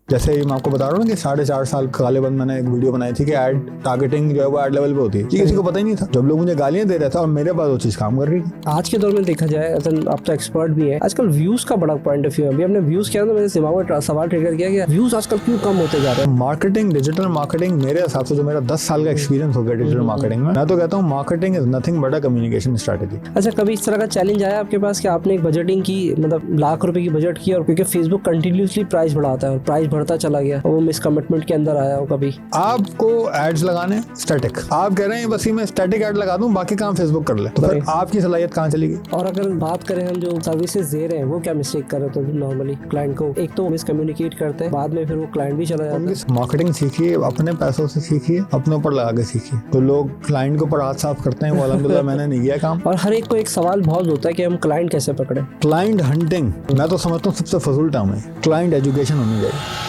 जैसे मैं आपको बता रहा हूँ ना कि 4.5 साल काले बंद मैंने एक वीडियो बनाई थी कि एड टारगेटिंग जो है वो एड लेवल पे होती है, किसी को पता ही नहीं था। जब लोग मुझे गालियां दे रहे थे और मेरे पास वो चीज काम कर रही थी। आज के दौर में देखा जाए, आप तो एक्सपर्ट भी है, आजकल व्यूज का बड़ा पॉइंट ऑफ व्यू है। अभी हमने व्यूज किया तो मेरे दिमाग में सवाल ट्रिगर किया कि व्यूज आजकल क्यों कम होते जा रहे हैं। मार्केटिंग, डिजिटल मार्केटिंग, मेरे हिसाब से जो मेरा 10 साल का एक्सपीरियंस हो गया डिजिटल मार्केटिंग में, मैं तो कहता हूँ marketing is nothing but a communication strategy. अच्छा, कभी इस तरह का चैलेंज आया आपके पास कि आपने एक बजटिंग की, मतलब लाख रुपए की बजट की, और क्योंकि फेसबुक कंटिन्यूसली प्राइस बढ़ाता है और प्राइस बढ़ता चला गया और वो मिस कमिटमेंट के अंदर आया हो कभी? आपको एड्स लगाने स्टैटिक, आप कह रहे हैं बस मैं स्टैटिक एड लगा दूं बाकी काम फेसबुक कर ले, तो फिर आपकी सलाहियत कहाँ चलेगी? और अगर बात करें हम जो सर्विसेज दे रहे हैं, वो क्या मिस्टेक कर रहे थे नॉर्मली क्लाइंट को? एक तो मिस कम्युनिकेट करते हैं, बाद में फिर वो क्लाइंट भी चला जाता है। मार्केटिंग सीखिए, अपने पैसों से सीखिए, अपने ऊपर लगा के सीखिए। तो लोग क्लाइंट के ऊपर हाथ साफ करते हैं, वो अल्हम्दुलिल्लाह मैंने नहीं किया काम। और हर एक को एक सवाल बहुत होता है कि हम क्लाइंट कैसे पकड़े। क्लाइंट हंटिंग मैं तो समझता हूँ सबसे फजूल टर्म है। क्लाइंट एजुकेशन होनी चाहिए।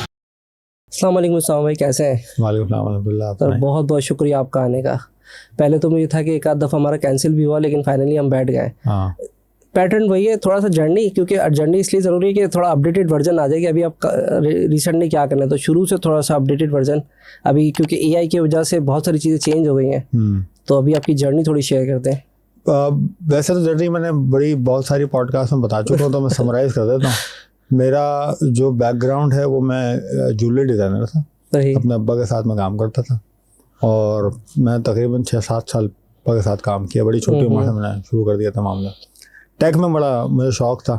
अस्सलाम वालेकुम उस्मान भाई, कैसे हैं? वालेकुम सलाम अल्हम्दुलिल्लाह। सर बहुत बहुत शुक्रिया आपका आने का। पहले तो मुझे था कि एक आध दफ़ा हमारा कैंसिल भी हुआ, लेकिन फाइनली हम बैठ गए। हाँ, पैटर्न वही है, थोड़ा सा जर्नी, क्योंकि जर्नी इसलिए ज़रूरी है कि थोड़ा अपडेटेड वर्जन आ जाए कि अभी आप रिसेंटली क्या करना है, तो शुरू से थोड़ा सा अपडेटेड वर्जन अभी, क्योंकि एआई की वजह से बहुत सारी चीज़ें चेंज हो गई हैं। तो अभी आपकी जर्नी थोड़ी शेयर करते हैं। वैसे तो जर्नी मैंने बहुत सारी पॉडकास्ट में बता चुका हूँ, तो मैं समराइज कर देता हूँ। मेरा जो बैकग्राउंड है वो मैं ज्वेलरी डिज़ाइनर था। अपने अब्बा के साथ मैं काम करता था और मैं तकरीबन 6-7 साल अब्बा के साथ काम किया। बड़ी छोटी उम्र से मैंने शुरू कर दिया था मामला। टेक में बड़ा मुझे शौक था,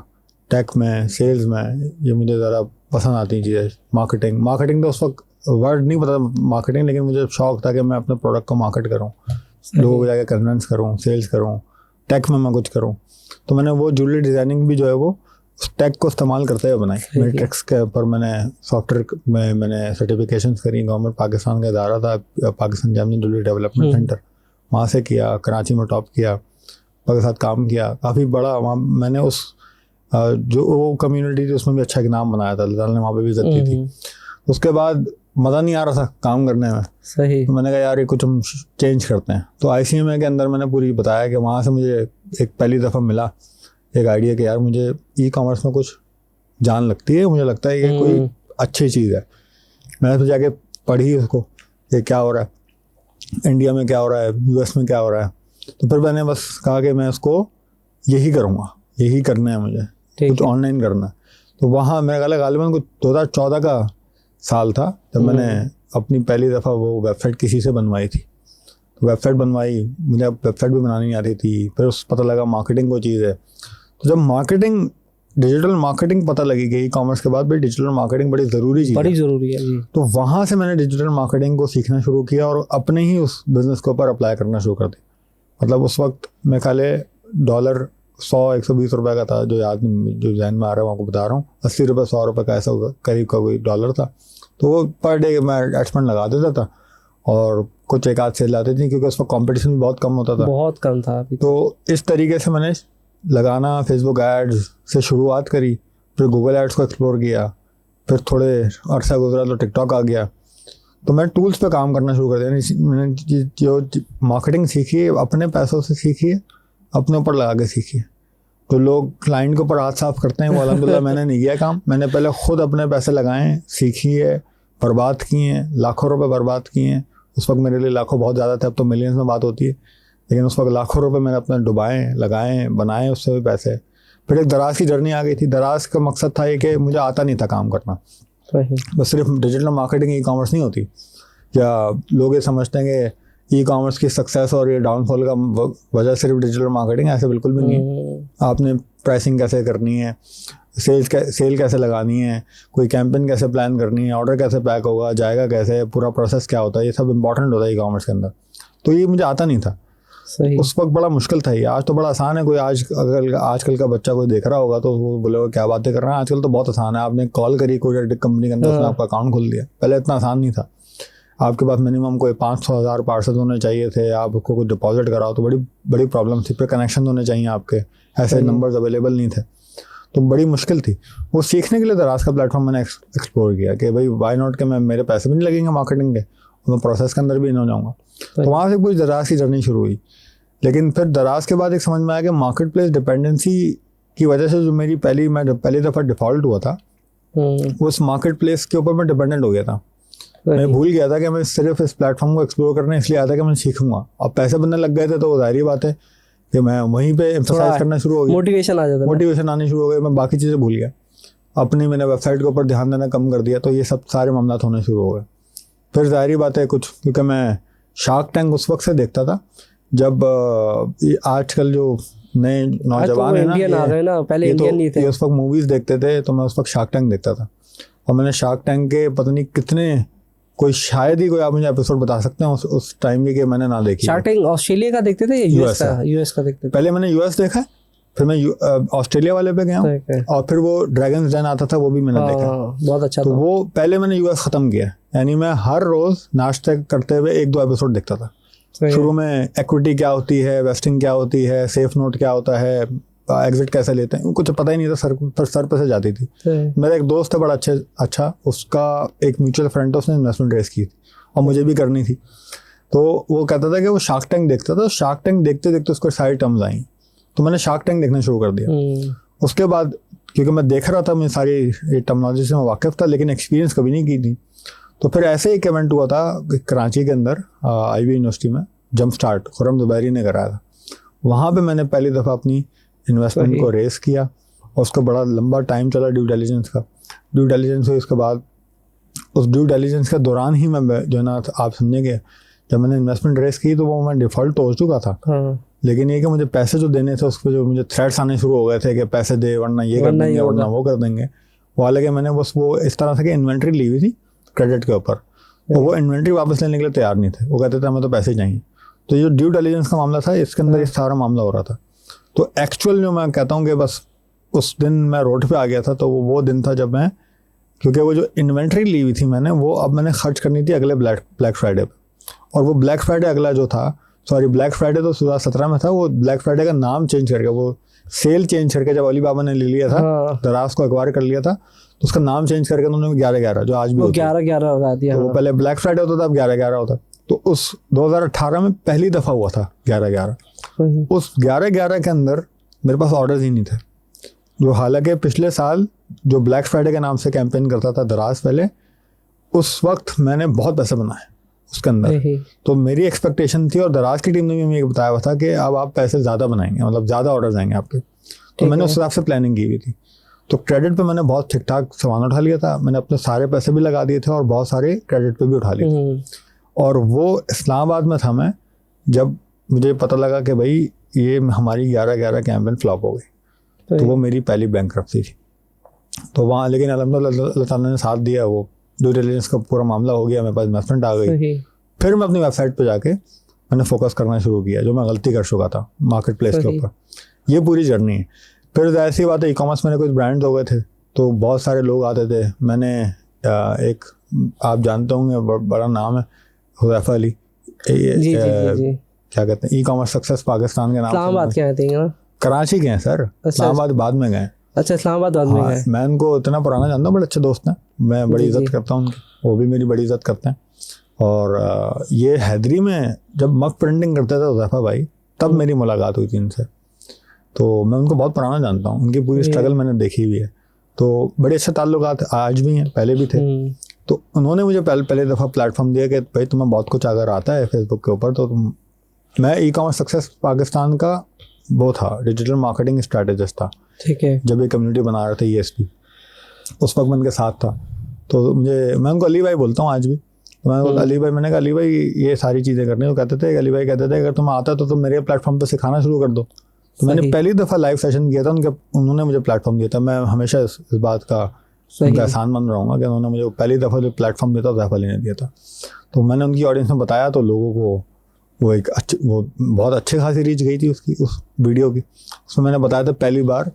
टेक में, सेल्स में, ये मुझे ज़रा पसंद आती चीज़ें। मार्केटिंग तो उस वक्त वर्ड नहीं पता मार्केटिंग, लेकिन मुझे शौक था कि मैं अपने प्रोडक्ट को मार्केट करूँ, लोगों को जाके कन्विंस करूँ, सेल्स करूँ, टेक में मैं कुछ करूँ। तो मैंने वो ज्वेलरी डिज़ाइनिंग भी जो है वो उस टेक को इस्तेमाल करते हुए बनाई। मैट्रिक्स के ऊपर मैंने सॉफ्टवेयर में मैंने सर्टिफिकेशंस करी। गवर्नमेंट पाकिस्तान का इदारा था, पाकिस्तान जामनी ज्वेलरी डेवलपमेंट सेंटर, वहाँ से किया। कराची में टॉप किया, के साथ काम किया, काफ़ी बड़ा वहाँ मैंने उस जो वो कम्युनिटी थी उसमें भी अच्छा एक नाम बनाया था। अल्लाह ने वहाँ पे भी इज्जत दी थी। उसके बाद मज़ा नहीं आ रहा था काम करने में। सही। तो मैंने कहा यार ये कुछ हम चेंज करते हैं। तो ICMA के अंदर मैंने पूरी बताया कि वहाँ से मुझे एक पहली दफ़ा मिला एक आइडिया कि यार मुझे ई-कॉमर्स में कुछ जान लगती है, मुझे लगता है ये कोई अच्छी चीज़ है। मैंने तो जाके पढ़ी उसको कि क्या हो रहा है इंडिया में, क्या हो रहा है US में, क्या हो रहा है। तो फिर मैंने बस कहा कि मैं उसको यही करूँगा, यही करना है मुझे, कुछ ऑनलाइन करना है। तो वहाँ मेरा ख्याल है गालिबन कुछ 2014 का साल था जब मैंने अपनी पहली दफ़ा वो वेबसाइट किसी से बनवाई थी। तो वेबसाइट बनवाई, मुझे अब वेबसाइट भी बनानी नहीं आती थी। फिर उस पता लगा मार्केटिंग को चीज़ है। तो जब मार्केटिंग, डिजिटल मार्केटिंग पता लगी कि ई-कॉमर्स के बाद भाई डिजिटल मार्केटिंग बड़ी ज़रूरी चीज़ है, बड़ी ज़रूरी है जी। तो वहाँ से मैंने डिजिटल मार्केटिंग को सीखना शुरू किया और अपने ही उस बिज़नेस के ऊपर अप्लाई करना शुरू कर दी। मतलब उस वक्त मैं खाली $100 100-120 रुपये का था, जो जहन में आ रहा है, आपको बता रहा हूँ। 80 रुपये 100 रुपये का ऐसा करीब का कोई डॉलर था। तो वो पर डे मैं एडस्पेंड लगा देता था और कुछ एक आध सेल आती थी, क्योंकि उसमें कंपटीशन भी बहुत कम होता था, बहुत कम था। तो इस तरीके से मैंने लगाना फेसबुक एड्स से शुरुआत करी। फिर गूगल एड्स को एक्सप्लोर किया। फिर थोड़े अरसा गुजरा तो टिकटॉक आ गया। तो मैं टूल्स पे काम करना शुरू कर दिया। मैंने जो मार्केटिंग सीखी है अपने पैसों से सीखी है, अपने ऊपर लगा के सीखी है। तो लोग क्लाइंट के ऊपर हाथ साफ करते हैं, वो अल्हम्दुलिल्लाह मैंने नहीं किया काम। मैंने पहले खुद अपने पैसे लगाए, सीखी है, बर्बाद किए हैं, लाखों रुपए बर्बाद किए हैं। उस वक्त मेरे लिए लाखों बहुत ज़्यादा थे, अब तो मिलियंस में बात होती है, लेकिन उस वक्त लाखों रुपए मैंने अपने डुबाए, लगाए, बनाए, उससे भी पैसे। फिर एक दराज की जर्नी आ गई थी। दराज का मकसद था ये कि मुझे आता नहीं था काम करना। बस सिर्फ डिजिटल मार्केटिंग ई-कॉमर्स नहीं होती। या लोग ये समझते हैं कि ई-कॉमर्स की सक्सेस और ये डाउनफॉल का वजह सिर्फ डिजिटल मार्केटिंग, ऐसे बिल्कुल भी नहीं है। आपने प्राइसिंग कैसे करनी है, सेल कैसे लगानी है, कोई कैंपेन कैसे प्लान करनी है, ऑर्डर कैसे पैक होगा, जाएगा कैसे, पूरा प्रोसेस क्या होता है, ये सब इंपॉर्टेंट होता है ई-कॉमर्स के अंदर। तो ये मुझे आता नहीं था। सही। उस वक्त बड़ा मुश्किल था ये। आज तो बड़ा आसान है। कोई आजकल का बच्चा कोई देख रहा होगा तो वो बोलेगा क्या बातें कर रहे हैं। आजकल तो बहुत आसान है। आपने कॉल करी कोई कंपनी के अंदर, उसने आपका अकाउंट खोल दिया। पहले इतना आसान नहीं था। आपके पास मिनिमम कोई 500,000 पार्सल होने चाहिए थे, आप उसको कुछ डिपॉजिट कराओ तो बड़ी प्रॉब्लम थी। फिर कनेक्शन होने चाहिए आपके, ऐसे नंबर्स अवेलेबल नहीं थे, तो बड़ी मुश्किल थी। वो सीखने के लिए दराज का प्लेटफॉर्म मैंने एक्सप्लोर किया कि भाई वाई नॉट के मेरे पैसे भी नहीं लगेंगे मार्केटिंग के, मैं प्रोसेस के अंदर भी नहीं जाऊँगा। तो वहाँ से कुछ दराज की जर्नी शुरू हुई। लेकिन फिर दराज के बाद एक समझ में आया कि मार्केट प्लेस डिपेंडेंसी की वजह से जो मैं पहली दफ़ा डिफ़ॉल्ट हुआ था वो इस मार्केट प्लेस के ऊपर मैं डिपेंडेंट हो गया था। मैं भूल गया था कि मैं सिर्फ इस प्लेटफॉर्म को एक्सप्लोर करने इसलिए आता कि मैं सीखूंगा। अब पैसे बनने लग गए थे तो जाहिर बात है कि मैं वहीं पे एम्फसाइज करना शुरू हो गया, मोटिवेशन आ जाता, मोटिवेशन आनी शुरू हो गई। मैं बाकी चीज़ें भूल गया, अपनी मैंने वेबसाइट के ऊपर ध्यान देना कम कर दिया, तो ये सब सारे मामला होने शुरू हो गए। फिर जाहिर बात है कुछ, क्योंकि मैं शार्क टैंक उस वक्त से देखता था जब आजकल जो नए नौजवान है ना, पहले इंडियन नहीं थे, उस वक्त मूवीज देखते थे, तो मैं उस वक्त शार्क टैंक देखता था। और मैंने शार्क टैंक के पता नहीं कितने, कोई शायद ही कोई आप मुझे एपिसोड बता सकते हैं उस टाइम के कि मैंने ना देखी। शार्क टैंक ऑस्ट्रेलिया का देखते थे या यूएस का देखते थे? पहले मैंने यूएस देखा, फिर मैं ऑस्ट्रेलिया वाले पे गया हूँ, और फिर वो ड्रैगन्स डन आता था वो भी मैंने देखा, बहुत अच्छा तो वो पहले मैंने यूएस खत्म किया। यानी मैं हर रोज नाश्ते करते हुए 1-2 एपिसोड देखता था। शुरू में इक्विटी क्या होती है, वेस्टिंग क्या होती है, सेफ नोट क्या होता है, एग्जिट कैसे लेते हैं, कुछ पता ही नहीं था, सर पर से जाती थी। मेरा एक दोस्त है बड़ा अच्छा, उसका एक म्यूचुअल फंड था, उसने इन्वेस्टमेंट रेस की थी और मुझे भी करनी थी। तो वो कहता था कि वो शार्क टैंक देखता था, शार्क टैंक देखते देखते उसको सारी टर्म्स आई, तो मैंने शार्क टैंक देखना शुरू कर दिया। उसके बाद क्योंकि मैं देख रहा था, मैं सारी टर्मिनोलॉजी से मैं वाकिफ था, लेकिन एक्सपीरियंस कभी नहीं की थी। तो फिर ऐसे एक इवेंट हुआ था कराची के अंदर, IB यूनिवर्सिटी में, जंप स्टार्ट खुर्रम ज़ुबैरी ने कराया था। वहाँ पे मैंने पहली दफ़ा अपनी इन्वेस्टमेंट को रेस किया, और उसका बड़ा लंबा टाइम चला ड्यू डिलिजेंस का। ड्यू डिलिजेंस हुई, उसके बाद उस ड्यू डिलिजेंस के दौरान ही मैं जो है ना, आप समझेंगे, जब मैंने इन्वेस्टमेंट रेस की तो वो मैं डिफ़ॉल्ट तो हो चुका था। लेकिन ये कि मुझे पैसे जो देने थे उस पर जो मुझे थ्रेट्स आने शुरू हो गए थे कि पैसे दे वरना ये कर देंगे वरना वो कर देंगे। वो हालांकि मैंने बस वो इस तरह से कि इन्वेंट्री ली हुई थी क्रेडिट के ऊपर, तो वो इन्वेंट्री वापस लेने के लिए तैयार नहीं थे। वो कहते थे हमें तो पैसे चाहिए। तो ये ड्यू डिलिजेंस का मामला था, इसके अंदर ये सारा मामला हो रहा था। तो एक्चुअल जो मैं कहता हूँ कि बस उस दिन मैं रोड पे आ गया था, तो वो दिन था जब मैं, क्योंकि वो जो इन्वेंट्री ली हुई थी मैंने, वो अब मैंने खर्च करनी थी अगले ब्लैक फ्राइडे पे। और वो ब्लैक फ्राइडे अगला जो था, सॉरी ब्लैक फ्राइडे तो 2017 में था, वो ब्लैक फ्राइडे का नाम चेंज करके, वो सेल चेंज करके, जब अली बाबा ने ले लिया था, दराज को एक्वायर कर लिया था, तो उसका नाम चेंज करके उन्होंने 11/11, जो आज भी 11/11 लगा दिया। वो पहले ब्लैक फ्राइडे होता था, अब 11/11 होता। तो उस 2018 में पहली दफ़ा हुआ था 11/11। उस 11/11 के अंदर मेरे पास ऑर्डर्स ही नहीं थे, जो हालांकि पिछले साल जो ब्लैक फ्राइडे के नाम से कैंपेन करता था दराज पहले, उस वक्त मैंने बहुत पैसे बनाए उसके अंदर। तो मेरी एक्सपेक्टेशन थी, और दराज की टीम ने भी मुझे बताया हुआ था कि अब आप पैसे ज़्यादा बनाएंगे, मतलब ज़्यादा ऑर्डर्स आएंगे आपके। तो मैंने उस हिसाब से प्लानिंग की हुई थी। तो क्रेडिट पे मैंने बहुत ठीक ठाक सामान उठा लिया था, मैंने अपने सारे पैसे भी लगा दिए थे और बहुत सारे क्रेडिट पे भी उठा लिए थे। और वो इस्लामाबाद में था मैं, जब मुझे पता लगा कि भाई ये हमारी 11/11 कैंपेन फ्लॉप हो गई। तो वो मेरी पहली बैंकरप्सी थी। तो वहाँ लेकिन अल्हम्दुलिल्लाह अल्लाह ताला ने साथ दिया, वो ड्यू डिलिजेंस का पूरा मामला हो गया, मेरे पास इन्वेस्टमेंट आ गई। फिर मैं अपनी वेबसाइट पे जाके मैंने फोकस करना शुरू किया, जो मैं गलती कर चुका था मार्केट प्लेस के ऊपर। ये पूरी जर्नी है। फिर जाहिर सी बात है, ई-कॉमर्स में कुछ ब्रांड्स हो गए थे, तो बहुत सारे लोग आते थे। मैंने एक, आप जानते होंगे, बड़ा नाम है हुज़ैफा अली, क्या कहते हैं, ई-कॉमर्स सक्सेस पाकिस्तान के नाम इस्लामाबाद के हैं, कराची के हैं सर, इस्लामाबाद बाद में गए। अच्छा, इस्लामाबाद बाद में गए। मैं उनको इतना पुराना जानता हूँ, बड़े अच्छे दोस्त हैं, मैं बड़ी इज्जत करता हूँ उनकी, वो भी मेरी बड़ी इज्जत करते हैं। और ये हैदरी में जब मग प्रिंटिंग करते थे हुज़ैफा भाई, तब मेरी मुलाकात हुई थी इनसे। तो मैं उनको बहुत पुराना जानता हूँ, उनकी पूरी स्ट्रगल मैंने देखी हुई है। तो बड़े अच्छे ताल्लुकात आज भी हैं, पहले भी थे। तो उन्होंने मुझे पहले दफ़ा प्लेटफॉर्म दिया कि भाई तुम्हें बहुत कुछ अगर आता है फेसबुक के ऊपर, तो मैं ई-कॉमर्स सक्सेस पाकिस्तान का वो था, डिजिटल मार्केटिंग स्ट्रेटेजिस्ट था। ठीक है। जब ये कम्युनिटी बना रहे थे ESP, उस वक्त मैं उनके साथ था। तो मैं उनको अली भाई बोलता हूँ आज भी। तो मैंने बोला अली भाई, मैंने कहा अली भाई ये सारी चीज़ें करनी। वो कहते थे, अली भाई कहते थे अगर तुम्हें आता तो तुम मेरे प्लेटफॉर्म पर सिखाना शुरू कर दो। तो मैंने पहली दफ़ा लाइव सेशन किया था उन्होंने मुझे प्लेटफॉर्म दिया था। मैं हमेशा इस बात का उनका एहसानमंद रहूँगा कि उन्होंने मुझे पहली दफ़ा जो प्लेटफॉर्म दिया था हुज़ैफा अली ने दिया था। तो मैंने उनकी ऑडियंस में बताया, तो लोगों को वो बहुत अच्छी खासी रीच गई थी उसकी, उस वीडियो की। उसमें मैंने बताया था पहली बार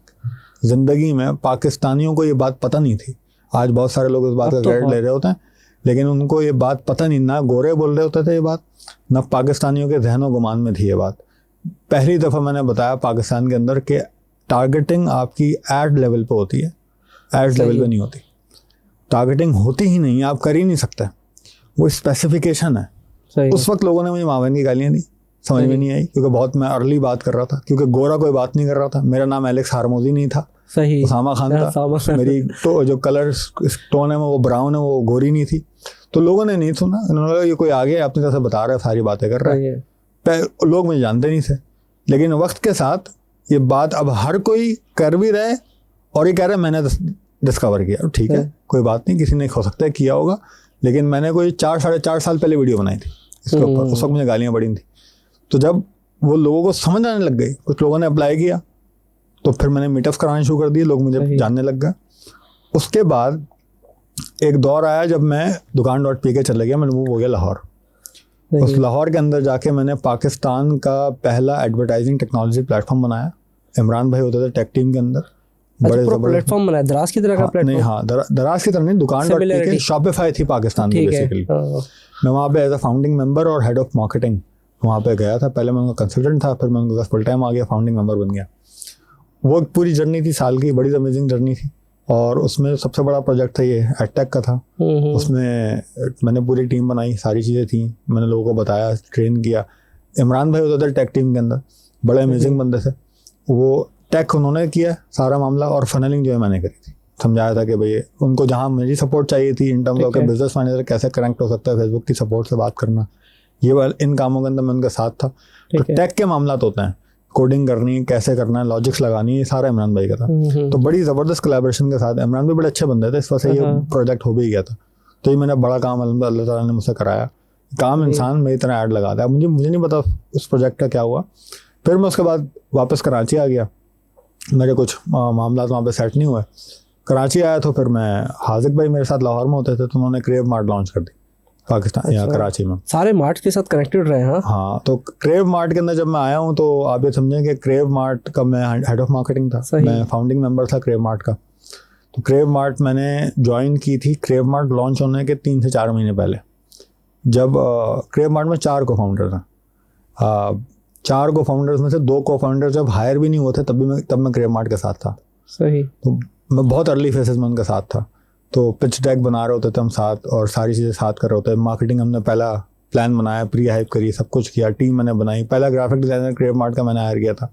ज़िंदगी में पाकिस्तानियों को ये बात पता नहीं थी। आज बहुत सारे लोग इस बात का क्रेडिट ले रहे होते हैं, लेकिन उनको ये बात पता नहीं, ना गोरे बोल रहे होते थे ये बात, ना पाकिस्तानियों के जहनो गुमान में थी ये बात। पहली दफ़ा मैंने बताया पाकिस्तान के अंदर कि टारगेटिंग आपकी एड लेवल पे होती है, एड लेवल पे नहीं होती। टारगेटिंग होती ही नहीं, आप कर ही नहीं सकते, वो स्पेसिफिकेशन है। उस वक्त लोगों ने मुझे मावन की गालियाँ दी, समझ में नहीं आई, क्योंकि बहुत मैं अर्ली बात कर रहा था, क्योंकि गोरा कोई बात नहीं कर रहा था। मेरा नाम एलेक्स हारमोजी नहीं था, सही। उसामा खान था। उसामा खान। मेरी तो जो कलर टोन है वो ब्राउन है, वो गोरी नहीं थी, तो लोगों ने नहीं सुना, उन्होंने कहा ये कोई आ गया अपनी तरह से बता रहा है, सारी बातें कर रहा है। लोग मुझे जानते नहीं थे, लेकिन वक्त के साथ ये बात अब हर कोई कर भी रहे और ये कह रहा है मैंने डिस्कवर किया। ठीक है, कोई बात नहीं, किसी ने हो सकता है किया होगा, लेकिन मैंने कोई 4-4.5 साल पहले वीडियो बनाई थी इसके ऊपर, उस वक्त मुझे गालियाँ पड़ी थी। तो जब वो लोगों को समझ आने लग गई, कुछ लोगों ने अप्लाई किया, तो फिर मैंने मीटअप्स कराने शुरू कर दिए, लोग मुझे जानने लग गए। उसके बाद एक दौर आया जब मैं Dukaan.pk चले गया, मैं मूव हो गया लाहौर। उस लाहौर के अंदर जाके मैंने पाकिस्तान का पहला एडवर्टाइजिंग टेक्नोलॉजी प्लेटफॉर्म बनाया। इमरान भाई होते थे टेक टीम के अंदर, बड़े प्लेटफॉर्म बनाया, दराज की तरह का प्लेटफॉर्म? नहीं, हाँ, दराज की तरह नहीं, Dukaan.pk शॉपिफाई थी पाकिस्तान की बेसिकली। मैं वहाँ पे एज अ फाउंडिंग मेंबर और हेड ऑफ मार्केटिंग वहाँ पे गया था। पहले मैं उनका कंसल्टेंट था, फिर मैं उनका फुल टाइम आ गया, फाउंडिंग मेंबर बन गया। वो एक पूरी जर्नी थी साल की, बड़ी अमेजिंग जर्नी थी। और उसमें सबसे बड़ा प्रोजेक्ट था ये एडटेक का था। उसमें मैंने पूरी टीम बनाई, सारी चीज़ें थी, मैंने लोगों को बताया, ट्रेन किया। इमरान भाई होते थे टेक टीम के अंदर, बड़े अमेजिंग बंदे थे। वो टेक उन्होंने किया सारा मामला, और फनलिंग जो है मैंने करी थी। समझाया था कि भाई उनको जहाँ मेरी सपोर्ट चाहिए थी in terms of business manager कैसे कनेक्ट हो सकता है, फेसबुक की सपोर्ट से बात करना, ये इन कामों के अंदर मैं उनके साथ था। तो टेक के मामला तो होते हैं, कोडिंग करनी, कैसे करना है, लॉजिक्स लगानी, ये सारा इमरान भाई का था। तो बड़ी ज़बरदस्त कोलैबोरेशन के साथ, इमरान भाई बड़े अच्छे बंदे थे, इस वजह से ये प्रोजेक्ट हो भी गया था। तो ये मैंने बड़ा काम अल्लाह ताला ने मुझसे कराया। काम इंसान मेरी तरह ऐड लगा था। मुझे नहीं पता उस प्रोजेक्ट का क्या हुआ। फिर मैं उसके बाद वापस कराची आ गया, मेरे कुछ मामला वहाँ पे सेट नहीं हुए। कराची आया तो फिर मैं, हाजिक भाई मेरे साथ लाहौर में होते थे, तो उन्होंने क्रेव मार्ट लॉन्च कर दी पाकिस्तान, यहाँ कराची में। सारे मार्ट के साथ कनेक्टेड रहे? हाँ, तो क्रेव मार्ट के अंदर जब मैं आया हूँ तो आप ये समझें कि क्रेव मार्ट का मैं हेड ऑफ मार्केटिंग था, मैं फाउंडिंग मेंबर था क्रेव मार्ट का। तो क्रेव मार्ट मैंने ज्वाइन की थी क्रेव मार्ट लॉन्च होने के 3 से 4 महीने पहले, जब क्रेव मार्ट में 4 को फाउंडर था। 4 को फाउंडर्स में से 2 को फाउंडर जब हायर भी नहीं हुए थे तब मैं क्रेव मार्ट के साथ था। सही। तो मैं बहुत अर्ली फेसेस में उनके साथ था। तो पिच डेक बना रहे होते थे हम साथ, और सारी चीज़ें साथ कर रहे होते। मार्केटिंग हमने पहला प्लान बनाया, प्री हाइप करी, सब कुछ किया, टीम मैंने बनाई, पहला ग्राफिक डिज़ाइनर क्रेव मार्ट का मैंने हायर किया था।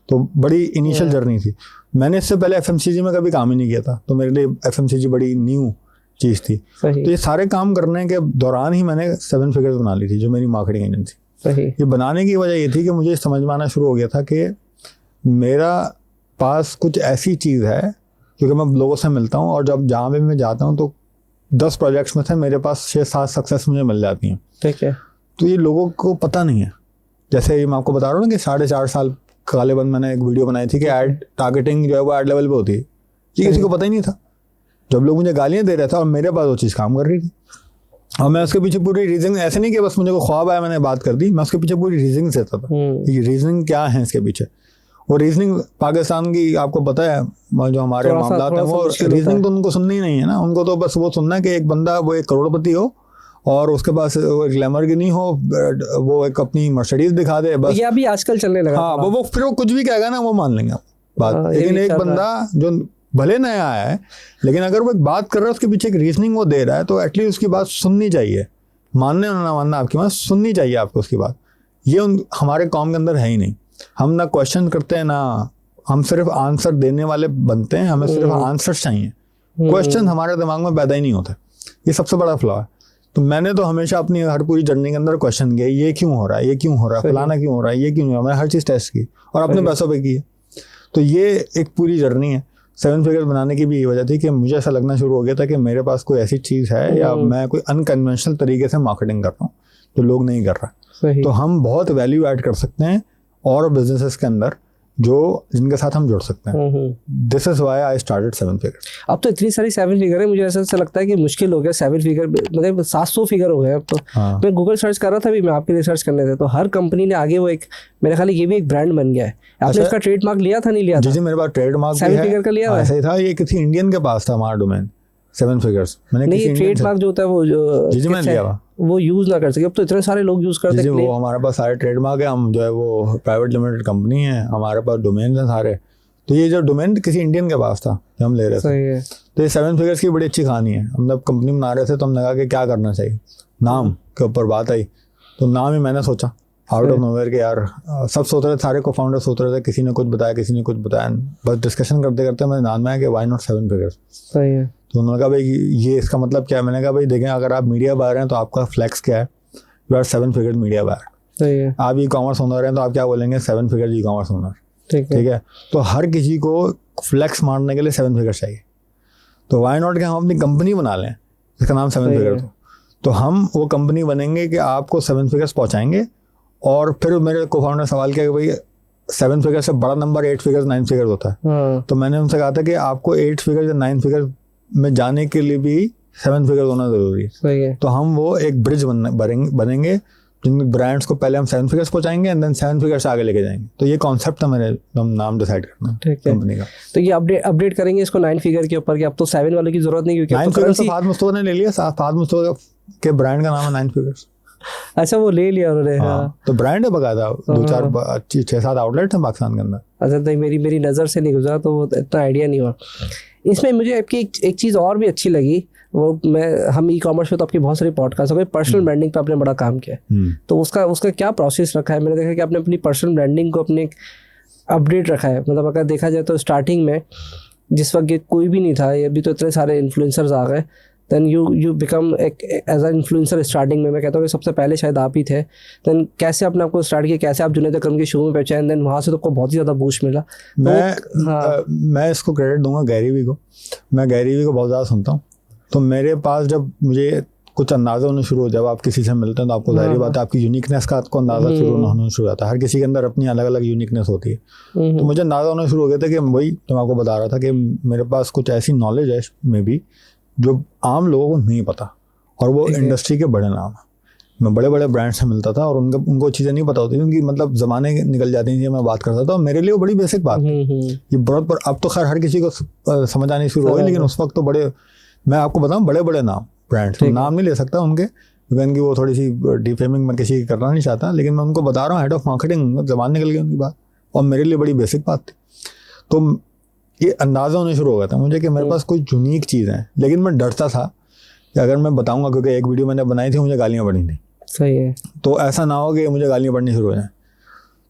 तो बड़ी इनिशियल जर्नी थी। मैंने इससे पहले FMCG में कभी काम ही नहीं किया था, तो मेरे लिए FMCG बड़ी न्यू चीज़ थी। तो ये सारे काम करने के दौरान ही मैंने 7 फिगर्स बना ली थी, जो मेरी मार्केटिंग एजेंसी। ये बनाने की वजह ये थी कि मुझे समझ में आना शुरू हो गया था कि मेरा पास कुछ ऐसी चीज़ है, क्योंकि मैं लोगों से मिलता हूँ और जब जहाँ भी मैं जाता हूँ तो 10 प्रोजेक्ट्स में से मेरे पास 6-7 सक्सेस मुझे मिल जाती हैं। ठीक है। तो ये लोगों को पता नहीं है। जैसे ये मैं आपको बता रहा हूँ ना कि 4.5 साल गालिबन मैंने एक वीडियो बनाई थी कि ऐड टारगेटिंग जो है वो ऐड लेवल पे होती है, ये किसी को पता ही नहीं था। जब लोग मुझे गालियाँ दे रहे थे और मेरे पास वो चीज़ काम कर रही थी, और मैं उसके पीछे पूरी रीजनिंग, ऐसे नहीं कि बस मुझे को ख्वाब आया मैंने बात कर दी, मैं उसके पीछे पूरी रीजनिंग देता था। ये रीजनिंग क्या है इसके पीछे, वो रीजनिंग पाकिस्तान की आपको पता है, जो हमारे मामला है वो रीजनिंग तो उनको सुननी ही नहीं है ना। उनको तो बस वो सुनना है कि एक बंदा वो एक करोड़पति हो और उसके पास एक लैम्बोर्गिनी हो, वो एक अपनी मर्सिडीज दिखा दे, बस। ये अभी आजकल चलने लगा। हाँ, वो फिर वो कुछ भी कहेगा ना वो मान लेंगे बात। लेकिन एक बंदा जो भले नया आया है, लेकिन अगर वो एक बात कर रहा है उसके पीछे एक रीजनिंग वो दे रहा है, तो एटलीस्ट उसकी बात सुननी चाहिए। मानने ना मानना आपकी बात, सुननी चाहिए आपको उसकी बात। ये हमारे कौम के अंदर है ही नहीं। हम ना क्वेश्चन करते हैं, ना हम सिर्फ आंसर देने वाले बनते हैं। हमें सिर्फ आंसर चाहिए, क्वेश्चन हमारे दिमाग में पैदा ही नहीं होते। ये सबसे बड़ा फ्लॉ है। तो मैंने तो हमेशा अपनी हर पूरी जर्नी के अंदर क्वेश्चन किया, ये क्यों हो रहा है, ये क्यों हो रहा है, फलाना क्यों हो रहा है, ये क्यों नहीं हो रहा है। मैंने हर चीज़ टेस्ट की और अपने पैसों पे की है। तो ये एक पूरी जर्नी है। 7 फिगर बनाने की भी ये वजह थी कि मुझे ऐसा लगना शुरू हो गया था कि मेरे पास कोई ऐसी चीज़ है या मैं कोई अनकन्वेंशनल तरीके से मार्केटिंग कर रहा हूँ जो लोग नहीं कर रहा। तो हम बहुत वैल्यू ऐड कर सकते हैं और बिजनेसेस के अंदर जो जिनके साथ हम जुड़ सकते हैं। This is why I started 7 figure. अब तो इतनी सारी 7 फिगर है, मुझे ऐसा लगता है कि मुश्किल हो गया 7 फिगर, मतलब 700 फिगर हो गए अब तो। हाँ। मैं गूगल सर्च कर रहा था अभी, मैं आपके रिसर्च करने थे, तो हर कंपनी ने आगे वो एक, मेरे ख्याल ये भी एक ब्रांड बन गया है। आपने इसका ट्रेडमार्क लिया था, नहीं लिया था? जी, मेरे पास ट्रेडमार्क 7 फिगर का लिया हुआ है। ऐसा ही था, ये किसी इंडियन के पास था हमारा डोमेन 7 फिगर्स। मैंने नहीं, ट्रेडमार्क जो होता है वो जी मैंने लिया हुआ, वो यूज ना कर सके। अब तो इतने सारे लोग यूज करते हैं। वो हमारे पास सारे ट्रेडमार्क है। हम जो है वो प्राइवेट लिमिटेड कंपनी है, हमारे पास डोमेन है सारे। तो ये जो डोमेन किसी इंडियन के पास था जो हम ले रहे थे। तो ये 7 फिगर्स की बड़ी अच्छी कहानी है। हम जब कंपनी बना रहे थे तो हमने कहा कि क्या करना चाहिए, नाम के ऊपर बात आई। तो नाम ही मैंने सोचा आउट ऑफ नोवेयर के यार सब सोच रहे थे, सारे को फाउंडर सोच रहे थे, किसी ने कुछ बताया किसी ने कुछ बताया, बस डिस्कशन करते करते मेरे ध्यान में आया कि वाई नॉट 7 फिगर्स। सही है। तो उन्होंने कहा भाई ये इसका मतलब क्या है? मैंने कहा भाई देखें, अगर आप मीडिया बायर हैं तो आपका फ्लैक्स क्या है? You are 7 figure media buyer. सही है। आप ई कॉमर्स ओनर हैं तो आप क्या बोलेंगे? 7 फिगर ई कॉमर्स ओनर। ठीक है। तो हर किसी को फ्लैक्स मारने के लिए 7 फिगर चाहिए। तो वाई नॉट के हम अपनी कंपनी बना लें जिसका नाम 7 फिगर। तो हम वो कंपनी बनेंगे कि आपको 7 फिगर्स पहुंचाएंगे। और फिर मेरे को फाउंडर सवाल किया कि भाई 7 फिगर से बड़ा नंबर 8 फिगर 9 फिगर होता है। तो मैंने उनसे कहा था कि आपको 8 फिगर या 9 फिगर में जाने के लिए भी 7 फिगर होना जरूरी है। सही है। तो हम वो एक ब्रिज बनेंगे जिन ब्रांड्स को पहले हम 7 फिगर्स पहुंचाएंगे एंड देन 7 फिगर्स आगे लेके जाएंगे। तो ये कॉन्सेप्ट था मेरे नाम डिसाइड करना कंपनी का। तो ये अपडेट करेंगे इसको 9 फिगर के ऊपर कि अब तो 7 वाले की जरूरत नहीं, क्योंकि 9 फिगर तो फाद मुस्तफा ने ले लिया। फाद मुस्तफा के ब्रांड का नाम है 9 फिगर्स। अच्छा, वो ले लिया उन्होंने। हाँ। तो ब्रांड है बकायदा, 2-4 6-7 आउटलेट हैं पाकिस्तान के अंदर। अच्छा, तो मेरी नज़र से नहीं गुजरा तो वो इतना आइडिया नहीं हुआ। इसमें मुझे आपकी एक चीज़ और भी अच्छी लगी, वो हम ई कॉमर्स में तो आपकी बहुत सारी पॉडकास्ट हो गई, पर्सनल ब्रांडिंग पे आपने बड़ा काम किया। तो उसका क्या प्रोसेस रखा है? मैंने देखा कि आपने अपनी पर्सनल ब्रांडिंग को अपने अपडेट रखा है। मतलब अगर देखा जाए तो स्टार्टिंग में जिस वक्त ये कोई भी नहीं था, अभी तो इतने सारे इन्फ्लुएंसर्स आ गए, देन यू बिकम एक एज एन इन्फ्लुएंसर। स्टार्टिंग में मैं कहता हूँ कि सबसे पहले शायद आप ही थे। देन कैसे अपने आपको स्टार्ट किया, कैसे आप जुनैद अकरम के शो में पहुंचे, देन वहाँ से तो आपको बहुत ही ज़्यादा बूस्ट मिला। मैं इसको क्रेडिट दूंगा गैरी वी को। मैं गैरी वी को बहुत ज़्यादा सुनता हूँ। तो मेरे पास जब मुझे कुछ अंदाज़ा होना शुरू हो, जब आप किसी से मिलते हैं तो आपको जाहिर बात है आपकी यूनिकनेस का आपको अंदाज़ा शुरू होना शुरू होता है। हर किसी के अंदर अपनी अलग अलग यूनिकनेस होती है। तो मुझे अंदाज़ा होना शुरू हो गया था कि वही तो मैं आपको बता रहा था कि मेरे पास कुछ ऐसी नॉलेज है मे बी जो आम लोगों को नहीं पता, और वो इंडस्ट्री के बड़े नाम है। मैं बड़े बड़े ब्रांड से मिलता था और उनको चीज़ें नहीं पता होती, क्योंकि मतलब ज़माने निकल जाती थी, मैं बात करता था। मेरे लिए वो बड़ी बेसिक बात है। ये बहुत अब तो खैर हर किसी को समझ आनी शुरू हो गई, लेकिन उस वक्त तो बड़े, मैं आपको बताऊं, बड़े बड़े नाम ब्रांड, नाम नहीं ले सकता उनके क्योंकि वो थोड़ी सी डिफेमिंग मैं किसी की करना नहीं चाहता, लेकिन मैं उनको बता रहा हूँ हेड ऑफ मार्केटिंग, ज़बान निकल गई उनकी बात, और मेरे लिए बड़ी बेसिक बात थी। तो ये अंदाज़ा होने शुरू हो गया था मुझे कि मेरे पास कुछ यूनिक चीज़ है। लेकिन मैं डरता था कि अगर मैं बताऊंगा, क्योंकि एक वीडियो मैंने बनाई थी मुझे गालियाँ पड़ी थी। सही है। तो ऐसा ना हो कि मुझे गालियाँ पड़नी शुरू हो जाए।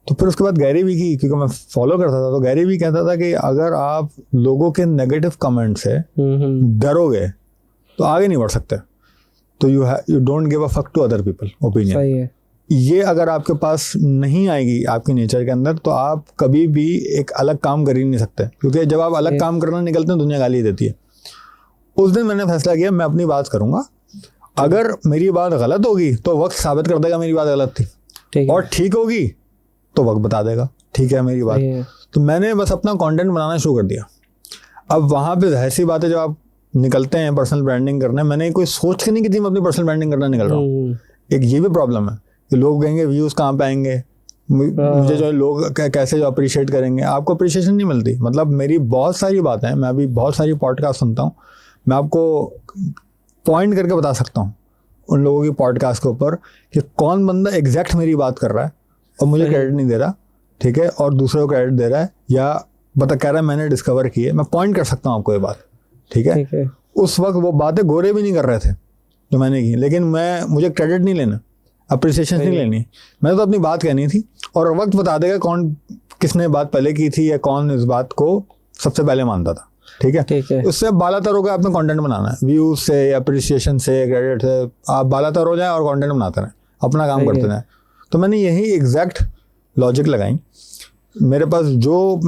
तो फिर उसके बाद गैरी वी की, क्योंकि मैं फॉलो करता था, तो गैरी वी कहता था कि अगर आप लोगों के नेगेटिव कमेंट से डरोगे तो आगे नहीं बढ़ सकते। तो you don't give a fuck to other people opinion. सही है। ये अगर आपके पास नहीं आएगी आपकी नेचर के अंदर, तो आप कभी भी एक अलग काम कर ही नहीं सकते, क्योंकि जब आप अलग काम करना निकलते हैं दुनिया गाली देती है। उस दिन मैंने फैसला किया मैं अपनी बात करूंगा, अगर मेरी बात गलत होगी तो वक्त साबित कर देगा मेरी बात गलत थी, और ठीक होगी तो वक्त बता देगा ठीक है मेरी बात। तो मैंने बस अपना कंटेंट बनाना शुरू कर दिया। अब वहाँ पे जाहिर सी बात है, जब आप निकलते हैं पर्सनल ब्रांडिंग करने, मैंने कोई सोच के नहीं की थी मैं अपनी पर्सनल ब्रांडिंग करना निकल रहा हूँ। एक ये भी प्रॉब्लम है कि लोग कहेंगे व्यूज़ कहाँ पे आएंगे, मुझे जो है लोग कैसे जो अप्रिशिएट करेंगे। आपको अप्रिशिएशन नहीं मिलती। मतलब मेरी बहुत सारी बातें हैं, मैं अभी बहुत सारी पॉडकास्ट सुनता हूँ, मैं आपको पॉइंट करके बता सकता हूँ उन लोगों की पॉडकास्ट के ऊपर कि कौन बंदा एग्जैक्ट मेरी बात कर रहा है और मुझे क्रेडिट नहीं दे रहा, ठीक है, और दूसरे को क्रेडिट दे रहा है, या बता कह रहा है मैंने डिस्कवर की है। मैं पॉइंट कर सकता हूँ आपको ये बात, ठीक है। उस वक्त वो बातें गोरे भी नहीं कर रहे थे जो मैंने की, लेकिन मुझे क्रेडिट नहीं लेना, अप्रिसिएशन नहीं लेनी, मैंने तो अपनी बात कहनी थी। और वक्त बता देगा कौन किसने बात पहले की थी या कौन इस बात को सबसे पहले मानता था, ठीक है। उससे बालातर होकर आपने कंटेंट बनाना है, व्यूज से, अप्रिसिएशन से, क्रेडिट से, आप बालातर हो जाए और कंटेंट बनाते रहें, अपना काम करते रहें। तो मैंने यही एग्जैक्ट लॉजिक लगाई। मेरे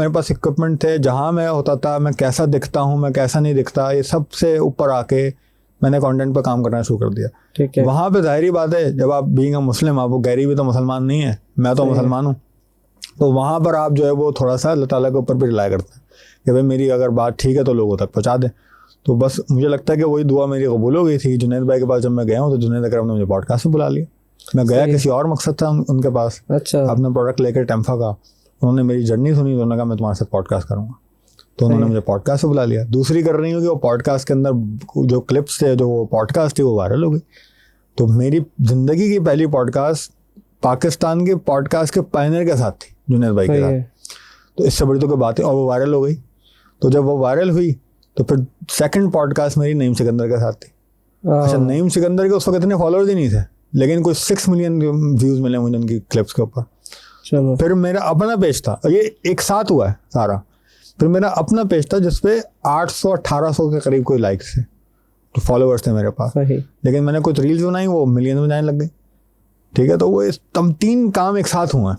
पास इक्विपमेंट थे, जहाँ मैं होता था, मैं कैसा दिखता हूँ, मैं कैसा नहीं दिखता, ये सबसे ऊपर आके मैंने कंटेंट पर काम करना शुरू कर दिया, ठीक है। वहाँ पे जाहिर बात है, जब आप बीइंग अ मुस्लिम, आप वो गैरी भी तो मुसलमान नहीं है, मैं तो मुसलमान हूँ, तो वहाँ पर आप जो है वो थोड़ा सा अल्लाह ताला के ऊपर भी रिलाय करते हैं कि भाई मेरी अगर बात ठीक है तो लोगों तक पहुँचा दें। तो बस मुझे लगता है कि वही दुआ मेरी कबूल हो गई थी। जुनैद भाई के पास जब मैं गया हूँ तो जुनैद अकरम ने मुझे पॉडकास्ट में बुला लिया। मैं गया किसी और मकसद था उनके पास, अच्छा, अपना प्रोडक्ट लेकर टेम्फा का। उन्होंने मेरी जर्नी सुनी, उन्होंने कहा मैं तुम्हारे साथ पॉडकास्ट करूँगा, तो उन्होंने मुझे पॉडकास्ट से बुला लिया। दूसरी कर रही हूँ कि वो पॉडकास्ट के अंदर जो क्लिप्स थे, जो वो पॉडकास्ट थी, वो वायरल हो गई। तो मेरी ज़िंदगी की पहली पॉडकास्ट पाकिस्तान के पॉडकास्ट के पायनियर के साथ थी, जुनैद भाई के साथ। तो इससे बड़ी तो कोई बात है, और वो वायरल हो गई। तो जब वो वायरल हुई तो फिर सेकंड पॉडकास्ट मेरी नईम सिकंदर के साथ थी। अच्छा, नईम सिकंदर के उस वक्त इतने फॉलोअर्स ही नहीं थे लेकिन कोई 6 मिलियन व्यूज मिले मुझे उनकी क्लिप्स के ऊपर। चलो फिर मेरा अपना पेज था, ये एक साथ हुआ है सारा। फिर मेरा अपना पेज था जिसपे 800-1800 के करीब कोई लाइक्स थे, तो फॉलोअर्स थे मेरे पास। सही। लेकिन मैंने कुछ रील्स बनाई, वो मिलियन में जाने लग गई। ठीक है, तो वो तब 3 काम एक साथ हुए हैं,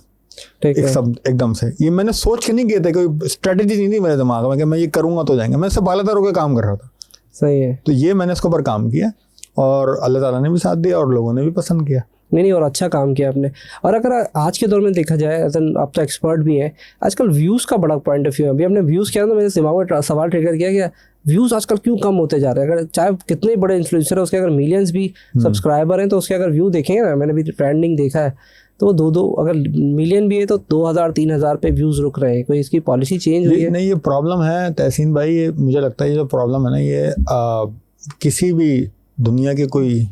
ठीक एक है। सब एकदम से। ये मैंने सोच के नहीं किए थे, कोई स्ट्रेटेजी नहीं थी मेरे दिमाग में कि मैं ये करूंगा तो जाएंगे। मैं इससे बालातर होकर काम कर रहा था। सही है। तो ये मैंने इसके ऊपर काम किया और अल्लाह ताला ने भी साथ दिया और लोगों ने भी पसंद किया। नहीं और अच्छा काम किया आपने। और अगर आज के दौर में देखा जाए, आप तो एक्सपर्ट भी हैं, आजकल व्यूज़ का बड़ा पॉइंट ऑफ व्यू है। अभी हमने व्यूज़ किया तो मेरे दिमाग में सवाल ट्रिगर किया कि व्यूज़ आजकल क्यों कम होते जा रहे हैं। अगर चाहे कितने बड़े इन्फ्लुएंसर है, उसके अगर मिलियंस भी सब्सक्राइबर हैं, तो उसके अगर व्यू देखेंगे ना, मैंने भी ट्रेंडिंग देखा है, तो वो दो अगर मिलियन भी है तो 2000-3000 पे व्यूज़ रुक रहे हैं। कोई इसकी पॉलिसी चेंज हुई है? नहीं, ये प्रॉब्लम है तहसीन भाई। ये मुझे लगता है ये जो प्रॉब्लम है ना, ये किसी भी दुनिया के कोई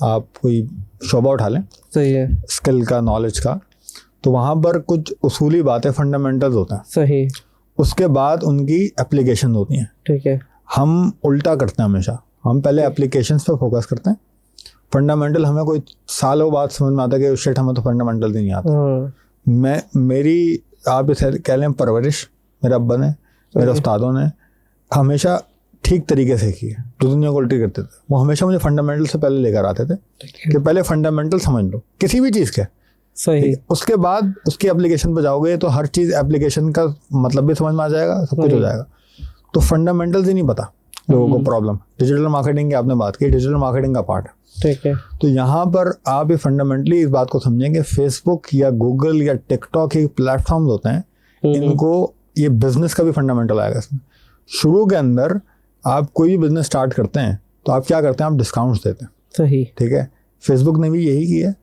आप कोई शोबा उठा लें, सही है, स्किल का, नॉलेज का, तो वहाँ पर कुछ उसूली बातें, फंडामेंटल्स होते हैं। सही। उसके बाद उनकी एप्लीकेशन होती हैं। ठीक है। हम उल्टा करते हैं हमेशा, हम पहले एप्लीकेशंस पे फोकस करते हैं। फंडामेंटल हमें कोई सालों बाद समझ में आता है कि शिट हमें तो फंडामेंटल ही नहीं आता। मेरी आप इसे कह लें परवरिश, मेरे अब्बा ने, मेरे उस्तादों ने हमेशा ठीक तरीके से की है, जो दुनिया को उल्टी करते थे। वो हमेशा मुझे फंडामेंटल से पहले लेकर आते थे कि पहले फंडामेंटल समझ लो किसी भी चीज़ के। सही। उसके बाद उसकी एप्लीकेशन पे जाओगे तो हर चीज़ एप्लीकेशन का मतलब भी समझ में आ जाएगा, सब कुछ हो जाएगा। तो फंडामेंटल्स ही नहीं पता लोगों को। प्रॉब्लम डिजिटल मार्केटिंग की आपने बात की, डिजिटल मार्केटिंग का पार्ट है। ठीक है। तो यहाँ पर आप ये फंडामेंटली इस बात को समझेंगे, फेसबुक या गूगल या टिकटॉक ये प्लेटफॉर्म्स होते हैं, इनको ये बिजनेस का भी फंडामेंटल आएगा इसमें। शुरू के अंदर आप कोई भी बिजनेस स्टार्ट करते हैं तो आप क्या करते हैं, आप डिस्काउंट्स देते हैं। सही। ठीक है, फेसबुक ने भी यही किया है,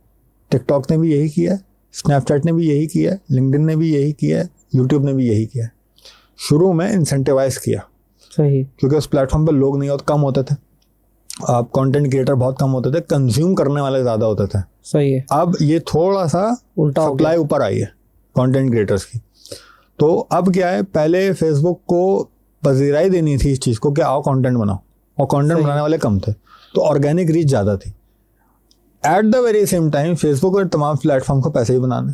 टिकटॉक ने भी यही किया है, स्नैपचैट ने भी यही किया है, लिंक्डइन ने भी यही किया है, यूट्यूब ने भी यही किया है। शुरू में इंसेंटिवाइज किया। सही। क्योंकि उस प्लेटफॉर्म पर लोग नहीं होते, कम होते थे, आप कंटेंट क्रिएटर बहुत कम होते थे, कंज्यूम करने वाले ज़्यादा होते थे। सही है। अब ये थोड़ा सा उल्टा सप्लाई ऊपर आई है कंटेंट क्रिएटर्स की। तो अब क्या है, पहले फेसबुक को पजीराई देनी थी इस चीज़ को कि आओ कंटेंट बनाओ, और कंटेंट बनाने वाले कम थे, तो ऑर्गेनिक रीच ज़्यादा थी। At the very same time Facebook और तमाम प्लेटफॉर्म को पैसे ही बनाने।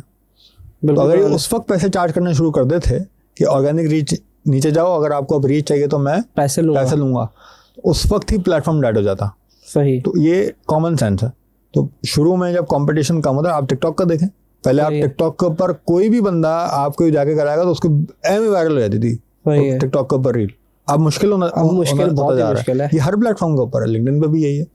तो अगर ये उस वक्त पैसे चार्ज करना शुरू कर देते कि ऑर्गेनिक रीच नीचे जाओ, अगर आपको अब रीच चाहिए तो मैं पैसे लूँगा, उस वक्त ही प्लेटफॉर्म डेड हो जाता। सही। तो ये कॉमन सेंस है। तो शुरू में जब कंपटीशन कम होता है, आप टिकटॉक का देखें, पहले आप टिकटॉक के ऊपर कोई भी बंदा आपको जाके कराएगा तो उसको एम वायरल हो जाती थी टिकटॉक के ऊपर रील। अब मुश्किल होता जा रहा है। ये हर प्लेटफॉर्म के ऊपर है, लिंक्डइन पे भी यही है।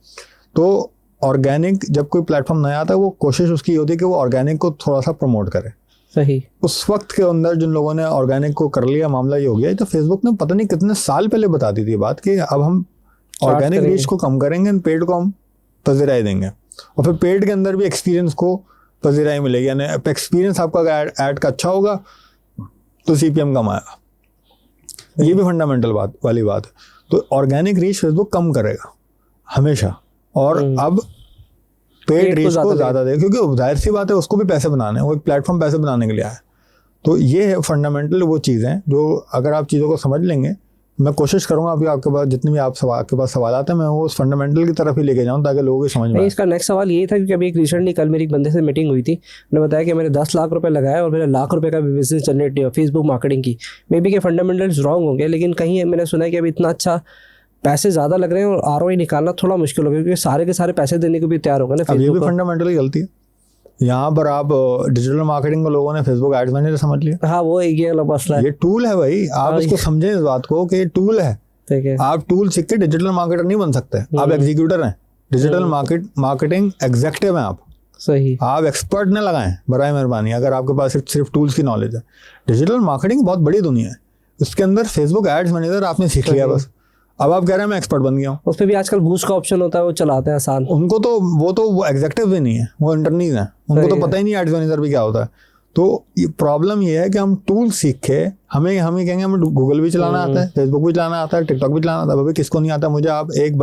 तो ऑर्गेनिक जब कोई प्लेटफॉर्म नया आता है, वो कोशिश उसकी होती है कि वो ऑर्गेनिक को थोड़ा सा प्रमोट करे। सही। उस वक्त के अंदर जिन लोगों ने ऑर्गेनिक को कर लिया, मामला ये हो गया। तो फेसबुक ने पता नहीं कितने साल पहले बता दी थी बात कि अब हम ऑर्गेनिक रीच को कम करेंगे, पेड को हम पजीराई देंगे, और फिर पेड के अंदर भी एक्सपीरियंस को पजीराई मिलेगी। यानी एक्सपीरियंस आपका अगर ऐड का अच्छा होगा तो CPM कम आएगा। ये भी फंडामेंटल वाली बात है। तो ऑर्गेनिक रीच फेसबुक कम करेगा हमेशा, और अब पेड रीच को ज़्यादा देगा, क्योंकि जाहिर सी बात है उसको भी पैसे बनाने हैं, वो एक प्लेटफॉर्म पैसे बनाने के लिए आया है। तो ये है फंडामेंटल वो चीज़ें हैं जो अगर आप चीज़ों को समझ लेंगे, मैं कोशिश करूंगा अभी आपके पास जितने भी आपके पास सवाल आते हैं, मैं वो उस फंडामेंटल की तरफ ही लेके जाऊं ताकि लोगों की समझ में आए। इसका नेक्स्ट सवाल ये था, क्योंकि अभी एक रिसेंटली कल मेरी एक बंदे से मीटिंग हुई थी, उन्होंने बताया कि मैंने 10 लाख रुपए लगाया और मेरा लाख रुपए का भी बिजनेस जनरेट किया फेसबुक मार्केटिंग की। मे बी के फंडामेंटल्स रॉन्ग होंगे, लेकिन कहीं मैंने सुना है कि अभी इतना अच्छा पैसे ज़्यादा लग रहे हैं और ROI निकालना थोड़ा मुश्किल हो गया, क्योंकि सारे के सारे पैसे देने को भी तैयार होगा ना। ये भी फंडामेंटली गलती है। यहाँ पर आप डिजिटल मार्केटिंग को लोगों ने फेसबुक एड्स मैनेजर समझ लिया। हाँ, वो ये वाला मसला है। ये टूल है भाई, आप इसको समझें इस बात को कि ये टूल है। ठीक है। आप टूल सीख के डिजिटल मार्केटर नहीं बन सकते, आप एग्जीक्यूटर हैं, डिजिटल मार्केटिंग एग्जेक्टिव हैं आप। सही। आप एक्सपर्ट न लगाएं बराए मेहरबानी, अगर आपके पास सिर्फ टूल्स की नॉलेज है। डिजिटल मार्केटिंग बहुत बड़ी दुनिया है, उसके अंदर फेसबुक एड्स मैनेजर आपने सीख लिया बस, अब आप कह रहे हैं मैं एक्सपर्ट बन गया हूँ। उस पर भी आजकल बूस्ट का ऑप्शन होता है, वो चलाते हैं आसान। उनको तो वो एग्जेक्टिव भी नहीं है, वो इंटरनीज हैं, उनको तो पता ही नहीं एड्स मैनेजर भी क्या होता है। तो ये प्रॉब्लम ये है कि हम टूल सीख के हम ही कहेंगे हमें गूगल भी चलाना आता है, फेसबुक भी चलाना आता है, टिकटॉक भी चलाना आता है। भाई किसको नहीं आता? मुझे आप एक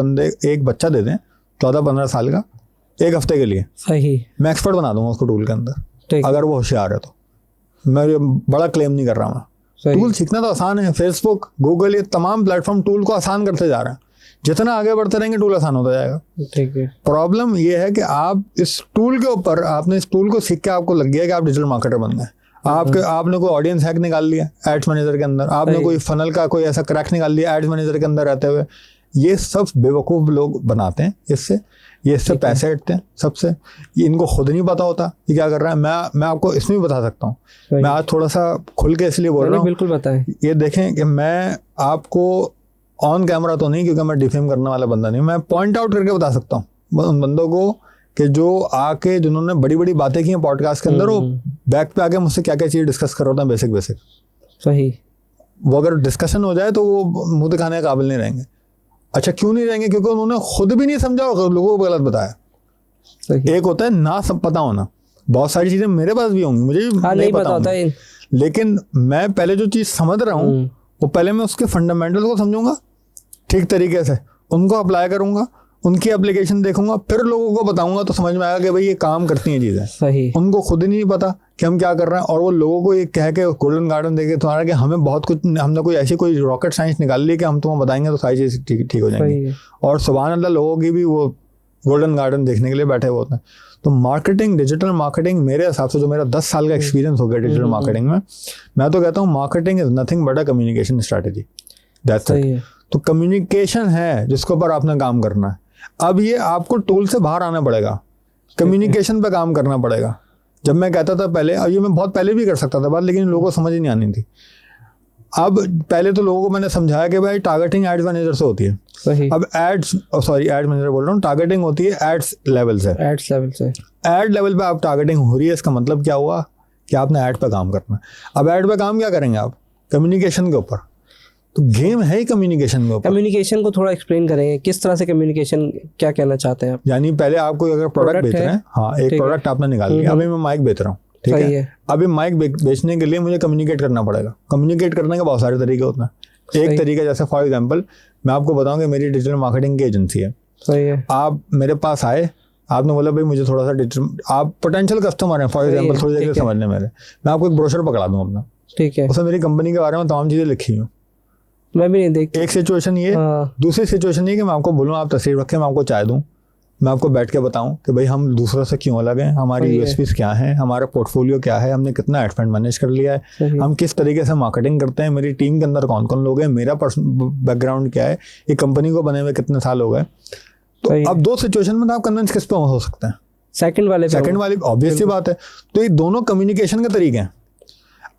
बच्चा दे दें 14-15 साल का, एक हफ्ते के लिए, सही, मैं एक्सपर्ट बना दूंगा उसको टूल के अंदर, अगर वो होशियार है तो। मैं बड़ा क्लेम नहीं कर रहा मैं। टूल सीखना तो आसान है, फेसबुक, गूगल, ये तमाम प्लेटफॉर्म टूल को आसान करते जा रहे हैं जितना आगे बढ़ते रहेंगे टूल आसान होता जाएगा। ठीक है। प्रॉब्लम ये है कि आप इस टूल के ऊपर, आपने इस टूल को सीख के आपको लग गया कि आप डिजिटल मार्केटर बन गए। आपने कोई ऑडियंस हैक निकाल लिया एड्स मैनेजर के अंदर, आपने कोई फनल का कोई ऐसा क्रैक निकाल लिया एड्स मैनेजर के अंदर रहते हुए। ये सब बेवकूफ़ लोग बनाते हैं इससे पैसे हटते हैं सबसे। ये इनको खुद नहीं पता होता कि क्या कर रहा है। मैं आपको इसमें भी बता सकता हूँ। मैं आज थोड़ा सा खुल के इसलिए बोल रहा हूँ, बिल्कुल बताएं। ये देखें कि मैं आपको ऑन कैमरा तो नहीं, क्योंकि मैं डिफेम करने वाला बंदा नहीं, मैं पॉइंट आउट करके बता सकता हूँ उन बंदों को कि जो आके जिन्होंने बड़ी बड़ी बातें की हैं पॉडकास्ट के अंदर, वो बैक पे आके मुझसे क्या क्या चीज़ डिस्कस कर रहे होते हैं बेसिक। सही। वो अगर डिस्कशन हो जाए तो वो मुंह दिखाने के काबिल नहीं रहेंगे। अच्छा, क्यों नहीं रहेंगे? क्योंकि उन्होंने खुद भी नहीं समझा और लोगों को गलत बताया। एक होता है ना सब पता होना, बहुत सारी चीजें मेरे पास भी होंगी, मुझे भी नहीं पता होता है, लेकिन मैं पहले जो चीज समझ रहा हूँ वो पहले मैं उसके फंडामेंटल को समझूंगा ठीक तरीके से, उनको अप्लाई करूंगा, उनकी एप्लीकेशन देखूंगा, फिर लोगों को बताऊंगा तो समझ में आएगा कि भाई ये काम करती हैं चीजें। सही। उनको खुद ही नहीं पता कि हम क्या कर रहे हैं, और वो लोगों को ये कह के गोल्डन गार्डन देके तुम्हारा कि हमें बहुत कुछ, हमने कोई ऐसी कोई रॉकेट साइंस निकाल ली कि हम तुम्हें बताएंगे तो सारी चीज़ ठीक हो जाएंगी। और सुभान अल्लाह, लोगों की भी वो गोल्डन गार्डन देखने के लिए बैठे हुए होते हैं। तो मार्केटिंग, डिजिटल मार्केटिंग मेरे हिसाब से, जो मेरा 10 साल का एक्सपीरियंस हो गया डिजिटल मार्केटिंग में, मैं तो कहता हूँ marketing is nothing but a communication strategy. That's it. तो कम्युनिकेशन है जिसके ऊपर आपने काम करना है। अब ये आपको टूल से बाहर आना पड़ेगा, कम्युनिकेशन पे काम करना पड़ेगा। जब मैं कहता था पहले, और ये मैं बहुत पहले भी कर सकता था बात, लेकिन लोगों को समझ ही नहीं आनी थी। अब पहले तो लोगों को मैंने समझाया कि भाई टारगेटिंग एड्स मैनेजर से होती है। सही। अब एड्स मैनेजर बोल रहा हूँ, टारगेटिंग होती है एड्स लेवल से। एड लेवल पे आप टारगेटिंग हो रही है, इसका मतलब क्या हुआ कि आपने एड पे काम करना है। अब एड पे काम क्या करेंगे आप? कम्युनिकेशन के ऊपर। तो गेम है ही कम्युनिकेशन के ऊपर। कम्युनिकेशन को थोड़ा एक्सप्लेन करेंगे, किस तरह से कम्युनिकेशन, क्या कहना चाहते हैं आप? यानी पहले आपको अगर प्रोडक्ट बेच रहे हैं, हाँ, एक प्रोडक्ट आपने निकाल लिया, अभी मैं माइक बेच रहा हूँ, ठीक है? अभी माइक बेचने के लिए मुझे कम्युनिकेट करना पड़ेगा। कम्युनिकेट करने के बहुत सारे तरीके होते हैं। एक तरीका, जैसे फॉर एग्जाम्पल मैं आपको बताऊँ कि मेरी डिजिटल मार्केटिंग की एजेंसी है। सही है। आप मेरे पास आए, आपने बोला भाई मुझे थोड़ा सा डिजिटल, आप पोटेंशियल कस्टमर हैं फॉर एग्जाम्पल, थोड़ी देर समझने मेरे, मैं आपको एक ब्रोशर पकड़ा दूँ अपना, ठीक है? उसमें मेरी कंपनी के बारे में तमाम चीज़ें लिखी हूँ, मैं भी नहीं देखती। एक सिचुएशन ये, दूसरी सिचुएशन ये कि मैं आपको बोलूँ आप तस्वीर रखें, मैं आपको चाय दूँ, मैं आपको बैठ के बताऊं कि भाई हम दूसरों से क्यों अलग हैं, हमारी यूएसपीज क्या हैं, हमारा पोर्टफोलियो क्या है, हमने कितना एड फंड मैनेज कर लिया है, हम किस तरीके से मार्केटिंग करते हैं, मेरी टीम के अंदर कौन कौन लोग हैं, मेरा पर्सनल बैकग्राउंड क्या है, ये कंपनी को बने हुए कितने साल हो गए। तो अब दो सिचुएशन में आप कन्विंस किस पे हो सकते हैं? सेकंड वाले ऑब्वियस सी बात है। तो ये दोनों कम्युनिकेशन के तरीके हैं।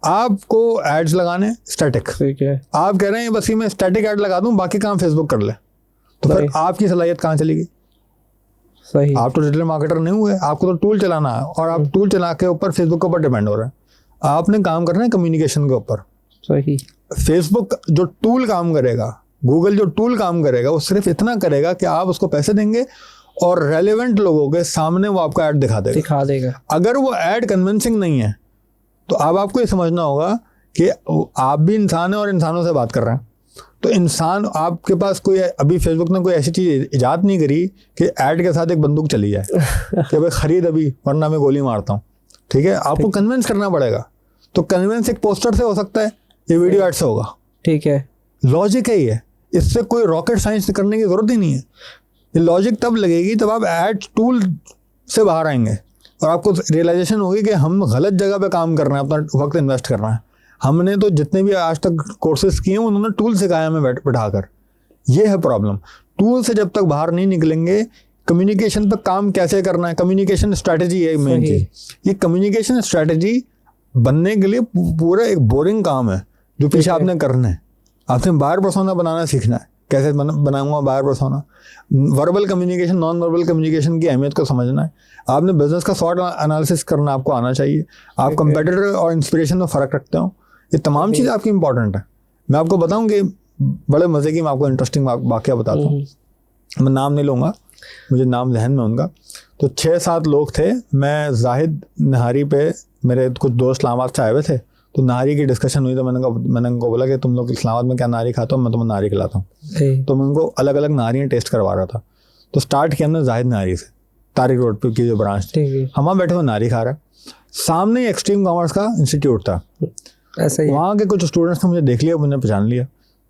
आपको एड्स लगाने स्टैटिक, ठीक है, आप कह रहे हैं बस मैं स्टैटिक एड लगा दूं, बाकी काम फेसबुक कर ले, तो फिर आपकी सलाहियत कहाँ चलेगी? सही। आप तो डिजिटल मार्केटर नहीं हुए, आपको तो टूल चलाना है, और आप टूल चला के ऊपर फेसबुक के ऊपर डिपेंड हो रहे हैं। आपने काम करना है कम्युनिकेशन के ऊपर। सही। फेसबुक जो टूल काम करेगा, गूगल जो टूल काम करेगा, वो सिर्फ इतना करेगा कि आप उसको पैसे देंगे और रेलेवेंट लोगों के सामने वो आपका ऐड दिखा देगा। अगर वो ऐड कन्विंसिंग नहीं है तो अब आपको ये समझना होगा कि आप भी इंसान हैं और इंसानों से बात कर रहे हैं। तो इंसान, आपके पास कोई, अभी फेसबुक ने कोई ऐसी चीज़ इजाद नहीं करी कि ऐड के साथ एक बंदूक चली जाए कि भाई खरीद अभी वरना मैं गोली मारता हूँ, ठीक है? आपको कन्विंस करना पड़ेगा। तो कन्विंस एक पोस्टर से हो सकता है, ये वीडियो ऐड से होगा, ठीक है? लॉजिक है ये, इससे कोई रॉकेट साइंस करने की जरूरत ही नहीं है। ये लॉजिक तब लगेगी तब आप एड टूल से बाहर आएंगे और आपको रियलाइजेशन होगी कि हम गलत जगह पे काम कर रहे हैं, अपना वक्त इन्वेस्ट कर रहे हैं। हमने तो जितने भी आज तक कोर्सेज किए हैं उन्होंने टूल सिखाया हमें बैठाकर। ये है प्रॉब्लम। टूल से जब तक बाहर नहीं निकलेंगे, कम्युनिकेशन पर काम कैसे करना है, कम्युनिकेशन स्ट्रैटेजी है मेन चीज। ये कम्युनिकेशन स्ट्रैटेजी बनने के लिए पूरा एक बोरिंग काम है जो पीछे आपने करना है। आपने बायर पर्सोना बनाना सीखना है, कैसे बनाऊंगा buyer persona. Verbal communication, non verbal communication की अहमियत को समझना है। आपने बिजनेस का शॉर्ट एनालिसिस करना आपको आना चाहिए। आप कंपेटिटर और इंस्पिरेशन में फ़र्क रखते हो, ये तमाम चीज़ें आपकी इंपॉर्टेंट है। मैं आपको बताऊं कि बड़े मज़े की, मैं आपको इंटरेस्टिंग वाक़या बताता हूँ। मैं नाम नहीं लूँगा, मुझे नाम जहन में उनका। तो 6-7 लोग थे, मैं जाहिद नहारी पे, मेरे कुछ दोस्त इस्लामाबाद से आए हुए थे, तो नारी की डिस्कशन हुई। तो मैंने उनको बोला कि तुम लोग इस्लामाबाद में क्या नारी खाते हो, मैं तुम्हें नारी खिलाता हूँ। तो मैं उनको अलग अलग नारियाँ टेस्ट करवा रहा था। तो स्टार्ट किया हमने जाहिद नारी से, तारिक रोड पे की जो ब्रांच थी। हम वहाँ बैठे हुए नारी खा रहे, सामने एक्सट्रीम कॉमर्स का इंस्टीट्यूट था। ऐसे ही वहाँ के कुछ स्टूडेंट्स ने मुझे देख लिया, मुझे पहचान लिया।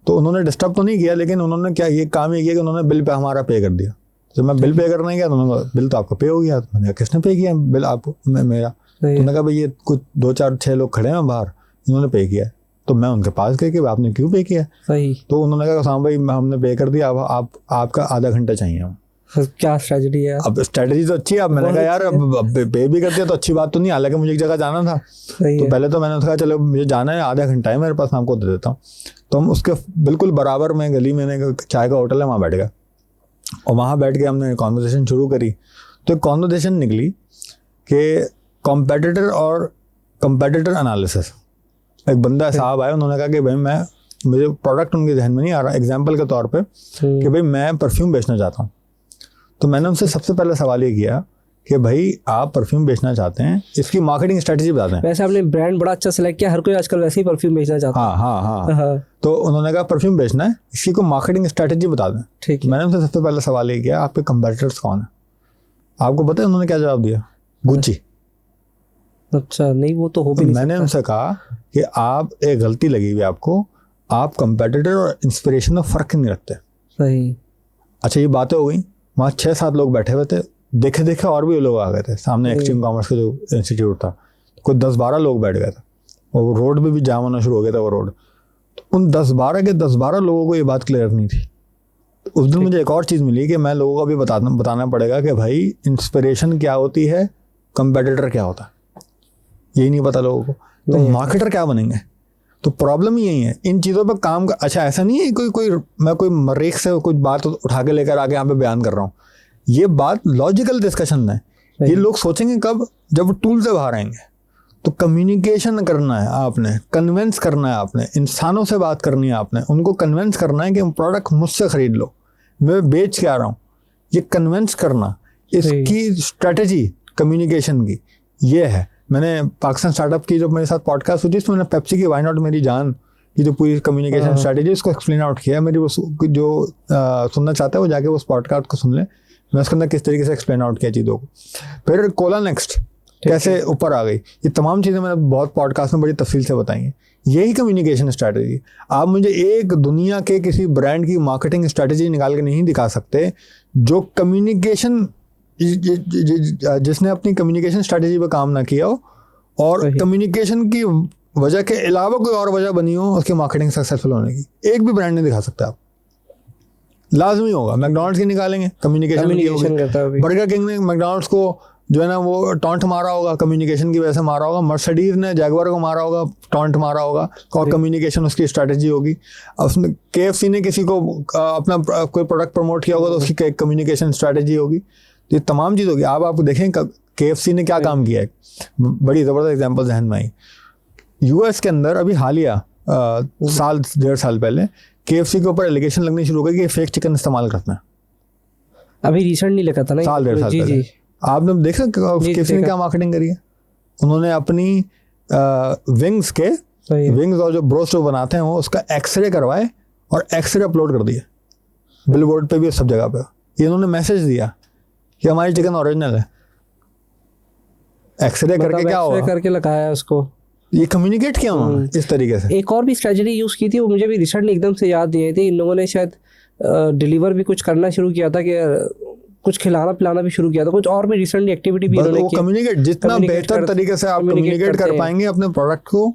तो उन्होंने डिस्टर्ब तो नहीं किया, लेकिन उन्होंने क्या ये काम ये किया कि उन्होंने बिल पे हमारा पे कर दिया। जब मैं बिल पे करने गया तो उन्होंने कहा बिल तो आपका पे हो गया। तो मैंने कहा किसने पे किया बिल? आपको? मेरा। उन्होंने कहा भाई ये कुछ 2 4 6 लोग खड़े हैं बाहर, इन्होंने पे किया है। तो मैं उनके पास गया कि आपने क्यों पे किया? सही। तो उन्होंने कहा साम भाई हमने पे कर दिया, अब आपका आधा घंटा चाहिए हमें। क्या स्ट्रेटजी है? अब स्ट्रेटजी तो अच्छी है। अब मैंने कहा यार अब पे भी कर दिया तो अच्छी बात तो नहीं, हालांकि मुझे एक जगह जाना था। तो पहले तो मैंने कहा चलो मुझे जाना है, आधा घंटा है मेरे पास, मैं आपको दे देता हूँ। तो हम उसके बिल्कुल बराबर में गली में चाय का होटल है, वहाँ बैठ गया और वहाँ बैठ के हमने कॉन्वर्सेशन शुरू करी। तो एक कॉन्वर्सेशन निकली कि कॉम्पिटिटर और कंपेटिटर एनालिसिस। एक बंदा साहब आया, उन्होंने कहा कि भाई मुझे प्रोडक्ट उनके जहन में नहीं आ रहा, एग्जाम्पल के तौर पे कि भाई मैं परफ्यूम बेचना चाहता हूँ। तो मैंने उनसे सबसे पहले सवाल ये किया कि भाई आप परफ्यूम बेचना चाहते हैं, इसकी मार्केटिंग स्ट्रेटजी बता दें। वैसे आपने ब्रांड बड़ा अच्छा सिलेक्ट किया, हर कोई आजकल वैसे ही परफ्यूम बेचना चाहता है। हाँ। तो उन्होंने कहा परफ्यूम बेचना है, इसकी को मार्केटिंग स्ट्रेटजी बता दें। ठीक है। मैंने उनसे सबसे पहले सवाल ये किया आपके कंपेटिटर्स कौन है? आपको पता है उन्होंने क्या जवाब दिया? गुच्ची। अच्छा, नहीं वो तो हो भी नहीं। मैंने उनसे कहा कि आप एक गलती लगी हुई आपको, आप कंपेटिटर और इंस्पिरेशन में फ़र्क नहीं रखते। सही। अच्छा ये बातें हो गई, वहाँ 6-7 लोग बैठे हुए थे, देखे और भी लोग आ गए थे सामने। एक्सट्रीम कॉमर्स का जो इंस्टीट्यूट था, कोई 10-12 लोग बैठ गए थे और वो रोड पे भी जाम होना शुरू हो गया था वो रोड। तो उन 10-12 के 10-12 लोगों को ये बात क्लियर नहीं थी। उस दिन मुझे एक और चीज़ मिली कि मैं लोगों को भी बताना पड़ेगा कि भाई इंस्पिरेशन क्या होती है, कंपेटिटर क्या होता है, यही नहीं पता लोगों को। तो मार्केटर क्या बनेंगे? तो प्रॉब्लम ही यही है, इन चीज़ों पर काम का। अच्छा ऐसा नहीं है मैं कोई मरीख से कुछ बात उठा के लेकर आके यहाँ पे बयान कर रहा हूँ। ये बात लॉजिकल डिस्कशन है। ये लोग सोचेंगे कब? जब टूल से बाहर आएंगे। तो कम्युनिकेशन करना है आपने, कन्विंस करना है आपने, इंसानों से बात करनी है आपने, उनको कन्विंस करना है कि प्रोडक्ट मुझसे खरीद लो, मैं बेच के आ रहा हूँ। ये कन्विंस करना, इसकी स्ट्रेटजी कम्युनिकेशन की ये है। मैंने पाकिस्तान स्टार्टअप की जो मेरे साथ पॉडकास्ट हुई थी, उसमें मैंने पेप्सी की व्हाई नॉट मेरी जान की जो पूरी कम्युनिकेशन स्ट्रेटजी उसको एक्सप्लेन आउट किया। मेरी वो जो सुनना चाहता है वो जाके उस पॉडकास्ट को सुन ले, मैं उसके अंदर किस तरीके से एक्सप्लेन आउट किया चीज़ों को। फिर कोला नेक्स्ट कैसे ऊपर आ गई, ये तमाम चीज़ें मैंने बहुत पॉडकास्ट में बड़ी तफसील से बताई हैं। यही कम्युनिकेशन स्ट्रेटजी। आप मुझे एक दुनिया के किसी ब्रांड की मार्केटिंग स्ट्रेटजी निकाल के नहीं दिखा सकते जो कम्युनिकेशन जिसने अपनी कम्युनिकेशन स्ट्रेटजी पे काम ना किया हो और कम्युनिकेशन की वजह के अलावा कोई और वजह बनी हो उसकी मार्केटिंग सक्सेसफुल होने की। एक भी ब्रांड नहीं दिखा सकता आप। लाजमी होगा मैकडॉनल्ड्स की निकालेंगे, कम्युनिकेशन करता है। बर्गर किंग ने मैकडॉनल्ड्स को जो है ना वो टॉन्ट मारा होगा, कम्युनिकेशन की वजह से मारा होगा। मर्सिडीज ने जैगुआर को मारा होगा, टॉन्ट मारा होगा, और कम्युनिकेशन उसकी स्ट्रेटजी होगी। उसने KFC ने किसी को अपना कोई प्रोडक्ट प्रमोट किया होगा तो उसकी कम्युनिकेशन स्ट्रेटजी होगी। ये तमाम चीज़ होगी। आप देखें KFC ने क्या काम किया है, बड़ी ज़बरदस्त एग्जांपल जहन में आई। US के अंदर अभी हालिया 1.5 साल पहले KFC के ऊपर एलिगेशन लगनी शुरू हो गई कि फेक चिकन इस्तेमाल करते हैं। अभी रिसेंटली लगा था ना, 1.5 साल पहले। आपने देखा KFC ने क्या मार्केटिंग करी है? उन्होंने अपनी विंग्स और जो ब्रोस्ट बनाते हैं वो उसका एक्सरे करवाए और एक्सरे अपलोड कर दिए बिलबोर्ड पे भी, सब जगह पे। ये उन्होंने मैसेज दिया कि हमारी चिकन ओरिजिनल है। एक्सरे करके क्या हुआ? करके लगाया उसको, ये कम्युनिकेट किया उन्होंने इस तरीके से। एक और भी स्ट्रेटजी यूज की थी, वो मुझे भी रिसेंटली एकदम से याद नहीं आई थी। इन लोगों ने शायद डिलीवर भी कुछ करना शुरू किया था, कि कुछ खिलाना पिलाना भी शुरू किया था, कुछ और भी रिसेंटली एक्टिविटी भी इन्होंने की। कम्युनिकेट जितना बेहतर तरीके से आप कम्युनिकेट कर पाएंगे अपने प्रोडक्ट को,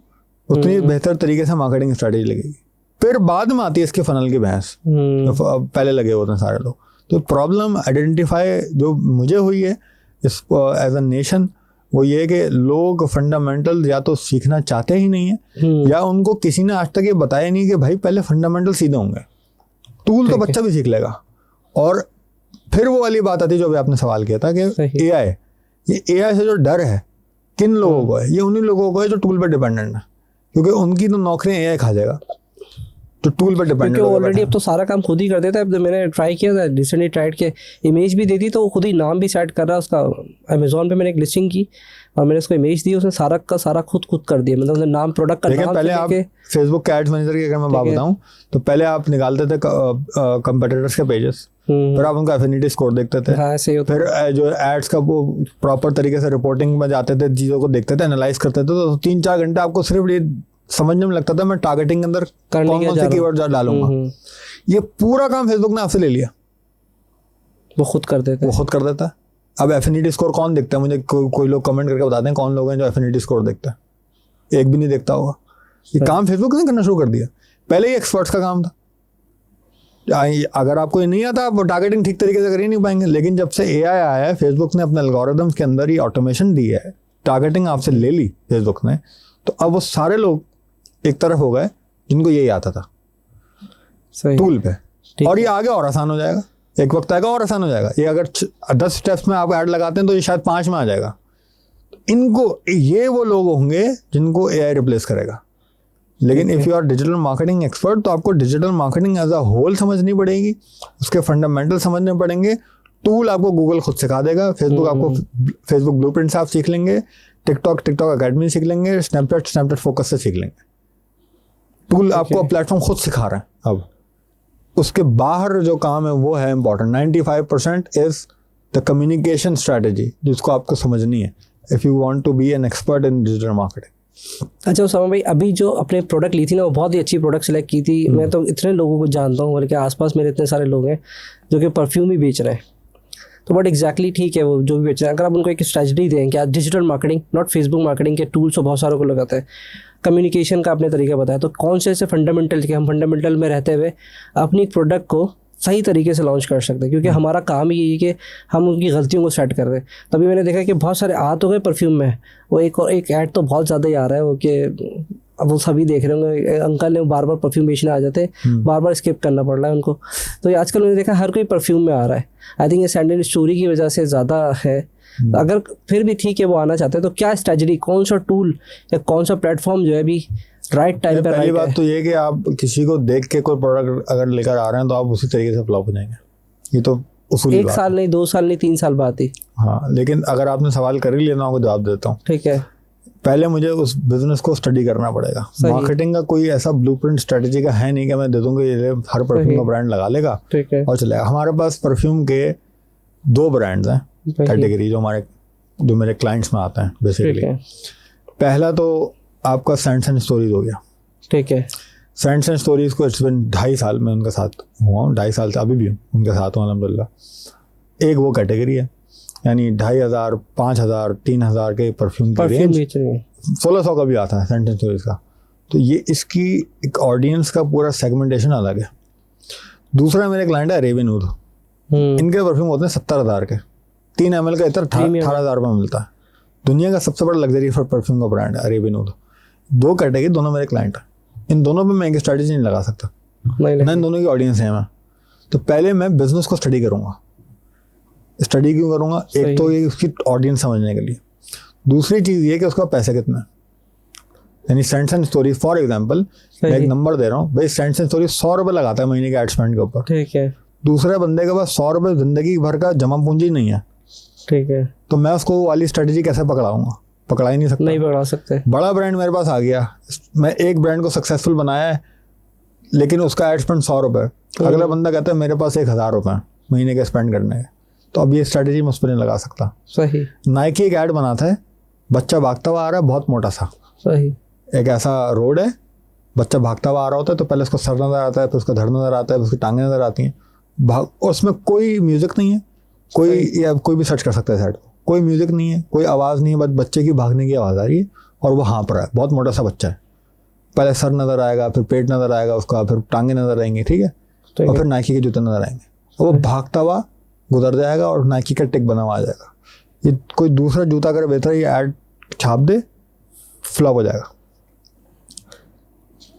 उतनी बेहतर तरीके से मार्केटिंग स्ट्रेटजी लगेगी। फिर बाद में आती है इसके फनल की बहस, पहले लगे होते हैं सारे लोग। तो प्रॉब्लम आइडेंटिफाई जो मुझे हुई है इस एज अ नेशन, वो ये कि लोग फंडामेंटल या तो सीखना चाहते ही नहीं है, या उनको किसी ने आज तक ये बताया नहीं कि भाई पहले फंडामेंटल सीधे होंगे। टूल तो बच्चा भी सीख लेगा। और फिर वो वाली बात आती है जो अभी आपने सवाल किया था कि AI, ये AI से जो डर है किन लोगों को है? ये उन्हीं लोगों को है जो टूल पर डिपेंडेंट है, क्योंकि उनकी तो नौकरियां AI खा जाएगा तो टूल पर डिपेंडेंट है। ऑलरेडी अब तो सारा काम खुद ही कर देता है। अब मैंने ट्राई किया था रिसेंटली, ट्राई के इमेज भी दे दी तो वो खुद ही नाम भी सेट कर रहा है उसका। अमेजोन पे मैंने एक लिस्टिंग की और मैंने उसको इमेज दी, उसने सारा का सारा खुद कर दिया। मतलब नाम, प्रोडक्ट का नाम। पहले आप फेसबुक के एड्स मैनेजर की अगर मैं बात बताऊं तो पहले आप निकालते थे कंपेटिटर्स के पेजेस, फिर आप उनका एफिनिटी स्कोर देखते थे। हाँ, फिर जो एड्स का वो प्रॉपर तरीके से रिपोर्टिंग में जाते थे, चीज़ों को देखते थे, एनालाइज करते थे। तो 3-4 घंटे आपको सिर्फ ये समझने में लगता था मैं टारगेटिंग के अंदर करने कौन क्या कौन जा से रहा हूँ। कीवर्ड डालूंगा। ये पूरा काम फेसबुक ने आपसे ले लिया, वो खुद कर देते वो हैं। खुद कर देता है। अब एफिनिटी स्कोर कौन देखता है? मुझे कोई लोग कमेंट करके बताते हैं कौन लोग हैं जो एफिनिटी स्कोर देखता है? एक भी नहीं देखता होगा। ये काम फेसबुक ने करना शुरू कर दिया। पहले ही एक्सपर्ट्स का काम था। अगर आपको ये नहीं आता आप टारगेटिंग ठीक तरीके से कर ही नहीं पाएंगे। लेकिन जब से एआई आया है, फेसबुक ने अपने एल्गोरिथम्स के अंदर ही ऑटोमेशन दी है, टारगेटिंग आपसे ले ली फेसबुक ने, तो अब वो सारे लोग एक तरफ हो गए जिनको यही आता था सही। टूल पे। ठीक और ये आगे और आसान हो जाएगा, एक वक्त आएगा और आसान हो जाएगा। ये अगर 10 स्टेप्स में आप ऐड लगाते हैं तो ये शायद 5 में आ जाएगा। इनको, ये वो लोग होंगे जिनको एआई रिप्लेस करेगा। लेकिन if you are digital marketing expert तो आपको digital marketing as a whole समझनी पड़ेगी, उसके फंडामेंटल समझने पड़ेंगे। टूल आपको गूगल खुद सिखा देगा, फेसबुक आपको फेसबुक ब्लूप्रिंट्स आप सीख लेंगे, टिकटॉक अकेडमी सीख लेंगे, स्नैपचैट फोकस से सीख लेंगे। टूल आपको प्लेटफॉर्म खुद सिखा रहा है। अब उसके बाहर जो काम है वो है important. 95% is the communication strategy, जिसको आपको समझनी है if you want to be an expert in digital marketing. अच्छा उसामा भाई, अभी जो अपने प्रोडक्ट ली थी ना, वो बहुत ही अच्छी प्रोडक्ट सेलेक्ट की थी। मैं तो इतने लोगों को जानता हूँ, बल्कि आसपास मेरे इतने सारे लोग हैं जो कि परफ्यूम ही बेच रहे हैं। तो बट एग्जैक्टली ठीक है, वो जो भी बेच रहे हैं, अगर आप उनको एक स्ट्रेटजी दें कि digital marketing, not Facebook marketing के टूल्स तो बहुत सारों को लगाते हैं, कम्युनिकेशन का आपने तरीका बताया, तो कौन से ऐसे फंडामेंटल के हम फंडामेंटल में रहते हुए अपनी प्रोडक्ट को सही तरीके से लॉन्च कर सकते हैं? क्योंकि हमारा काम ही यही है कि हम उनकी गलतियों को सेट कर रहे हैं। तभी मैंने देखा कि बहुत सारे आ तो गए परफ्यूम में, वो एक ऐड तो बहुत ज़्यादा ही आ रहा है वो, कि अब वो सभी देख रहे होंगे, अंकल ने बार बार परफ्यूम बेचने आ जाते हैं, बार बार स्किप करना पड़ रहा है उनको। तो ये आजकल मैंने देखा हर कोई परफ्यूम में आ रहा है। आई थिंक ये सैंडल स्टोरी की वजह से ज़्यादा है। अगर फिर भी ठीक है वो आना चाहते हैं तो क्या स्ट्रेटजी, कौन सा टूल या कौन सा प्लेटफॉर्म जो है अभी राइट टाइम पे? पहली बात तो ये कि आप किसी को देख के कोई प्रोडक्ट अगर लेकर आ रहे हैं तो आप उसी तरीके से फ्लॉप हो जाएंगे। ये तो उसूली एक बात साल नहीं, 2 साल नहीं, 3 साल बाद ही। हाँ, लेकिन अगर आपने सवाल कर ही लिया ना, आपको जवाब देता हूँ। ठीक है। पहले मुझे उस बिजनेस को स्टडी करना पड़ेगा। मार्केटिंग का कोई ऐसा ब्लूप्रिंट स्ट्रेटजी का है नहीं कि मैं दे दूंगा ये हर परफ्यूम का ब्रांड लगा लेगा ठीक है। और चलेगा। हमारे पास परफ्यूम के 2 ब्रांड्स हैं कैटेगरी जो मेरे क्लाइंट्स में आते हैं बेसिकली। पहला तो आपका सेंट्स एंड स्टोरीज हो गया। ठीक है। सेंट्स एंड स्टोरीज को इट्स बिन 2.5 साल में उनके साथ हुआ हूँ, 2.5 साल से अभी भी हूँ उनके साथ हूँ अल्हम्दुलिल्लाह। एक वो कैटेगरी है, यानी 2,500, 5,000, 3,000 के परफ्यूम की रेंज, 1,600 का भी आता है सेंट्स एंड स्टोरीज का। तो ये इसकी एक ऑडियंस का पूरा सेगमेंटेशन अलग है। दूसरा मेरे क्लाइंट है अरेबियन ऊद। इनके परफ्यूम होते हैं 70,000 के, 3 ml का इतर 18,000 रुपये मिलता है। दुनिया का सबसे बड़ा लग्जरी परफ्यूम का ब्रांड है अरेबियन ऊद। 2 कैटेगरी, दोनों मेरे क्लाइंट हैं। इन दोनों पे मैं एक स्ट्रेटजी नहीं लगा सकता, ना इन दोनों की ऑडियंस है मैं। तो पहले मैं बिजनेस को स्टडी करूंगा। स्टडी क्यों करूंगा? एक तो ये उसकी ऑडियंस समझने के लिए, दूसरी चीज़ ये कि उसका पैसे कितना है। यानी cents and stories for example, मैं एक नंबर दे रहा हूँ भाई, सेंट्स एंड स्टोरीज 100 रुपये लगाता है महीने के एड स्पेंड के ऊपर। ठीक है। दूसरे बंदे के पास 100 रुपये जिंदगी भर का जमा पूंजी नहीं है। ठीक है। तो मैं उसको वाली स्ट्रेटजी कैसे पकड़ाऊंगा? पकड़ा ही नहीं सकता। नहीं पकड़ा सकते। बड़ा ब्रांड मेरे पास आ गया, मैं एक ब्रांड को सक्सेसफुल बनाया है, लेकिन उसका एड स्पेंड 100 रुपये, अगला बंदा कहता है मेरे पास 1,000 रुपये महीने के स्पेंड करने हैं, तो अब ये स्ट्रेटजी मैं उस पर नहीं लगा सकता। सही। नाइकी एक ऐड बनाता है, बच्चा भागता हुआ आ रहा है बहुत मोटा सा, सही, एक ऐसा रोड है, बच्चा भागता हुआ आ रहा होता है, तो पहले उसका सर नजर आता है, फिर उसका धड़ नजर आता है, फिर उसकी टांगें नजर आती हैं, भाग, और उसमें कोई म्यूजिक नहीं है, कोई भी सर्च कर सकता है साइड को, कोई म्यूजिक नहीं है, कोई आवाज़ नहीं है, बस बच्चे की भागने की आवाज़ आ रही है और वो हाँप रहा है, बहुत मोटा सा बच्चा है। पहले सर नजर आएगा, फिर पेट नजर आएगा उसका, फिर टांगे नजर आएंगे, ठीक है, और फिर नाइकी के जूते नजर आएंगे, और वो भागता हुआ गुजर जाएगा और नाइकी का टिक बना हुआ आ जाएगा। ये कोई दूसरा जूता अगर बेहतर ये ऐड छाप दे, फ्लॉप हो जाएगा।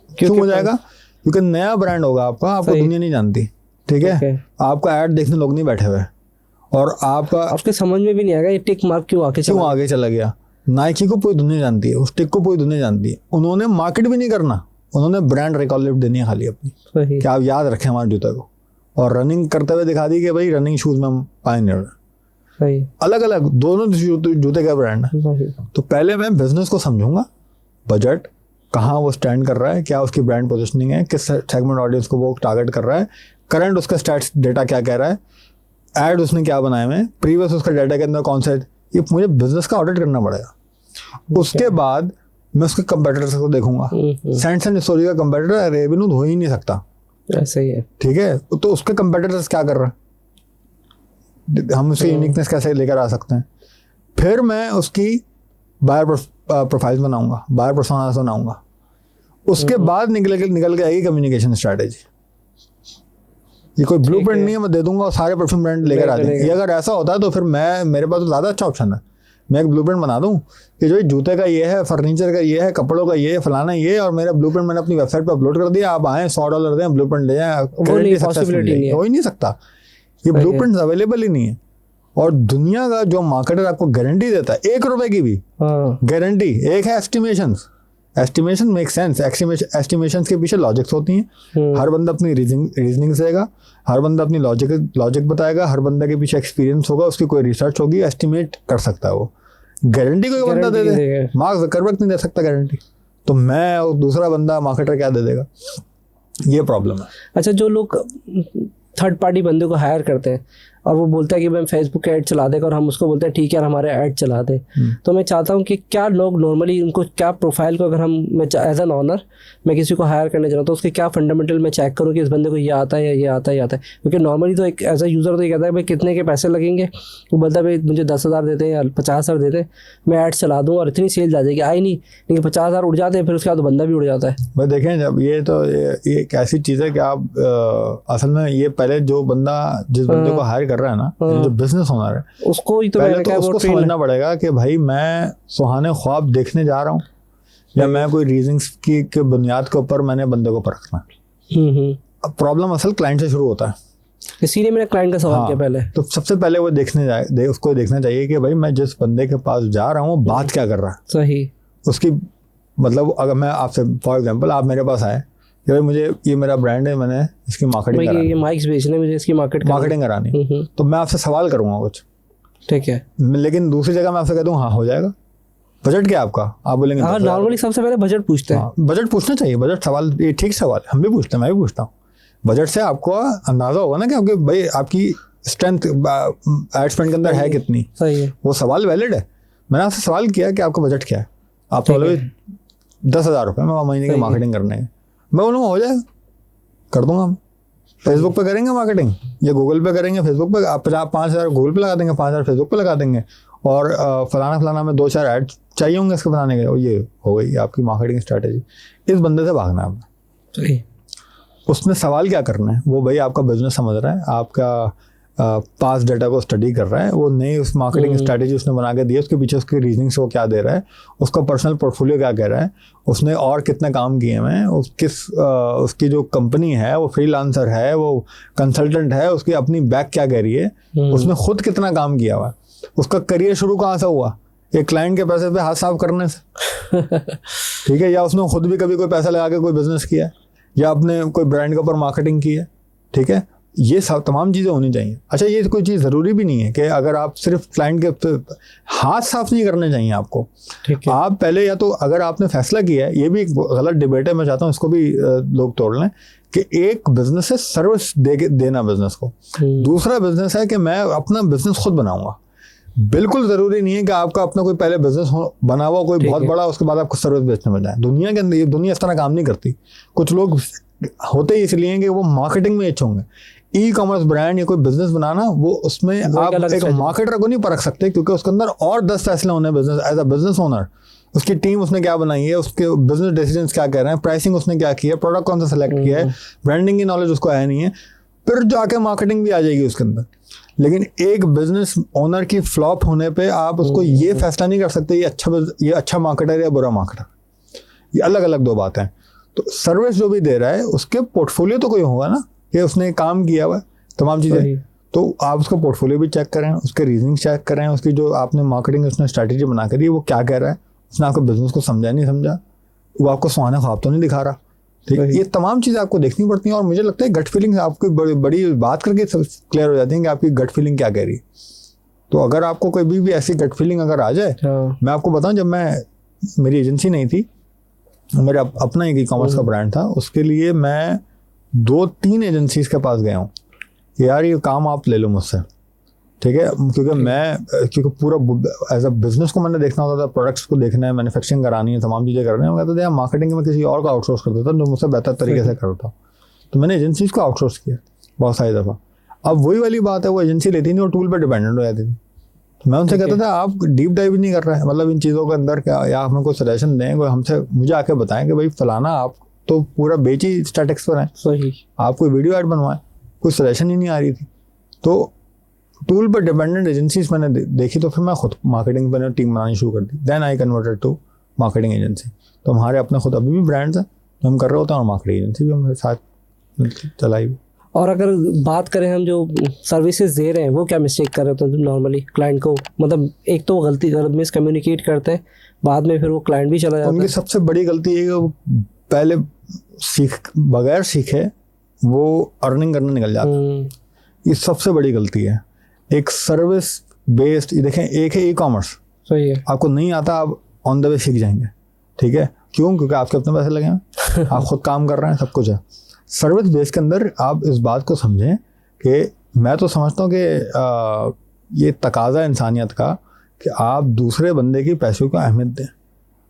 क्यों हो जाएगा? क्योंकि नया ब्रांड होगा आपका, आपको दुनिया नहीं जानती, ठीक है, आपका ऐड देखने लोग नहीं बैठे हुए, और आपके समझ में भी नहीं आएगा ये टिक मार्क क्यों आगे चला गया। नाइकी को पूरी दुनिया जानती है, उस टिक को पूरी दुनिया जानती है। उन्होंने मार्केट भी नहीं करना, उन्होंने ब्रांड रिकॉल लिफ्ट देनी है खाली अपनी, कि आप याद रखें हमारे जूते को, और रनिंग करते हुए दिखा दी कि भाई रनिंग शूज में हम पायनियर हैं। अलग अलग दोनों जूते का ब्रांड है। तो पहले मैं बिजनेस को समझूंगा, बजट कहाँ वो स्टैंड कर रहा है, क्या उसकी ब्रांड पोजिशनिंग है, किस सेगमेंट ऑडियंस को वो टारगेट कर रहा है, करंट उसका स्टैट्स डेटा क्या कह रहा है, ऐड उसने क्या बनाए हुए, प्रीवियस उसका डेटा के अंदर कौन सा है, ये मुझे बिजनेस का ऑडिट करना पड़ेगा। उसके बाद मैं उसके कंपेटिटर्स को देखूंगा। सेंट एंड स्टोरी का कंपेटिटर रेवेन्यू हो ही नहीं सकता, ऐसा ही है। ठीक है, तो उसके कंपेटिटर्स क्या कर रहे हैं, हम उसकी यूनिकनेस कैसे लेकर आ सकते हैं। फिर मैं उसकी बायर प्रोफाइल्स बनाऊंगा, बायर पर्सोनास बनाऊंगा, उसके बाद निकल के आएगी कम्युनिकेशन स्ट्रैटेजी। ये कोई ब्लूप्रिंट नहीं है मैं दे दूंगा और सारे परफ्यूम ब्रांड लेकर आ जाएंगे। ये अगर ऐसा होता है तो फिर मेरे पास तो ज़्यादा अच्छा ऑप्शन है, मैं एक ब्लूप्रिंट बना दूं कि जो जूते का ये है, फर्नीचर का ये है, कपड़ों का ये है, फलाना ये, और मेरा ब्लूप्रिंट मैंने अपनी वेबसाइट पर अपलोड कर दिया, आप आए $100 दें ब्लूप्रिंट ले जाएं, हो ही नहीं सकता, ये ब्लूप्रिंट अवेलेबल ही नहीं है। और दुनिया का जो मार्केटर आपको गारंटी देता है ₹1 की भी गारंटी, एक है एस्टिमेशन मेक सेंस, एस्टिमेशन के पीछे लॉजिक्स होती हैं, हर बंदा अपनी रीजनिंग देगा, हर बंदा अपनी लॉजिक बताएगा, हर बंदा के पीछे एक्सपीरियंस होगा, उसकी कोई रिसर्च होगी, एस्टिमेट कर सकता है वो। गारंटी कोई बंदा दे दे, मार्क ज़करबर्ग नहीं दे सकता गारंटी, तो मैं और दूसरा बंदा मार्केटर क्या दे देगा, ये प्रॉब्लम है। अच्छा, जो लोग थर्ड पार्टी बंदे को हायर करते हैं और वो बोलता है कि मैं फेसबुक ऐड चला देगा, और हम उसको बोलते हैं ठीक है हमारे ऐड चला दे, तो मैं चाहता हूँ कि क्या लोग नॉर्मली उनको क्या प्रोफाइल को, अगर मैं एज एन ऑनर मैं किसी को हायर करने जा रहा हूँ तो उसके क्या फंडामेंटल मैं चेक करूँ कि इस बंदे को ये आता है या ये आता है, ये आता है। क्योंकि नॉर्मली तो एक एज अ यूज़र तो ये कहता है भाई कितने के पैसे लगेंगे, वो बोलता है भाई मुझे 10,000 देते हैं या 50,000 देते हैं, मैं ऐड चला दूँ और इतनी सेल्स आ जाएगी, आई नहीं, लेकिन 50,000 उड़ जाते हैं, फिर उसके बाद बंदा भी उड़ जाता है। भाई देखें, जब ये एक ऐसी चीज़ है कि आप असल में ये पहले जो बंदा जिस बंदे को हायर कर रहा है ना, जो बिजनेस ओनर है, उसको ही तो पहले तो उसको समझना पड़ेगा कि भाई मैं सुहाने ख्वाब देखने जा रहा हूँ या मैं कोई रीजंस की बुनियाद के ऊपर मैंने बंदे को परखना। अब प्रॉब्लम असल क्लाइंट से शुरू होता है, इसीलिए मैंने क्लाइंट का सवाल किया पहले। तो सबसे पहले वो उसको देखना चाहिए कि भाई मैं जिस बंदे के पास जा रहा हूँ बात क्या कर रहा है, सही उसकी मतलब अगर मैं आपसे फॉर एग्जांपल आप मेरे पास आए कि भाई मुझे ये मेरा ब्रांड है, मैंने इसकी मार्केटिंग करानी, ये माइक्स बेचने, मुझे इसकी मार्केटिंग करानी, तो मैं आपसे सवाल करूंगा कुछ, ठीक है, लेकिन दूसरी जगह मैं आपसे कह दूँ हाँ हो जाएगा, बजट क्या आपका, आप बोलेंगे हाँ नॉर्मली सबसे पहले बजट पूछते हैं। बजट पूछना चाहिए, बजट सवाल ये ठीक सवाल, हम भी पूछते हैं, मैं भी पूछता हूँ। बजट से आपको अंदाजा होगा ना कि आपके भाई आपकी स्ट्रेंथ एड स्पेंड के अंदर है कितनी, सही है, वो सवाल वैलिड है। मैंने आपसे सवाल किया कि आपका बजट क्या है, आप बोले 10,000 रुपये में महीने की मार्केटिंग करने है, मैं बोलूँगा हो जाएगा, कर दूंगा। हम फेसबुक पे करेंगे मार्केटिंग या गूगल पे करेंगे, फेसबुक पे आप 5,000 गूगल पे लगा देंगे, 5,000 फेसबुक पे लगा देंगे, और फलाना में 2-4 ऐड चाहिए होंगे इसके बनाने के, और ये हो गई आपकी मार्केटिंग स्ट्रैटेजी। इस बंदे से भागना है आपने, उसने सवाल क्या करना है, वो भाई आपका बिजनेस समझ रहा है, आपका पास डेटा को स्टडी कर रहा है, वो नई उस मार्केटिंग स्ट्रैटेजी उसने बना के दी है, उसके पीछे उसकी रीजनिंग से वो क्या दे रहा है, उसका पर्सनल पोर्टफोलियो क्या कह रहा है, उसने और कितने काम किए हैं, उसकी जो कंपनी है वो फ्रीलांसर है, वो कंसल्टेंट है, उसकी अपनी बैक क्या कह रही है, उसने खुद कितना काम किया हुआ, उसका करियर शुरू कहाँ से हुआ, एक क्लाइंट के पैसे पे हाथ साफ करने से ठीक है, या उसने खुद भी कभी कोई पैसा लगा के कोई बिजनेस किया, या अपने कोई ब्रांड के ऊपर मार्केटिंग की है, ठीक है, ये सब तमाम चीज़ें होनी चाहिए। अच्छा, ये कोई चीज़ ज़रूरी भी नहीं है कि अगर आप सिर्फ क्लाइंट के हाथ साफ नहीं करने चाहिए आपको, ठीक है, आप पहले या तो अगर आपने फैसला किया है, ये भी एक गलत डिबेट है, मैं चाहता हूँ इसको भी लोग तोड़ लें, कि एक बिजनेस है सर्विस देना बिजनेस को, दूसरा बिजनेस है कि मैं अपना बिजनेस खुद बनाऊंगा। बिल्कुल ज़रूरी नहीं है कि आपका अपना कोई पहले बिजनेस बना हुआ कोई बहुत बड़ा, उसके बाद आपको सर्विस बेचने में जाए। दुनिया के अंदर ये दुनिया इस तरह काम नहीं करती। कुछ लोग होते ही इसलिए कि वो मार्केटिंग में अच्छे होंगे। ई कॉमर्स ब्रांड या कोई बिजनेस बनाना, वो उसमें आप एक मार्केटर को नहीं परख सकते, क्योंकि उसके अंदर और 10 फैसले होने business as a business owner. उसकी टीम उसने क्या बनाई है, उसके बिजनेस डिसीजंस क्या कह रहे हैं, प्राइसिंग उसने क्या किया है, प्रोडक्ट कौन सा सेलेक्ट किया है, ब्रांडिंग की नॉलेज उसको है नहीं है, फिर जाके मार्केटिंग भी आ जाएगी उसके अंदर। लेकिन एक बिजनेस ओनर की फ्लॉप होने पे आप उसको ये फैसला नहीं कर सकते ये अच्छा मार्केटर या बुरा मार्केटर, ये अलग अलग दो बातें हैं। तो सर्विस जो भी दे रहा है उसके पोर्टफोलियो तो कोई होगा ना, कि उसने काम किया हुआ है तमाम चीज़ें, तो आप उसका पोर्टफोलियो भी चेक करें, उसके रीजनिंग चेक करें, उसकी जो आपने मार्केटिंग उसने स्ट्रैटेजी बना कर दी वो क्या कह रहा है, उसने आपके बिजनेस को समझा नहीं समझा, वो आपको सुहाना ख्वाब तो नहीं दिखा रहा, ठीक है। ये तमाम चीज़ें आपको देखनी पड़ती हैं, और मुझे लगता है गट फीलिंग आपकी बड़ी बात करके क्लियर हो जाती है कि आपकी गट फीलिंग क्या कह रही है। तो अगर आपको कोई भी ऐसी गट फीलिंग अगर आ जाए, मैं आपको बताऊं, जब मेरी एजेंसी नहीं थी, मेरा अपना एक ई-कॉमर्स का ब्रांड था, उसके लिए मैं 2-3 एजेंसीज के पास गया हूँ कि यार ये काम आप ले लो मुझसे, ठीक है, क्योंकि पूरा एज अ बिजनेस को मैंने देखना होता था, प्रोडक्ट्स को देखना है, मैन्युफैक्चरिंग करानी है, तमाम चीज़ें करनी है। मैं कहता था यार मार्केटिंग में किसी और को आउटसोर्स कर देता जो मुझसे बेहतर तरीके से करता हूँ। तो मैंने एजेंसीज को आउटसोर्स किया बहुत सारी दफ़ा। अब वही वाली बात है, वो एजेंसी लेती नहीं और टूल पर डिपेंडेंट हो जाती थी। तो मैं उनसे कहता था आप डीप डाइव नहीं कर रहे हैं, मतलब इन चीज़ों के अंदर क्या, या हमें कोई सजेशन दें, कोई मुझे आके बताएं कि भाई फलाना आप तो पूरा बेच ही स्टैटिक्स पर हैं, सही, आप कोई वीडियो ऐड बनवाएं, कोई सजेशन ही नहीं आ रही थी। तो टूल पर डिपेंडेंट एजेंसीज मैंने देखी, तो फिर मैं खुद मार्केटिंग पर टीम बनानी शुरू कर दी। Then I converted to marketing agency. तो हमारे अपने खुद अभी भी ब्रांड्स हैं जो हम कर रहे होते हैं, और मार्केटिंग एजेंसी भी हमारे साथ चलाई हुई। और अगर बात करें हम जो सर्विसेज दे रहे हैं, वो क्या मिस्टेक कर रहे होते हैं नॉर्मली क्लाइंट को? मतलब एक तो गलती मिसकम्युनिकेट करते हैं, बाद में फिर वो क्लाइंट भी चला जाता है। उनकी सबसे बड़ी गलती है कि वो पहले बगैर सीखे वो अर्निंग करने निकल जाते हैं। ये सबसे बड़ी गलती है। एक सर्विस बेस्ड, देखें, एक है ई कॉमर्स, सही है, आपको नहीं आता, आप ऑन द वे सीख जाएंगे, ठीक है, क्यों? क्योंकि आपके अपने पैसे लगे हैं, आप खुद काम कर रहे हैं, सब कुछ है। सर्विस बेस के अंदर आप इस बात को समझें कि मैं तो समझता हूँ कि ये तकाजा इंसानियत का कि आप दूसरे बंदे की पैसों को अहमियत दें।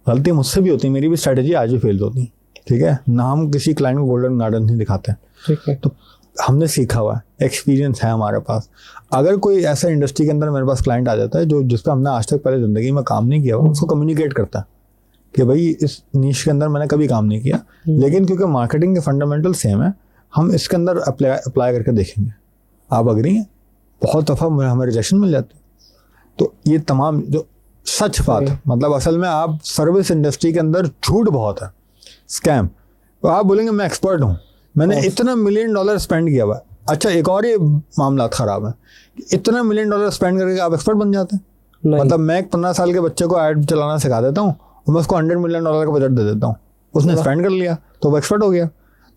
गलती मुझसे भी होती है, मेरी भी स्ट्रेटेजी आज भी फेल होती है, ठीक है ना। हम किसी क्लाइंट को गोल्डन गार्डन नहीं दिखाते, ठीक है। तो हमने सीखा हुआ है, एक्सपीरियंस है हमारे पास। अगर कोई ऐसा इंडस्ट्री के अंदर मेरे पास क्लाइंट आ जाता है जो जिस पर हमने आज तक पहले ज़िंदगी में काम नहीं किया हुआ, उसको कम्युनिकेट करता है कि भाई इस नीश के अंदर मैंने कभी काम नहीं किया, लेकिन क्योंकि मार्केटिंग के फंडामेंटल सेम है, हम इसके अंदर अप्लाई करके देखेंगे, आप अग्री हैं? बहुत दफ़ा हमें रिजेक्शन मिल जाती है। तो ये तमाम जो सच बात है, मतलब असल में आप सर्विस इंडस्ट्री के अंदर झूठ बहुत है, स्कैम। तो आप बोलेंगे मैं एक्सपर्ट हूँ, मैंने इतना $1 मिलियन स्पेंड किया हुआ है। अच्छा, एक और ये मामला ख़राब है, इतना $1 मिलियन स्पेंड करके आप एक्सपर्ट बन जाते हैं। मतलब मैं एक 15 साल के बच्चे को ऐड चलाना सिखा देता हूँ और मैं उसको $100 मिलियन का बजट दे देता हूँ, उसने स्पेंड कर लिया तो वो एक्सपर्ट हो गया।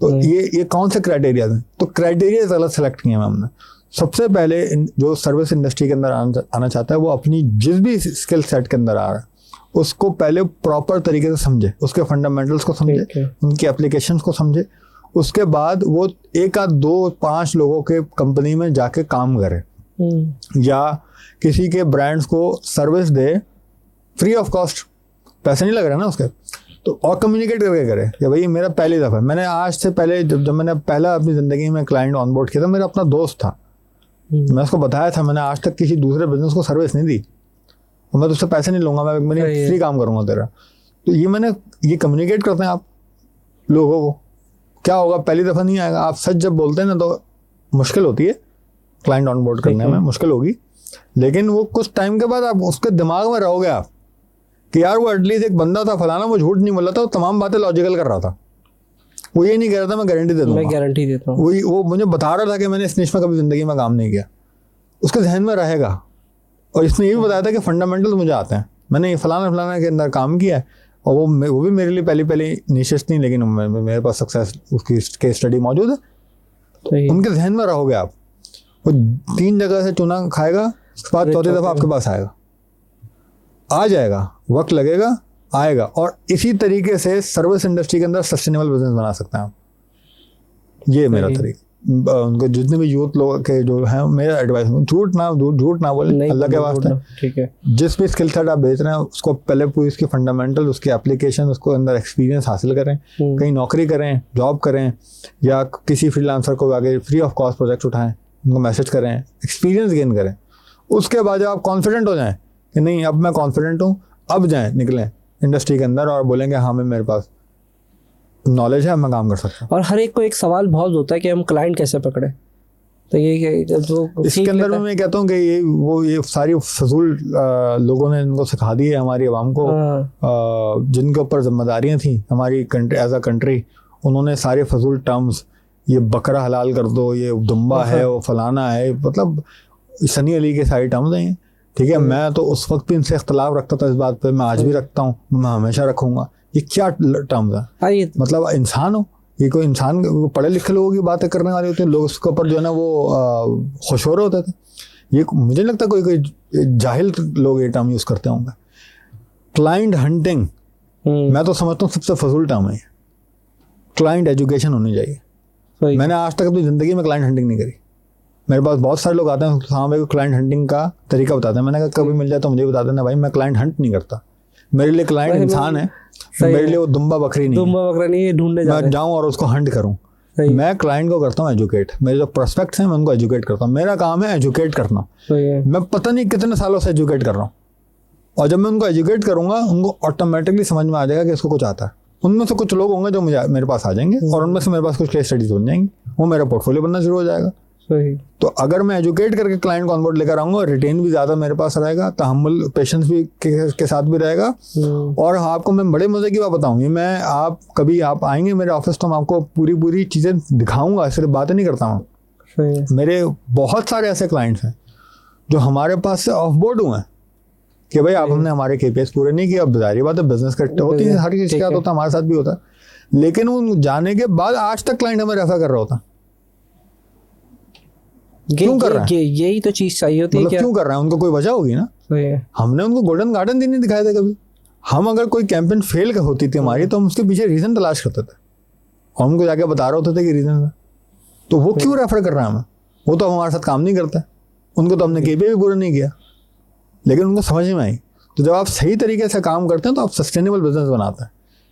तो ये कौन से क्राइटेरिया हैं? तो क्राइटेरिया गलत सेलेक्ट किए हैं हमने। सबसे पहले जो सर्विस इंडस्ट्री के अंदर आना चाहता है, वो अपनी जिस भी स्किल सेट के अंदर आ रहा है उसको पहले प्रॉपर तरीके से समझे, उसके फंडामेंटल्स को समझे, उनकी एप्लीकेशंस को समझे। उसके बाद वो 1 या 2 5 लोगों के कंपनी में जाके काम करे, या किसी के ब्रांड्स को service they free of cost, पैसे नहीं लग रहे ना उसके, तो और कम्युनिकेट करके करे कि भाई मेरा पहली दफ़ा, मैंने आज से पहले जब मैंने पहला अपनी ज़िंदगी में क्लाइंट ऑनबोर्ड किया था, मेरा अपना दोस्त था, मैं उसको बताया था मैंने आज तक किसी दूसरे बिजनेस को सर्विस नहीं दी, और मैं तुझसे पैसे नहीं लूँगा, मैं फ्री काम करूँगा तेरा। तो ये कम्युनिकेट करते हैं आप लोगों को। क्या होगा, पहली दफ़ा नहीं आएगा, आप सच जब बोलते हैं ना तो मुश्किल होती है क्लाइंट ऑनबोर्ड करने में, मुश्किल होगी, लेकिन वो कुछ टाइम के बाद आप उसके दिमाग में रहोगे आप कि यार वो एटलीस्ट एक बंदा था फलाना, वो झूठ नहीं बोल रहा था, वो तमाम बातें लॉजिकल कर रहा था, वो ये नहीं कह रहा था मैं गारंटी दे दूंगा, मैं गारंटी देता हूँ, वो मुझे बता रहा था कि मैंने इस निश में कभी ज़िंदगी में काम नहीं किया, उसके जहन में रहेगा। और इसने ये भी बताया था कि फंडामेंटल मुझे आते हैं, मैंने ये फलाना के अंदर काम किया है, और वो भी मेरे लिए पहली निशेष नहीं, लेकिन मेरे पास सक्सेस उसकी केस स्टडी मौजूद है। उनके जहन में रहोगे आप। वो 3 जगह से चुना खाएगा, उसके बाद चौथी दफ़ा आपके पास आ जाएगा, वक्त लगेगा, आएगा। और इसी तरीके से सर्विस इंडस्ट्री के अंदर सस्टेनेबल बिजनेस बना सकते हैं आप। ये मेरा तरीका। उनको जितने भी यूथ लोग के जो हैं, मेरा एडवाइस, झूठ ना बोले अल्लाह के वास्ते, ठीक है। जिस भी स्किल सेट आप बेच रहे हैं उसको पहले पूरी उसकी फंडामेंटल, उसकी एप्लीकेशन, उसको अंदर एक्सपीरियंस हासिल करें, कहीं नौकरी करें, जॉब करें, या किसी फ्रीलांसर को आगे फ्री ऑफ कॉस्ट प्रोजेक्ट उठाएं, उनको मैसेज करें, एक्सपीरियंस गेन करें। उसके बाद जब आप कॉन्फिडेंट हो जाएं कि नहीं अब मैं कॉन्फिडेंट हूँ, अब जाएं निकलें इंडस्ट्री के अंदर और बोलेंगे हाँ मेरे पास नॉलेज है, मैं काम कर सकता हूँ। और हर एक को एक सवाल बहुत होता है कि हम क्लाइंट कैसे पकड़े, तो ये जो इसके अंदर मैं कहता हूँ कि ये सारी फजूल लोगों ने इनको सिखा दी है हमारी आवाम को, जिनके ऊपर जिम्मेदारियाँ थी हमारी कंट्री एज अ कंट्री, उन्होंने सारे फजूल टर्म्स, ये बकरा हलाल कर दो, ये दुम्बा है, वो फलाना है, मतलब सनी अली के सारे टर्म्स हैं, ठीक है। मैं तो उस वक्त भी इनसे इख्तलाफ रखता था इस बात पे, मैं आज भी रखता हूँ, मैं हमेशा रखूँगा। ये क्या टर्म्स है? मतलब इंसान हो, ये कोई इंसान पढ़े लिखे लोगों की बातें करने वाले होते हैं, लोग उसके ऊपर जो है ना वो खुश हो रहे होते थे। ये मुझे नहीं लगता कोई जाहिल लोग ये टर्म यूज़ करते होंगे। क्लाइंट हंटिंग मैं तो समझता हूँ सबसे फजूल टर्म है। क्लाइंट एजुकेशन होनी चाहिए। मैंने आज तक अपनी ज़िंदगी में क्लाइंट हंटिंग नहीं करी, मेरे पास बहुत सारे लोग आते हैं, हाँ मेरे को क्लाइंट हंटिंग का तरीका बताते हैं। मैंने कहा कभी मिल जाए तो मुझे बता देना भाई, मैं क्लाइंट हंट नहीं करता। मेरे लिए क्लाइंट इंसान है, मेरे लिए वो दुम्बा बकरी नहीं है। दुम्बा बकरा नहीं है ढूंढने जा मैं जाऊँ और उसको हंट करूँ। मैं क्लाइंट को करता हूँ एजुकेट। मेरे जो प्रोस्पेक्ट्स हैं मैं उनको एजुकेट करता हूँ। मेरा काम है एजुकेट करना। मैं पता नहीं कितने सालों से एजुकेट कर रहा हूँ, और जब मैं उनको एजुकेट करूंगा उनको ऑटोमेटिकली समझ में आ जाएगा कि इसको कुछ आता है। उनमें से कुछ लोग होंगे जो मुझे मेरे पास आ जाएंगे, और उनमें से मेरे पास कुछ केस स्टडीज बन जाएंगी, वो मेरा पोर्टफोलियो बनना शुरू हो जाएगा। सही। तो अगर मैं एजुकेट करके क्लाइंट को ऑनबोर्ड लेकर आऊंगा, रिटेन भी ज़्यादा मेरे पास रहेगा, तहम्मुल पेशेंस भी के साथ भी रहेगा। और आपको मैं बड़े मज़े की बात बताऊँ, ये मैं आप कभी आप आएंगे मेरे ऑफिस तो मैं आपको पूरी चीज़ें दिखाऊंगा, सिर्फ बातें नहीं करता हूँ। मेरे बहुत सारे ऐसे क्लाइंट्स हैं जो हमारे पास से ऑफ बोर्ड हुए हैं कि भाई आप हमने हमारे KPIs पूरे नहीं किए। अब जाहिर बात है बिजनेस कट होती है, हर चीज़ का होता है, हमारे साथ भी होता है। लेकिन वो जाने के बाद आज तक क्लाइंट हमें रेफर कर रहा होता है। क्यों कर रहा है? यही तो चीज चाहिए होती है। क्यों कर रहा है? उनको कोई वजह होगी ना। हमने उनको गोल्डन गार्डन दिन नहीं दिखाए थे कभी। हम अगर कोई कैंपेन फेल होती थी हमारी तो हम उसके पीछे रीजन तलाश करते थे और उनको जाके बता रहे होते थे कि रीजन है। तो वो क्यों रेफर कर रहा है हमें? वो तो हमारे साथ काम नहीं करता, उनको तो हमने KPI भी पूरा नहीं किया, लेकिन उनको समझ में आई। तो जब आप सही तरीके से काम करते हैं तो आप सस्टेनेबल बिजनेस बनाते हैं।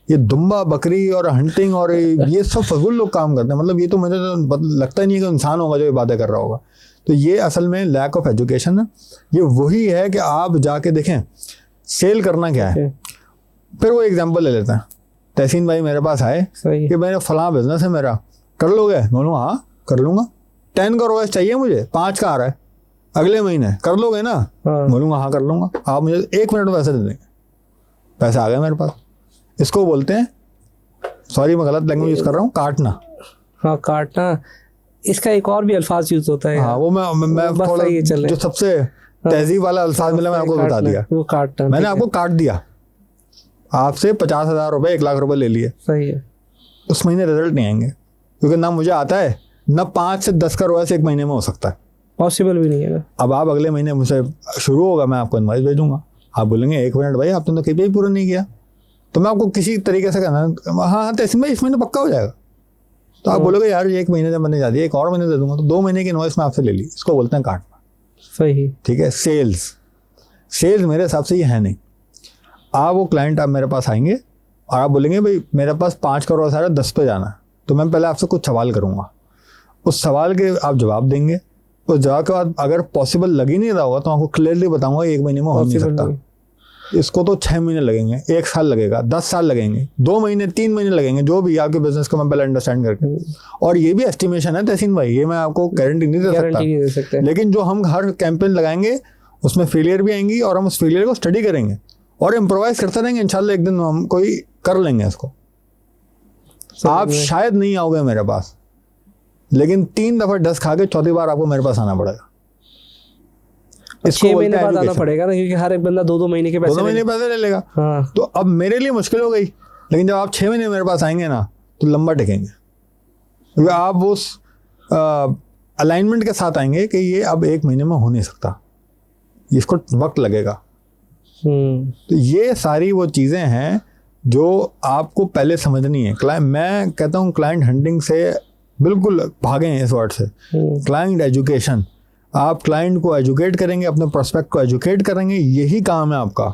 ये दुम्बा बकरी और हंटिंग और ये सब फजूल लोग काम करते हैं। मतलब ये तो मुझे तो लगता ही नहीं है कि इंसान होगा जो ये बातें कर रहा होगा। तो ये असल में लैक ऑफ एजुकेशन है। ये वही है कि आप जाके देखें सेल करना क्या है। फिर वो एग्जांपल ले लेते हैं, तहसीन भाई मेरे पास आए कि मेरा फलां बिजनेस है, मेरा कर लोगे? बोलूँ हाँ कर लूँगा। 10 का ROAS चाहिए मुझे, 5 का आ रहा है अगले महीने, कर लोगे ना? बोलूँगा हाँ कर लूँगा। आप मुझे 1 मिनट में पैसे दे देंगे। पैसे आ गए मेरे पास। इसको बोलते हैं, सॉरी मैं गलत लैंग्वेज यूज कर रहा हूँ, काटना। हाँ काटना, इसका एक और भी अल्फाज यूज होता है। हाँ वो मैं थोड़ा जो सबसे तहजीब वाला अल्फाज मिला मैं आपको बता दिया। वो काटना, मैंने आपको काट दिया। आपसे 50,000 रुपए 1 लाख रुपए ले लिए, सही है। उस महीने रिजल्ट नहीं आएंगे क्योंकि ना मुझे आता है, ना 5 से 10 का ROAS 1 महीने में हो सकता है, पॉसिबल भी नहीं है। अब आप अगले महीने मुझसे शुरू होगा, मैं आपको इनवॉइस भेजूंगा, आप बोलेंगे 1 मिनट भाई आपने तो KPI पूरा नहीं किया, तो मैं आपको किसी तरीके से कहना हाँ तो इसमें इस महीने पक्का हो जाएगा। तो आप बोलोगे यार 1 महीने जब मैंने जाती है 1 और महीने दे दूंगा, तो 2 महीने की इनवॉइस में आपसे ले ली। इसको बोलते हैं काटना। सही, ठीक है। सेल्स मेरे हिसाब से ये है नहीं। आप वो क्लाइंट आप मेरे पास आएंगे और आप बोलेंगे भाई मेरे पास 5 का ROAS आ रहा है, 10 पे जाना है, तो मैं पहले आपसे कुछ सवाल करूंगा, उस सवाल के आप जवाब देंगे, उस जवाब के बाद अगर पॉसिबल लग ही नहीं रहा होगा तो आपको क्लियरली बताऊंगा 1 महीने में हो नहीं सकता। इसको तो 6 महीने लगेंगे, 1 साल लगेगा, 10 साल लगेंगे, 2 महीने 3 महीने लगेंगे, जो भी आपके बिजनेस को मैं पहले अंडरस्टैंड करके। और ये भी एस्टिमेशन है तहसीन भाई, ये मैं आपको गारंटी नहीं दे सकता। लेकिन जो हम हर कैंपेन लगाएंगे उसमें फेलियर भी आएंगी और हम उस फेलियर को स्टडी करेंगे और इम्प्रोवाइज करते रहेंगे। इंशाल्लाह एक दिन हम कोई कर लेंगे इसको। आप शायद नहीं आओगे मेरे पास, लेकिन 3 दफा 10 खा के 4थी बार आपको मेरे पास आना पड़ेगा। इसको 6 महीने बाद आना पड़ेगा ना, क्योंकि हर एक बंदा 2-2 महीने के पैसे 2 महीने पैसे ले लेगा। हाँ। तो अब मेरे लिए मुश्किल हो गई, लेकिन जब आप 6 महीने मेरे पास आएंगे ना तो लंबा टिकेंगे, क्योंकि आप उस अलाइनमेंट के साथ आएंगे कि ये अब 1 महीने में हो नहीं सकता, इसको वक्त लगेगा। तो ये सारी वो चीज़ें हैं जो आपको पहले समझनी है। मैं कहता हूँ क्लाइंट हंटिंग से बिल्कुल भागें इस वर्ड से। क्लाइंट एजुकेशन, आप क्लाइंट को एजुकेट करेंगे, अपने प्रोस्पेक्ट को एजुकेट करेंगे, यही काम है आपका।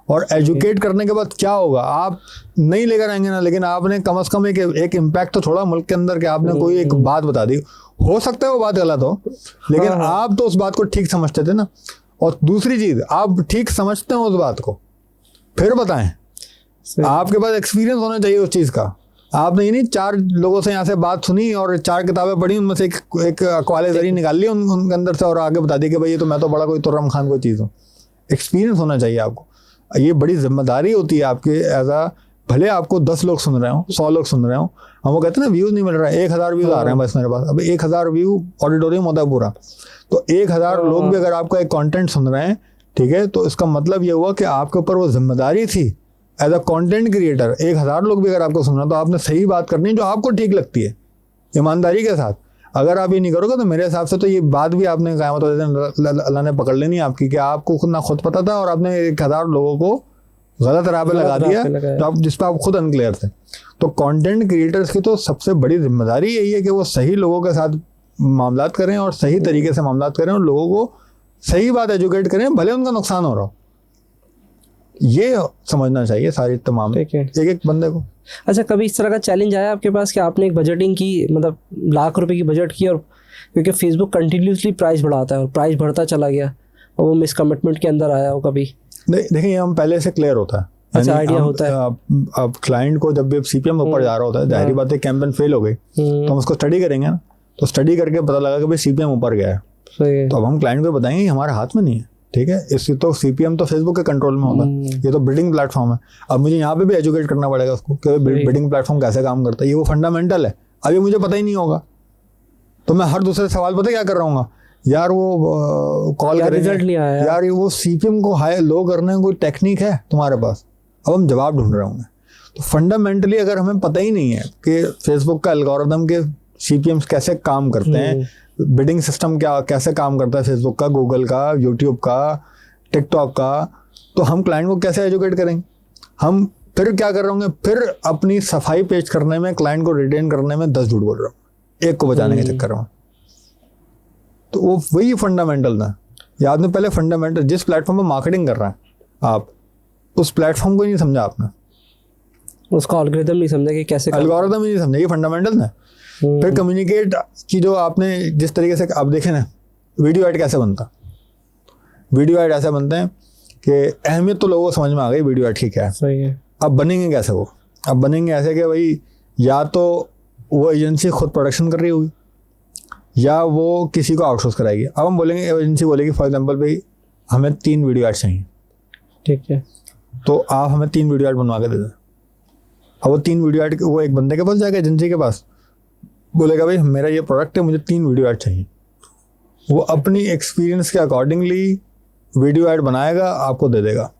और एजुकेट करने के बाद क्या होगा, आप नहीं लेकर आएंगे ना, लेकिन आपने कम से कम एक इम्पैक्ट तो छोड़ा मुल्क के अंदर कि आपने कोई एक बात बता दी। हो सकता है वो बात गलत हो, लेकिन आप तो उस बात को ठीक समझते थे ना। और दूसरी चीज, आप ठीक समझते हो उस बात को, फिर बताएं। आपके पास एक्सपीरियंस होना चाहिए उस चीज़ का। आपने ये नहीं 4 लोगों से यहाँ से बात सुनी और 4 किताबें पढ़ी, उनमें से एक अक़वाले ज़री निकाल ली उनके अंदर से और आगे बता दी कि भाई ये तो मैं तो बड़ा कोई तुर्रम खान कोई चीज़ हूँ। एक्सपीरियंस होना चाहिए आपको। ये बड़ी जिम्मेदारी होती है आपके एज आ, भले आपको 10 लोग सुन रहे हो, 100 लोग सुन रहे हो, हम वो कहते हैं ना व्यूज़ नहीं मिल रहा है, 1000 व्यूज़ आ रहे हैं बस मेरे पास। अब 1000 व्यू ऑडिटोरियम होता है पूरा, तो 1000 लोग भी अगर आपका एक कंटेंट सुन रहे हैं, ठीक है, तो इसका मतलब ये हुआ कि आपके ऊपर वो जिम्मेदारी थी एज अ कंटेंट क्रिएटर। 1000 लोग भी अगर आपको सुन रहे हैं तो आपने सही बात करनी है जो आपको ठीक लगती है, ईमानदारी के साथ। अगर आप ये नहीं करोगे तो मेरे हिसाब से तो ये बात भी आपने क़यामत वाले दिन अल्लाह ने पकड़ लेनी आपकी, कि आपको खुद ना खुद पता था और आपने 1000 लोगों को गलत राह पे लगा दिया, तो आप जिस पर आप खुद अनक्लियर थे। तो कंटेंट क्रिएटर्स की तो सबसे बड़ी जिम्मेदारी यही है कि वो सही लोगों के साथ मामलात करें और सही तरीके से मामलात करें और लोगों को सही बात एजुकेट करें, भले उनका नुकसान हो रहा हो। ये समझना चाहिए सारी तमाम ठीक है। एक एक बंदे को। अच्छा, कभी इस तरह का चैलेंज आया आपके पास कि आपने एक बजटिंग की, मतलब लाख रुपए की बजट की, और क्योंकि फेसबुक कंटिन्यूसली प्राइस बढ़ाता है और प्राइस बढ़ता चला गया और वो मिसकमिटमेंट के अंदर आया हो कभी? देखिए, हम पहले से क्लियर होता है। अच्छा, आइडिया होता है। अब क्लाइंट को जब भी सीपीएम ऊपर जा रहा होता है, जाहिर बात है कैंपेन फेल हो गई, तो हम उसको स्टडी करेंगे ना, तो स्टडी करके पता लगा कि भाई सीपीएम ऊपर गया है, तो अब हम क्लाइंट को बताएंगे कि हमारे हाथ में नहीं है। ठीक है, इससे तो सीपीएम तो फेसबुक के कंट्रोल में होता है, ये तो बिल्डिंग प्लेटफॉर्म है। अब मुझे यहाँ पे भी एजुकेट करना पड़ेगा उसको कि बिल्डिंग प्लेटफॉर्म कैसे काम करता है, ये वो फंडामेंटल है। अभी मुझे पता ही नहीं होगा तो मैं हर दूसरे सवाल पता क्या कर रहा हूँ, यार वो कॉल करेंगे, रिजल्ट नहीं आया, यार वो सीपीएम को हाई लो करने कोई टेक्निक है तुम्हारे पास, अब हम जवाब ढूंढ रहे होंगे। तो फंडामेंटली अगर हमें पता ही नहीं है कि फेसबुक का एल्गोरिथम के सीपीएम्स कैसे काम करते हैं, बिडिंग सिस्टम क्या कैसे काम करता है फेसबुक का, गूगल का, यूट्यूब का, टिकटॉक का, तो हम क्लाइंट को कैसे एजुकेट करेंगे? हम फिर क्या कर रहे होंगे, फिर अपनी सफाई पेश करने में, क्लाइंट को रिटेन करने में 10 झूठ बोल रहा हूँ एक को बचाने के चक्कर में। तो वो वही फंडामेंटल था। या आपने पहले फंडामेंटल, जिस प्लेटफॉर्म पर मार्केटिंग कर रहा है आप, उस प्लेटफॉर्म को नहीं समझा आपने, उसका एल्गोरिथम नहीं समझा कि कैसे, एल्गोरिथम ही नहीं समझा, ये फंडामेंटल है। फिर कम्युनिकेट की जो आपने जिस तरीके से आप देखें ना, वीडियो ऐड कैसे बनता, वीडियो ऐड ऐसे बनते हैं कि अहमियत तो लोगों को समझ में आ गई वीडियो ऐड की क्या है। सही है। अब बनेंगे कैसे वो? अब बनेंगे ऐसे कि भाई या तो वो एजेंसी खुद प्रोडक्शन कर रही होगी या वो किसी को आउटसोर्स कराएगी। अब हम बोलेंगे, एजेंसी बोलेगी फॉर एग्जांपल भाई हमें 3 वीडियो ऐड चाहिए, ठीक है, तो आप हमें 3 वीडियो ऐड बनवा के दे दें। अब वो 3 वीडियो ऐड वो एक बंदे के पास जाएगा, एजेंसी के पास, बोलेगा भाई मेरा ये प्रोडक्ट है, मुझे 3 वीडियो ऐड चाहिए। वो अपनी एक्सपीरियंस के अकॉर्डिंगली वीडियो ऐड बनाएगा, आपको दे देगा।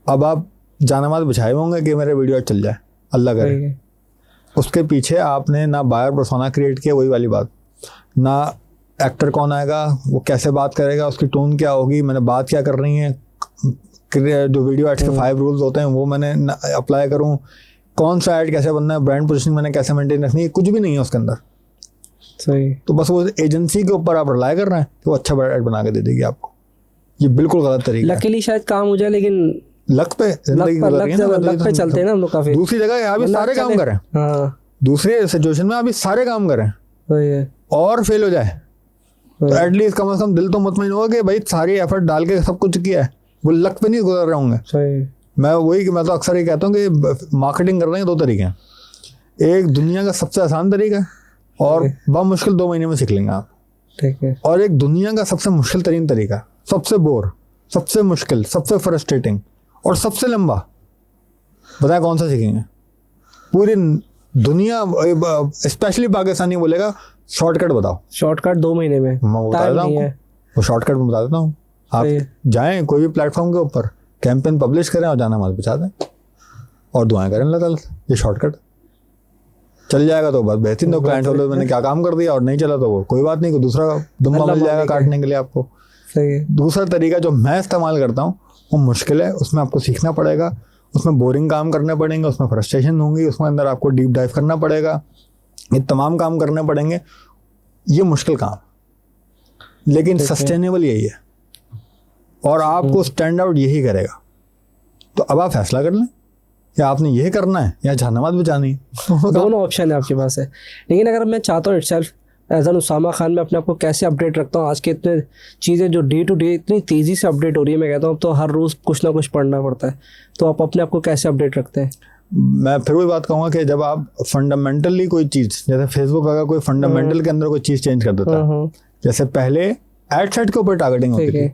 अब आप जानमाज बिछाए होंगे कि मेरे वीडियो ऐड चल जाए, अल्लाह करे। उसके पीछे आपने ना बायर पर्सोना क्रिएट किया, वही वाली बात, ना एक्टर कौन आएगा, वो कैसे बात करेगा, उसकी टोन क्या होगी, मैंने बात क्या कर रही है, जो वीडियो एड्स के 5 रूल्स होते हैं वो मैंने अप्लाई करूँ, कौन सा ऐड कैसे बनना है, ब्रांड पोजीशनिंग मैंने कैसे मेंटेन रखनी है, कुछ भी नहीं है उसके अंदर। सही। तो बस वो एजेंसी के ऊपर आप रिलाई कर रहे हैं कि वो अच्छा ऐड बना के दे देगी आपको। ये बिल्कुल गलत तरीका है। लकीली शायद काम हो जाए, लेकिन लक पे जिंदगी गुजर रही है ना, लक पे चलते हैं ना हम लोग काफी। दूसरी जगह आप सारे काम करें, हाँ, दूसरे सिचुएशन में आप सारे काम करें और फेल हो जाए तो एटलीस्ट कम से कम दिल तो मुतमईन होगा कि भाई सारी एफर्ट डाल के सब कुछ किया है, वो लक पे नहीं गुजर रहे होंगे। मैं तो अक्सर ये कहता हूँ कि मार्केटिंग करने के 2 तरीके हैं। एक दुनिया का सबसे आसान तरीका है और बहुत मुश्किल 2 महीने में सीख लेंगे आप, ठीक है। और एक दुनिया का सबसे मुश्किल तरीन तरीका, सबसे बोर, सबसे मुश्किल, सबसे फ्रस्ट्रेटिंग और सबसे लंबा, बताया कौन सा सीखेंगे? पूरी दुनिया स्पेशली पाकिस्तानी बोलेगा शॉर्टकट बताओ। शॉर्टकट 2 महीने में मैं बता देता हूँ, वो शॉर्टकट में बता देता हूँ। आप जाएं कोई भी प्लेटफॉर्म के ऊपर, कैंपेन पब्लिश करें और जाना मत बचा दें और दुआएं करें अल्लाह ताला से। ये शॉर्टकट चल जाएगा तो बस बेहतरीन, तो क्लाइंट बोले मैंने क्या काम कर दिया, और नहीं चला तो वो कोई बात नहीं, कोई दूसरा दुम्बा मिल जाएगा काटने के लिए आपको। सही है। दूसरा तरीका जो मैं इस्तेमाल करता हूँ वो मुश्किल है, उसमें आपको सीखना पड़ेगा, उसमें बोरिंग काम करने पड़ेंगे, उसमें फ्रस्ट्रेशन होंगी, उसमें अंदर आपको डीप डाइव करना पड़ेगा, ये तमाम काम करने पड़ेंगे। ये मुश्किल काम, लेकिन सस्टेनेबल यही है और आपको स्टैंड आउट यही करेगा। तो अब आप फैसला कर लें, या आपने यही करना है या जहन्नमात बचानी है। दोनों ऑप्शन है आपके पास है। लेकिन अगर मैं चाहता हूँ itself as an Usama Khan, मैं अपने आप को कैसे अपडेट रखता हूँ, आज के इतने चीज़ें जो डे टू डे इतनी तेज़ी से अपडेट हो रही है, मैं कहता हूँ तो हर रोज़ कुछ ना कुछ पढ़ना पड़ता है, तो आप अपने आप को कैसे अपडेट रखते हैं? मैं फिर वही बात कहूँगा कि जब आप फंडामेंटली कोई चीज़, जैसे फेसबुक अगर कोई फंडामेंटल के अंदर कोई चीज़ चेंज कर देता है, जैसे पहले एड सेट के ऊपर टारगेटिंग होती थी,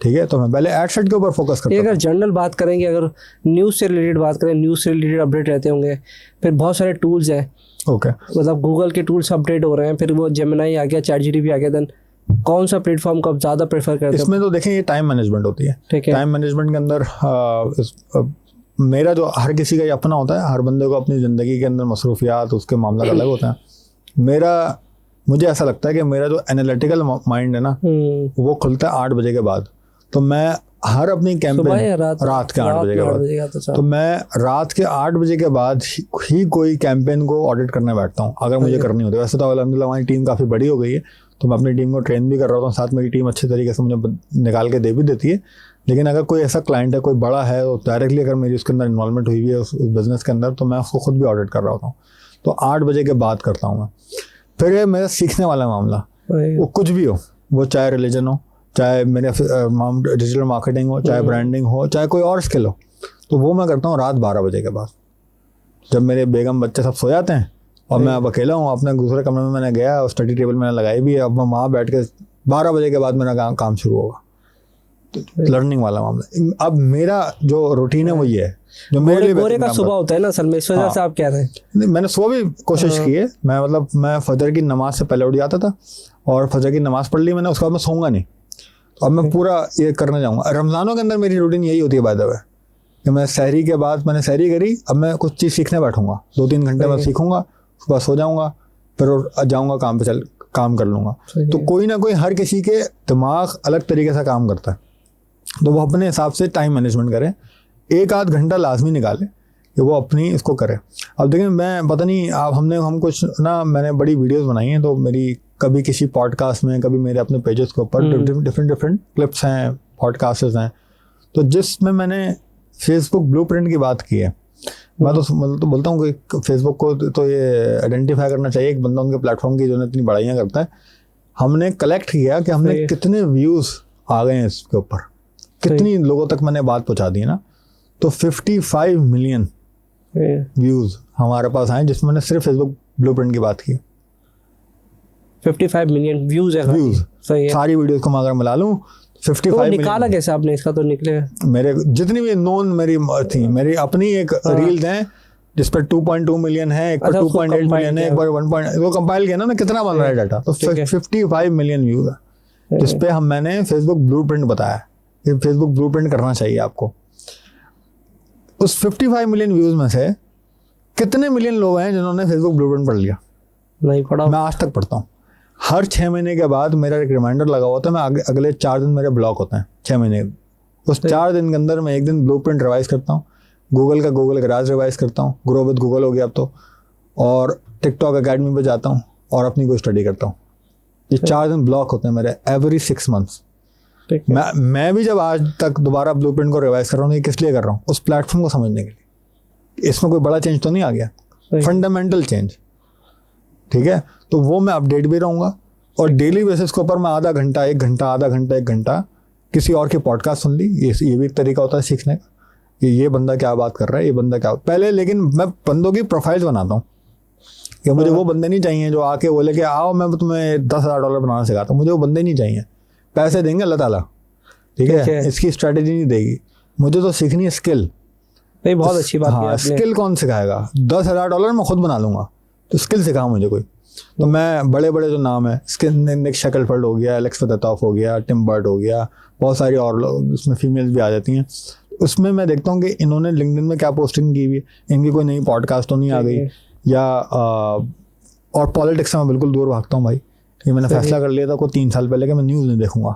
ठीक है, तो मैं पहले एड सेट के ऊपर फोकस करता हूँ। अगर जनरल बात करेंगे, अगर न्यूज़ से रिलेटेड बात करें, न्यूज़ से रिलेटेड अपडेट रहते होंगे, फिर बहुत सारे टूल्स हैं, ओके, मतलब गूगल के टूल्स अपडेट हो रहे हैं, फिर वो जेमिनी आ गया, चैट जीपीटी आ गया, देन कौन सा प्लेटफॉर्म को आप ज़्यादा प्रेफर करते हैं? इसमें तो देखें ये टाइम मैनेजमेंट होती है। ठीक है, टाइम मैनेजमेंट के अंदर मेरा जो हर किसी का ये अपना होता है, हर बंदे को अपनी ज़िंदगी के अंदर मसरूफियात, उसके मामला अलग होते हैं। मुझे ऐसा लगता है कि मेरा जो एनालिटिकल माइंड है ना, वो खुलता है 8 बजे के बाद। तो मैं हर अपनी सुबह या कैंपेन रात रात के 8 बजे के में 8 बाद। बजे का तो तो मैं रात के 8 बजे के बाद ही कोई कैंपेन को ऑडिट करने बैठता हूँ अगर मुझे करनी होती है। वैसे तो अलहमदिल्ला हमारी टीम काफ़ी बड़ी हो गई है, तो मैं अपनी टीम को ट्रेन भी कर रहा हूँ, साथ मेरी टीम अच्छे तरीके से मुझे निकाल के दे भी देती है। लेकिन अगर कोई ऐसा क्लाइंट है, कोई बड़ा है, तो डायरेक्टली अगर मेरी उसके अंदर इन्वॉल्वमेंट हुई हुई है उस बिज़नेस के अंदर, तो मैं उसको खुद भी ऑडिट कर रहा होता हूँ। तो 8 बजे के बाद करता हूँ मैं। फिर ये मेरा सीखने वाला मामला, वो कुछ भी हो, वो चाहे रिलीजन हो, चाहे मेरे डिजिटल मार्केटिंग हो, चाहे ब्रांडिंग हो, चाहे कोई और स्किल हो, तो वो मैं करता हूँ रात 12 बजे के बाद, जब मेरे बेगम बच्चे सब सो जाते हैं और मैं अब अकेला हूँ। अपने दूसरे कमरे में मैंने गया, स्टडी टेबल मैंने लगाई भी है, अब मैं वहाँ बैठ के 12 बजे के बाद मेरा काम शुरू होगा। तो लर्निंग वाला मामला। अब मेरा जो रूटीन है वो ये है जो मेरे लिए गोरे का सुबह होता है ना असल में, इस वजह से आप कह रहे हैं। नहीं, मैंने सुबह भी कोशिश की है। मैं फजर की नमाज से पहले उठ जाता था और फजर की नमाज पढ़ ली मैंने, उसके बाद मैं सोऊंगा नहीं। तो अब मैं पूरा ये करने जाऊँगा। रमज़ानों के अंदर मेरी रूटीन यही होती है बाय द वे, कि मैं सहरी के बाद मैंने सहरी करी, अब मैं कुछ चीज़ सीखने बैठूंगा, 2-3 घंटे में सीखूंगा, उसके बाद सो जाऊँगा, फिर जाऊँगा काम पे, काम कर लूँगा। तो कोई ना कोई, हर किसी के दिमाग अलग तरीके से काम करता है, तो वो अपने हिसाब से टाइम मैनेजमेंट करे, 1-8 घंटा लाजमी निकाले कि वो अपनी इसको करे। अब देखिए, मैं पता नहीं हम कुछ ना, मैंने बड़ी वीडियोस बनाई हैं, तो मेरी कभी किसी पॉडकास्ट में, कभी मेरे अपने पेजेस के ऊपर डिफरेंट क्लिप्स हैं, पॉडकास्ट्स हैं, तो जिसमें मैंने फेसबुक ब्लूप्रिंट की बात की है। मैं तो बोलता हूँ कि फेसबुक को तो ये आइडेंटिफाई करना चाहिए एक बंदा उनके प्लेटफॉर्म की जो इतनी बड़ाइयाँ करता है। हमने कलेक्ट किया कि हमने कितने व्यूज़ आ गए हैं इसके ऊपर, कितनी लोगों तक मैंने बात पहुँचा दी है ना। तो 55 मिलियन व्यूज़ हमारे पास आए, जिसमें मैंने सिर्फ फेसबुक ब्लूप्रिंट की बात की। 55 मिलियन व्यूज़ है। व्यूज़ सारी वीडियोस को मैं अगर मिला लूँ 55 निकाला कैसे आपने इसका? तो निकले मेरे जितनी भी नोन मेरी थी, मेरी अपनी एक रील्स हैं जिस पर 2.2 मिलियन है, एक पर 2.8 मिलियन है, एक पर 1. वो कंपाइल किया ना कितना बन रहा है डाटा, तो 55 मिलियन व्यूज है, जिस पे मैंने फेसबुक ब्लूप्रिंट बताया कि फेसबुक ब्लूप्रिंट करना चाहिए आपको। उस 55 मिलियन व्यूज में से कितने मिलियन लोग हैं जिन्होंने फेसबुक ब्लूप्रिंट पढ़ लिया? नहीं पढ़ा। मैं आज तक पढ़ता हूँ। हर 6 महीने के बाद मेरा एक रिमाइंडर लगा हुआ था, मैं अगले 4 दिन मेरे ब्लॉक होते हैं 6 महीने। उस 4 दिन के अंदर मैं एक दिन ब्लूप्रिंट रिवाइज करता हूँ, गूगल गराज रिवाइज करता हूँ, ग्रो विद गूगल हो गया अब तो, और टिकटॉक अकेडमी पे जाता हूँ और अपनी कोई स्टडी करता हूँ। ये 4 दिन ब्लॉक होते हैं मेरे एवरी 6 मंथ्स। मैं भी जब आज तक दोबारा ब्लूप्रिंट को रिवाइज कर रहा हूँ, ये किस लिए कर रहा हूँ? उस प्लेटफॉर्म को समझने के लिए। इसमें कोई बड़ा चेंज तो नहीं आ गया, फंडामेंटल चेंज, ठीक है। तो वो मैं अपडेट भी रहूँगा, और डेली बेसिस के ऊपर मैं आधा घंटा 1 घंटा किसी और के पॉडकास्ट सुन ली। ये भी एक तरीका होता है सीखने का कि ये बंदा क्या बात कर रहा है, ये बंदा क्या पहले। लेकिन मैं बंदों की प्रोफाइल्स बनाता हूँ कि मुझे वो बंदे नहीं चाहिए जो आके बोले कि आओ मैं तुम्हें $10,000 बनाना सिखाता हूँ। मुझे वो बंदे नहीं चाहिए। पैसे देंगे अल्लाह ताला, ठीक है, इसकी स्ट्रेटेजी नहीं देगी। मुझे तो सीखनी है स्किल। नहीं, बहुत अच्छी बात हाँ, स्किल कौन सिखाएगा? $10,000 मैं खुद बना लूंगा, तो स्किल सिखा मुझे कोई। तो मैं बड़े जो नाम है, निक शकलफर्ड हो गया, एलेक्स फतेतॉफ हो गया, टिम बर्ट हो गया, बहुत सारी और लोग, उसमें फीमेल्स भी आ जाती हैं। उसमें मैं देखता हूँ कि इन्होंने लिंक्डइन में क्या पोस्टिंग की हुई है, इनकी कोई नई पॉडकास्ट तो नहीं आ गई, या और पॉलिटिक्स से मैं बिल्कुल दूर भागता हूँ भाई। कि मैंने फैसला कर लिया था कोई 3 साल पहले कि मैं न्यूज़ नहीं देखूंगा,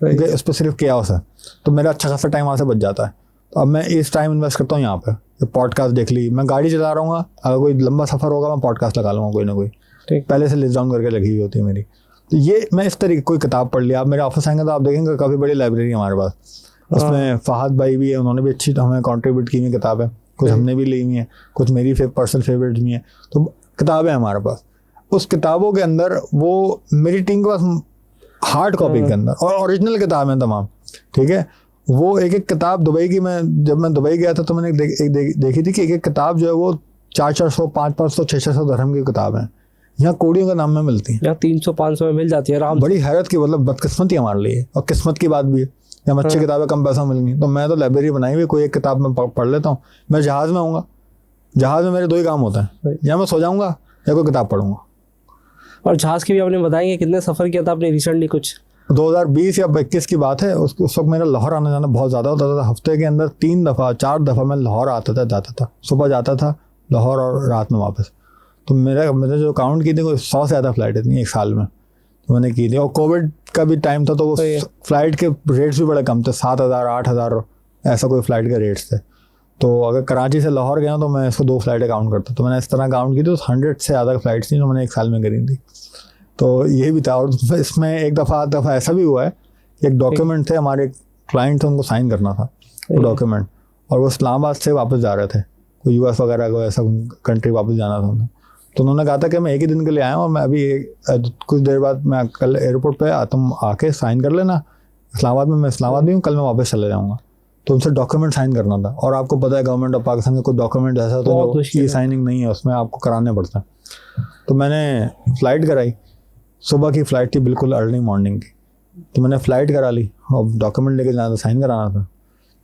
क्योंकि उस पर सिर्फ केओस है। तो मेरा अच्छा खासा टाइम वहाँ से बच जाता है। तो अब मैं इस टाइम इन्वेस्ट करता हूँ यहाँ पे। पॉडकास्ट देख ली, मैं गाड़ी चला रहा हूँ, अगर कोई लंबा सफ़र होगा मैं पॉडकास्ट लगा लूँगा कोई ना कोई, पहले से लिस्ट डाउन करके लगी हुई होती है मेरी। तो ये मैं इस तरीके कोई किताब पढ़ लिया। आप मेरे ऑफिस आएंगे तो आप देखेंगे काफ़ी बड़ी लाइब्रेरी है हमारे पास। उसमें फहद भाई भी है, उन्होंने भी अच्छी हमें कॉन्ट्रीब्यूट की हुई किताब है, कुछ हमने भी ली हुई है, कुछ मेरी पर्सनल फेवरेट भी हैं। तो किताबें हमारे पास, उस किताबों के अंदर वो मेरी टीम के पास हार्ड कॉपी के अंदर और ओरिजिनल किताब हैं तमाम, ठीक है। वो एक किताब दुबई की, जब मैं दुबई गया था तो मैंने देखी थी कि एक किताब जो है वो 400, 500, 600 दरहम की किताब है। यहाँ कोड़ियों के नाम में मिलती है, यहाँ 300-500 में मिल जाती है आराम। बड़ी हैरत की, मतलब बदकिस्मती हमारे लिए, और किस्मत की बात भी है। जब अच्छी किताबें कम पैसा मिल गई, तो मैं तो लाइब्रेरी बनाई हुई, कोई एक किताब में पढ़ लेता हूँ। मैं जहाज़ में आऊँगा, जहाज़ में मेरे 2 ही काम होते हैं, या मैं सो जाऊँगा या कोई किताब पढ़ूंगा। और जहाज़ की भी आपने बताएंगे कितने सफ़र किया था आपने रिसेंटली? कुछ 2020 या 21 की बात है। उस वक्त मेरा लाहौर आना जाना बहुत ज़्यादा होता था। हफ्ते के अंदर 4 दफ़ा मैं लाहौर आता था, जाता था। सुबह जाता था लाहौर और रात में वापस। तो मेरे जो काउंट की थी कोई 100 से ज़्यादा फ्लाइटें थी एक साल में। तो मैंने की थी। और कोविड का भी टाइम था, तो वो फ्लाइट के रेट्स भी बड़े कम थे, 7,000 8,000 ऐसा कोई फ्लाइट के रेट्स थे। तो अगर कराची से लाहौर गया तो मैं इसको 2 फ्लाइटें काउंट करता, तो मैंने इस तरह काउंट की थी, तो 100 से ज़्यादा फ्लाइट्स थी जो मैंने एक साल में करी थी। तो ये भी था। और इसमें एक दफ़ा ऐसा भी हुआ है कि एक डॉक्यूमेंट थे, हमारे क्लाइंट थे, उनको साइन करना था वो डॉक्यूमेंट, और वो इस्लामाबाद से वापस जा रहे थे, कोई यूएस वगैरह को ऐसा कंट्री वापस जाना था उन्हें। तो उन्होंने कहा था कि मैं एक ही दिन के लिए आया हूँ और मैं अभी कुछ देर बाद मैं कल एयरपोर्ट पे तुम आके साइन कर लेना, इस्लामाबाद में, मैं इस्लामाबाद में हूँ, कल मैं वापस चले जाऊँगा। तो उनसे डॉक्यूमेंट साइन करना था। और आपको पता है गवर्नमेंट ऑफ पाकिस्तान का कोई डॉक्यूमेंट ऐसा तो ई साइनिंग नहीं है, उसमें आपको कराने पड़ता है। तो मैंने फ़्लाइट कराई, सुबह की फ़्लाइट थी, बिल्कुल अर्ली मॉर्निंग की। तो मैंने फ़्लाइट करा ली और डॉक्यूमेंट लेके जाना था, साइन कराना था।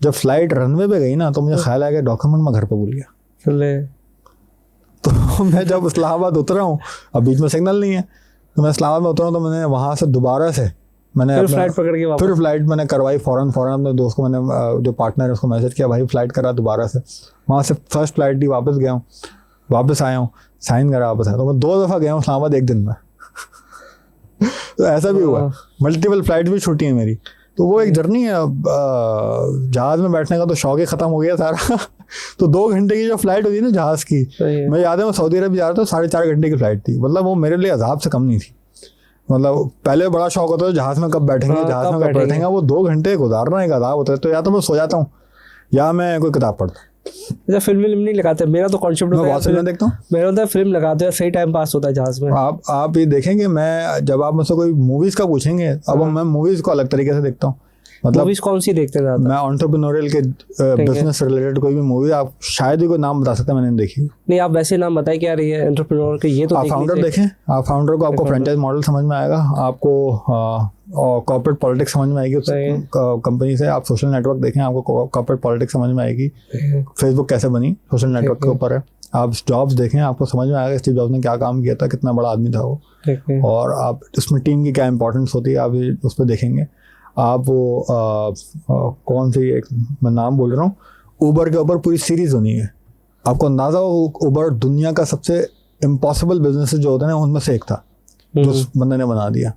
जब फ्लाइट रनवे पे गई ना, तो मुझे ख्याल आया कि डॉक्यूमेंट मैं घर पे भूल गया। तो मैं जब इस्लामाबाद उतरा हूँ, अब बीच में सिग्नल नहीं है, तो मैं इस्लामाबाद में उतरा हूँ, तो मैंने वहाँ से दोबारा से मैंने फिर फ्लाइट पकड़ के फिर फ्लाइट मैंने करवाई फ़ौरन अपने दोस्त को, मैंने जो पार्टनर है उसको मैसेज किया, भाई फ़्लाइट करा दोबारा से। वहाँ से फर्स्ट फ्लाइट थी, वापस गया हूँ, वापस आया हूँ, साइन करा, वापस आया। तो मैं 2 दफ़ा गया हूँ इस्लामाबाद एक दिन में। तो ऐसा भी हुआ, मल्टीपल फ्लाइट भी छूटी है मेरी। तो वो एक जर्नी है। जहाज़ में बैठने का तो शौक ही ख़त्म हो गया सारा। तो 2 घंटे की जो फ्लाइट होती है ना जहाज़ की, मैं याद है मैं सऊदी अरब जा रहा था, 4.5 घंटे की फ्लाइट थी। मतलब वो मेरे लिए अजाब से कम नहीं थी। मतलब पहले बड़ा शौक होता है जहाज़ में कब बैठेंगे, जहाज़ में कब बैठेंगे, वो 2 घंटे गुजारना एक अजाब होता है। तो या तो मैं सो जाता हूँ या मैं कोई किताब पढ़ता हूँ। अच्छा, फिल्म नहीं लगाते? मेरा तो कॉन्सेप्ट होता है, मैं देखता हूँ, मेरा होता है फिल्म लगाते हैं, सही टाइम पास होता है जहाज में। आप ये देखेंगे, मैं जब आप मुझसे कोई मूवीज़ का पूछेंगे, अब मैं मूवीज़ को अलग तरीके से देखता हूँ। मतलब मूवीज कौन सी देखते हैं? मैं एंटरप्रेन्योरियल के बिजनेस से रिलेटेड कोई भी मूवी आप शायद ही कोई नाम बता सकते हैं, मैंने देखी नहीं। आप वैसे नाम बताए क्या रही है एंटरप्रेन्योर के, ये तो आप फाउंडर देखें, आप फाउंडर को, आपको फ्रेंचाइज मॉडल समझ में आएगा, आपको कॉर्पोरेट पॉलिटिक्स समझ में आएगी उस कंपनी से। आप सोशल नेटवर्क देखें, आपको कॉर्पोरेट पॉलिटिक्स समझ में आएगी, फेसबुक कैसे बनी सोशल नेटवर्क के ऊपर है। आप जॉब्स देखें, आपको समझ में आएगा स्टीव जॉब्स ने क्या काम किया था, कितना बड़ा आदमी था वो, और आप उसमें टीम की क्या इंपॉर्टेंस होती है, आप उस पर देखेंगे। आप वो कौन सी एक मैं नाम बोल रहा हूँ, ऊबर के ऊपर पूरी सीरीज बनी है। आपको अंदाज़ा हो, ऊबर दुनिया का सबसे इम्पॉसिबल बिजनेस जो होते हैं उनमें से एक था, जो उस बंदे ने बना दिया।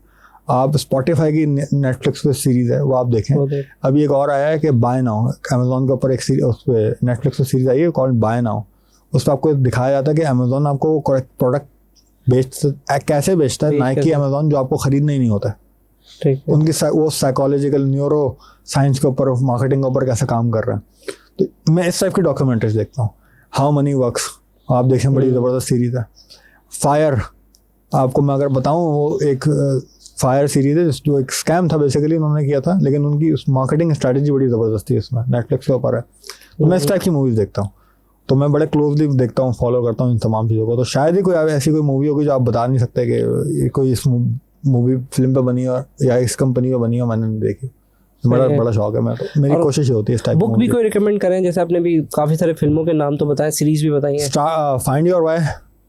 आप स्पॉटिफाई की नेटफ्लिक्स पे सीरीज़ है, वो आप देखें। अभी एक और आया है कि बाय नाउ, अमेजोन के ऊपर एक सीरीज, उस पर नेटफ्लिक्स पे सीरीज़ आई है कॉल्ड बाय नाउ। उस पर आपको दिखाया जाता है कि अमेजोन आपको प्रोडक्ट कैसे बेचता है, नाइकी अमेजोन, जो आपको खरीदना ही नहीं होता है। उनकी वो साइकोलॉजिकल न्यूरो साइंस के ऊपर, मार्केटिंग के ऊपर कैसे काम कर रहे हैं। तो मैं इस टाइप की डॉक्यूमेंट्रीज देखता हूँ। हाउ मनी वर्क्स आप देखें, बड़ी ज़बरदस्त सीरीज़ है। फायर, आपको मैं अगर बताऊँ, वो एक फायर सीरीज़ है जो एक स्कैम था बेसिकली उन्होंने किया था, लेकिन उनकी उस मार्केटिंग स्ट्रैटेजी बड़ी ज़बरदस्त थी, इसमें नेटफ्लिक्स के ऊपर है। तो मैं इस टाइप की मूवीज़ देखता हूँ, तो मैं बड़े क्लोजली देखता हूँ, फॉलो करता हूँ इन तमाम चीज़ों को। तो शायद ही कोई ऐसी कोई मूवी होगी जो आप बता नहीं सकते कि कोई इस मूवी फिल्म पे बनी हो या इस कंपनी पे बनी हो, मैंने नहीं देखी। बड़ा शौक है, मैं तो मेरी कोशिश होती है इस टाइप। बुक भी कोई रिकमेंड करें? जैसे आपने भी काफ़ी सारे फिल्मों के नाम तो बताए, सीरीज भी बताई है। फाइंड योर वाई,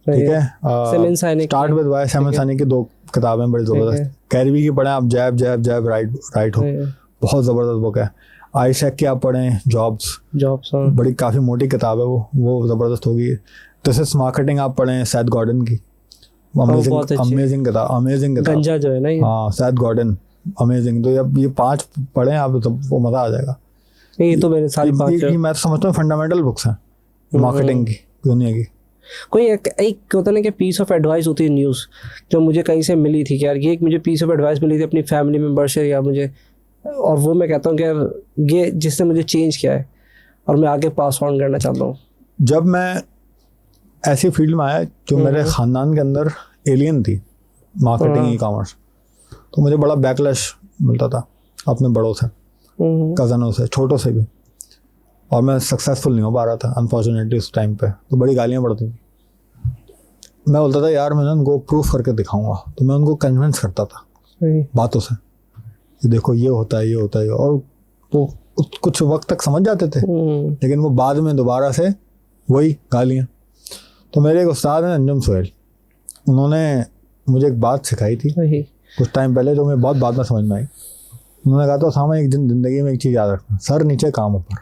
ठीक है, स्टार्ट विद वाई, सैमुअल सानी की 2 किताबें बड़ी ज़बरदस्त। कैरीबी की पढ़ें आप, जैब राइट हो, बहुत ज़बरदस्त बुक है। आइशैक की आप पढ़ें, जॉब्स बड़ी काफ़ी मोटी किताब है, वो ज़बरदस्त होगी। दिस इज मार्केटिंग आप पढ़ें, सैथ गॉर्डन की, अमेजिंग किताब गंजा जो है ना, हाँ, सैथ गॉर्डन, अमेजिंग। तो ये 5 पढ़ें आप, तो वो मज़ा आ जाएगा। ये तो मेरे सारे 5 मैं समझता हूँ फंडामेंटल बुक्स हैं मार्केटिंग की, दुनिया की। कोई एक होता है कि पीस ऑफ एडवाइस होती है न्यूज़, जो मुझे कहीं से मिली थी कि यार ये एक मुझे पीस ऑफ एडवाइस मिली थी अपनी फैमिली मेम्बर से, या मुझे, और वो मैं कहता हूँ कि यार ये जिसने मुझे चेंज किया है और मैं आगे पास ऑन करना चाहता हूँ। जब मैं ऐसी फील्ड में आया जो मेरे ख़ानदान के अंदर एलियन थी, मार्केटिंग, ई कॉमर्स, तो मुझे बड़ा बैकलैश मिलता था अपने बड़ों से, कज़नों से, छोटों से भी, और मैं सक्सेसफुल नहीं हो पा रहा था अनफॉर्चुनेटली उस टाइम पे। तो बड़ी गालियाँ पड़ती थी। मैं बोलता था यार मैं उनको प्रूफ करके दिखाऊंगा, तो मैं उनको कन्विंस करता था बातों से कि देखो ये होता है, और वो कुछ वक्त तक समझ जाते थे, लेकिन वो बाद में दोबारा से वही गालियाँ। तो मेरे एक उस्ताद हैं अंजुम सुहेल, उन्होंने मुझे एक बात सिखाई थी कुछ टाइम पहले, जो मैं बहुत बाद में समझ में आई। उन्होंने कहा था सामा एक दिन ज़िंदगी में एक चीज़ याद रखना, सर नीचे काम ऊपर।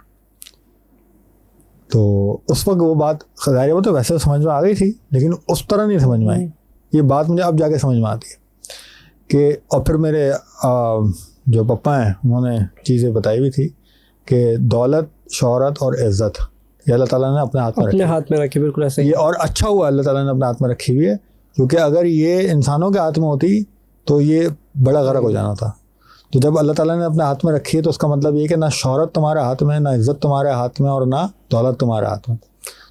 तो उस वक्त वो बात ज़ाहिर वो तो वैसे समझ में आ गई थी, लेकिन उस तरह नहीं समझ में आई। ये बात मुझे अब जाके समझ में आती है कि और फिर मेरे जो पापा हैं उन्होंने चीज़ें बताई भी थी कि दौलत, शोहरत और इज़्ज़त ये अल्लाह ताला ने अपने हाथ में रखी, बिल्कुल ऐसे ही। ये और अच्छा हुआ अल्लाह ताला ने अपने हाथ में रखी हुई है, क्योंकि अगर ये इंसानों के हाथ में होती तो ये बड़ा गरक हो जाना था। तो जब अल्लाह ताला ने अपने हाथ में रखी है तो उसका मतलब ये कि ना शोहरत तुम्हारे हाथ में, ना इज़्ज़त तुम्हारे हाथ में और ना दौलत तुम्हारे हाथ में।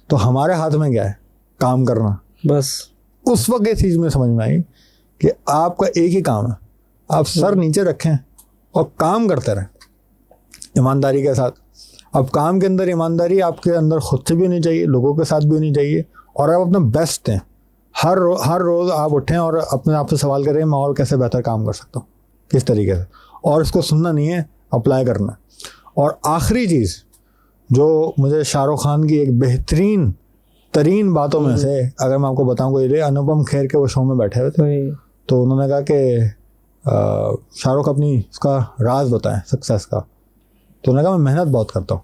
तो हमारे हाथ में क्या है? काम करना। बस उस वक्त ये चीज़ में समझ में आई कि आपका एक ही काम है, आप सर नीचे रखें और काम करते रहें ईमानदारी के साथ। अब काम के अंदर ईमानदारी आपके अंदर खुद से भी होनी चाहिए, लोगों के साथ भी होनी चाहिए, और आप अपना बेस्ट दें। हर रोज़ आप उठें और अपने आप से सवाल करें मैं और कैसे बेहतर काम कर सकता हूँ, किस तरीके से, और इसको सुनना नहीं है, अप्लाई करना है। और आखिरी चीज़ जो मुझे शाहरुख खान की एक बेहतरीन तरीन बातों में से अगर मैं आपको बताऊँ, कोई अनुपम खेर के वो शो में बैठे हुए थे तो उन्होंने कहा कि शाहरुख अपनी उसका राज बताएं सक्सेस का। तो उन्होंने कहा मैं मेहनत बहुत करता हूँ।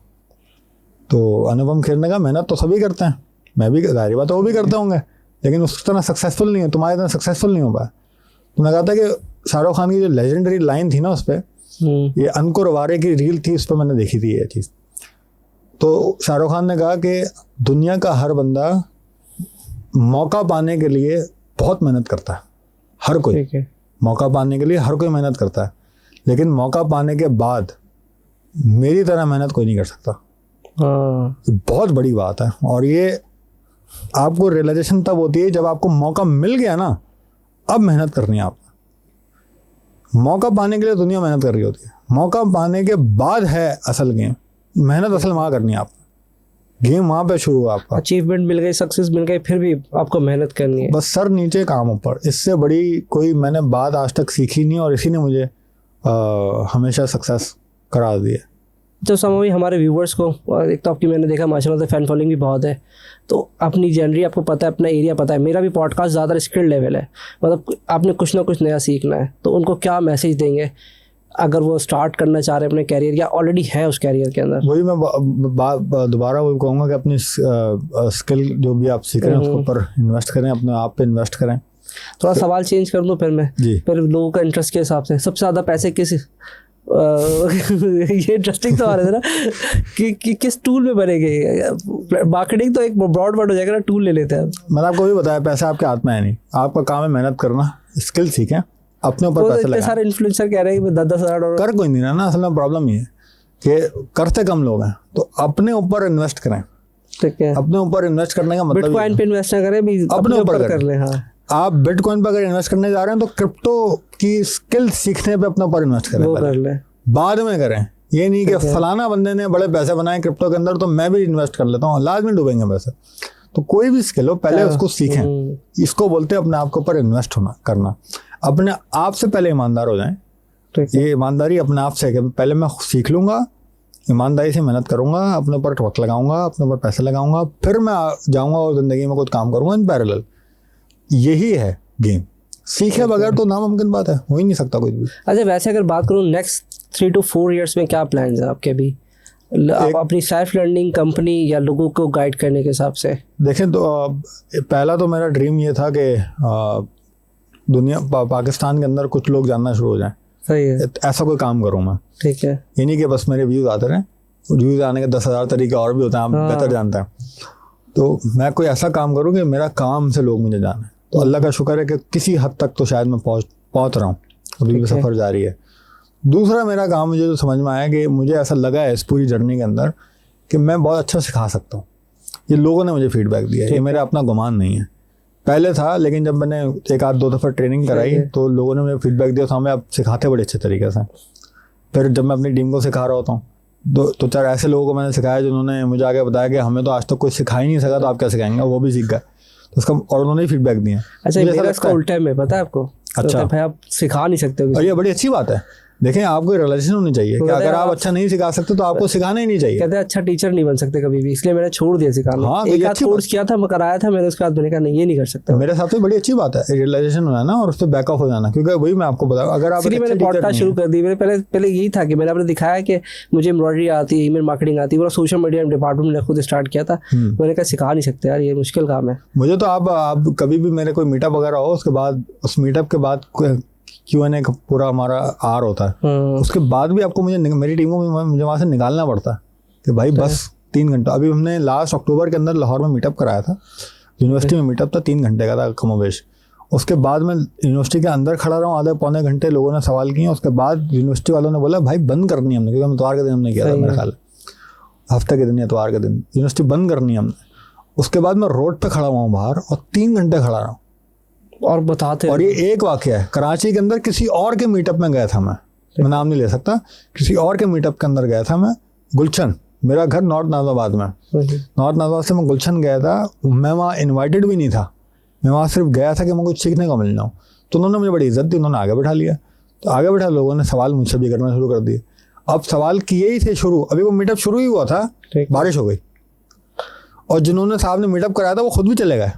तो अनुपम खेर ने कहा मेहनत तो सभी करते हैं, मैं भी, जाहिर बात है वो भी करते होंगे, लेकिन उस तरह सक्सेसफुल नहीं है, तुम्हारे तरह सक्सेसफुल नहीं हो पाया। तो उन्होंने कहा था कि शाहरुख खान की जो लेजेंडरी लाइन थी ना उस पर, ये अंकुर वारे की रील थी, उस पर मैंने देखी थी ये चीज़। तो शाहरुख खान ने कहा कि दुनिया का हर बंदा मौका पाने के लिए बहुत मेहनत करता है, हर कोई मौका पाने के लिए हर कोई मेहनत करता है, लेकिन मौका पाने के बाद मेरी तरह मेहनत कोई नहीं कर सकता। बहुत बड़ी बात है, और ये आपको रियलाइजेशन तब होती है जब आपको मौका मिल गया ना, अब मेहनत करनी है आपको। मौका पाने के लिए दुनिया मेहनत कर रही होती है, मौका पाने के बाद है असल गेम। मेहनत असल वहाँ करनी है आपको, गेम वहाँ पे शुरू है आपका। अचीवमेंट मिल गई, सक्सेस मिल गई, फिर भी आपको मेहनत करनी है, बस सर नीचे काम ऊपर। इससे बड़ी कोई मैंने बात आज तक सीखी नहीं, और इसी ने मुझे हमेशा सक्सेस करा दी है। तो समझ हमारे व्यूवर्स को, एक तो आपकी मैंने देखा माशाल्लाह से फैन फॉलोइंग भी बहुत है, तो अपनी जनरी आपको पता है, अपना एरिया पता है। मेरा भी पॉडकास्ट ज़्यादा स्किल लेवल है, मतलब आपने कुछ ना कुछ नया सीखना है, तो उनको क्या मैसेज देंगे अगर वो स्टार्ट करना चाह रहे हैं अपने कैरियर, या ऑलरेडी है उस कैरियर के अंदर? वही मैं दोबारा वही कहूँगा कि अपनी स्किल जो भी आप सीख रहे हैं उसके ऊपर इन्वेस्ट करें, अपने आप पे इन्वेस्ट करें। थोड़ा सवाल चेंज कर दूँ फिर मैं, फिर लोगों का इंटरेस्ट के हिसाब से सबसे ज़्यादा पैसे किस ये इंटरेस्टिंग तो आ रहा है ना कि किस टूल में बनेंगे? मार्केटिंग तो एक ब्रॉड वर्ड हो जाएगा ना, टूल ले लेते हैं। मैंने आपको भी बताया पैसा आपके हाथ में है नहीं, आपका काम है मेहनत करना, स्किल सीखें, अपने ऊपर पैसे लगाएं। सारे इन्फ्लुएंसर कह रहे हैं कि 10,000 $10,000 कर कोई नहीं रहा ना। असल में प्रॉब्लम ये है कि करते कम लोग हैं, तो अपने ऊपर इन्वेस्ट करें। ठीक है, अपने ऊपर इन्वेस्ट करने का मतलब बिटकॉइन पे इन्वेस्ट ना करें, भी अपने ऊपर कर लें। हाँ, आप बिटकॉइन पर अगर इन्वेस्ट करने जा रहे हैं तो क्रिप्टो की स्किल सीखने पे अपने ऊपर इन्वेस्ट करें, कर लें, बाद में करें। ये नहीं कि फलाना बंदे ने बड़े पैसे बनाए क्रिप्टो के अंदर तो मैं भी इन्वेस्ट कर लेता हूँ, लाजमी डूबेंगे पैसे। तो कोई भी स्किल हो पहले उसको सीखें, इसको बोलते हैं अपने आप के ऊपर इन्वेस्ट होना करना। अपने आप से पहले ईमानदार हो जाएं। ये ईमानदारी अपने आप से है कि पहले मैं सीख लूँगा, ईमानदारी से मेहनत करूँगा, अपने ऊपर वक्त लगाऊंगा, अपने ऊपर पैसे लगाऊंगा, फिर मैं जाऊँगा और ज़िंदगी में कुछ काम करूँगा इन पैरेलल। यही है गेम। सीखे बगैर तो नामुमकिन बात है, हो ही नहीं सकता कुछ भी। अच्छा, वैसे अगर बात करूँ नेक्स्ट 3 to 4 years में क्या प्लान्स हैं आपके भी, आप अपनी सेल्फ लर्निंग कंपनी या लोगों को गाइड करने के हिसाब से? देखें तो पहला तो मेरा ड्रीम ये था कि दुनिया पाकिस्तान के अंदर कुछ लोग जानना शुरू हो जाएं। सही है, ऐसा कोई काम करूँ मैं। ठीक है, ये नहीं कि बस मेरे व्यूज़ आते रहें, व्यूज़ आने के 10,000 तरीके और भी होते हैं, आप बेहतर जानते हैं। तो मैं कोई ऐसा काम करूँ कि मेरा काम से लोग मुझे जाने। तो अल्लाह का शुक्र है कि किसी हद तक तो शायद मैं पहुँच रहा हूँ, अभी भी सफ़र जारी है। दूसरा मेरा काम मुझे जो समझ में आया कि मुझे ऐसा लगा है इस पूरी जर्नी के अंदर कि मैं बहुत अच्छा सिखा सकता हूँ। ये लोगों ने मुझे फीडबैक दिया है, ये मेरा अपना गुमान नहीं है। पहले था, लेकिन जब मैंने 1-2 दफ़ा ट्रेनिंग कराई तो लोगों ने मुझे फीडबैक दिया, तो हमें आप सिखाते बड़े अच्छे तरीके से। फिर जब मैं अपनी टीम को सिखा रहा होता हूँ तो 4 ऐसे लोगों को मैंने सिखाया जिन्होंने मुझे आगे बताया कि हमें तो आज तक कोई सिखा ही नहीं सका, तो आप क्या सिखाएंगे, वो भी सीख गए। तो उसका और उन्होंने फीडबैक दिया। अच्छा, मेरा इसका उल्टा है, पता है आपको? अच्छा, भाई आप सिखा नहीं सकते हो, और ये बड़ी अच्छी बात है। देखें, आपको रियलाइजेशन होनी चाहिए कि अगर आप अच्छा नहीं सिखा सकते तो आपको सिखाना ही नहीं चाहिए। कहते हैं अच्छा टीचर नहीं बन सकते कभी भी, इसलिए मैंने छोड़ दिया सिखाना। हाँ, एक आध कोर्स किया था, मैं कराया था, मैंने उसके बाद मैंने कहा नहीं, ये नहीं कर सकता। मेरे हिसाब से बड़ी अच्छी बात है रियलाइजेशन होना ना, और उस पर बैक ऑफ हो जाना। क्योंकि वही मैं आपको बताऊँ, अगर आप मैंने पॉडकास्ट शुरू कर दी, मैंने पहले यही था कि मैंने आपने दिखाया कि मुझे एम्ब्रॉयडरी आती है, ईमेल मार्केटिंग आती है, वो सोशल मीडिया डिपार्टमेंट ने खुद स्टार्ट किया था। मैंने कहा सिखा नहीं सकते यार, ये मुश्किल काम है। मुझे तो आप कभी भी मेरे कोई मीटअप वगैरह हो, उसके बाद उस मीटअप के बाद Q&A का पूरा हमारा आर होता है, उसके बाद भी आपको मेरी टीम को मुझे वहाँ से निकालना पड़ता है कि भाई बस 3 घंटा। अभी हमने लास्ट अक्टूबर के अंदर लाहौर में मीटअप कराया था, यूनिवर्सिटी में मीटअप था, 3 घंटे का था कमोबेश। उसके बाद मैं यूनिवर्सिटी के अंदर खड़ा रहा हूँ आधे पौने घंटे, लोगों ने सवाल किए। उसके बाद यूनिवर्सिटी वालों ने बोला भाई बंद करनी है हमने, क्योंकि हम इतवार के दिन हमने किया था, मेरे ख्याल हफ्ते के दिन या इतवार के दिन यूनिवर्सिटी बंद करनी है हमने। उसके बाद मैं रोड पे खड़ा हुआ हूँ बाहर और 3 घंटे खड़ा रहा हूँ और बताते। और ये एक वाकया है, कराची के अंदर किसी और के मीटअप में गया था मैं नाम नहीं ले सकता, किसी और के मीटअप के अंदर गया था मैं, गुलशन, मेरा घर नॉर्थ नाज़िमाबाद में, नॉर्थ नाज़िमाबाद से मैं गुलशन गया था। मैं वहाँ इन्वाइटेड भी नहीं था, मैं वहाँ सिर्फ गया था कि मैं कुछ सीखने को मिल जाऊँ। तो उन्होंने मुझे बड़ी इज्जत दी, उन्होंने आगे बैठा लिया। तो आगे बैठा लोगों ने सवाल मुझसे भी करना शुरू कर दिए। अब सवाल किए ही थे शुरू, अभी वो मीटअप शुरू ही हुआ था, बारिश हो गई और जिन्होंने साहब ने मीटअप कराया था वो खुद भी चले गए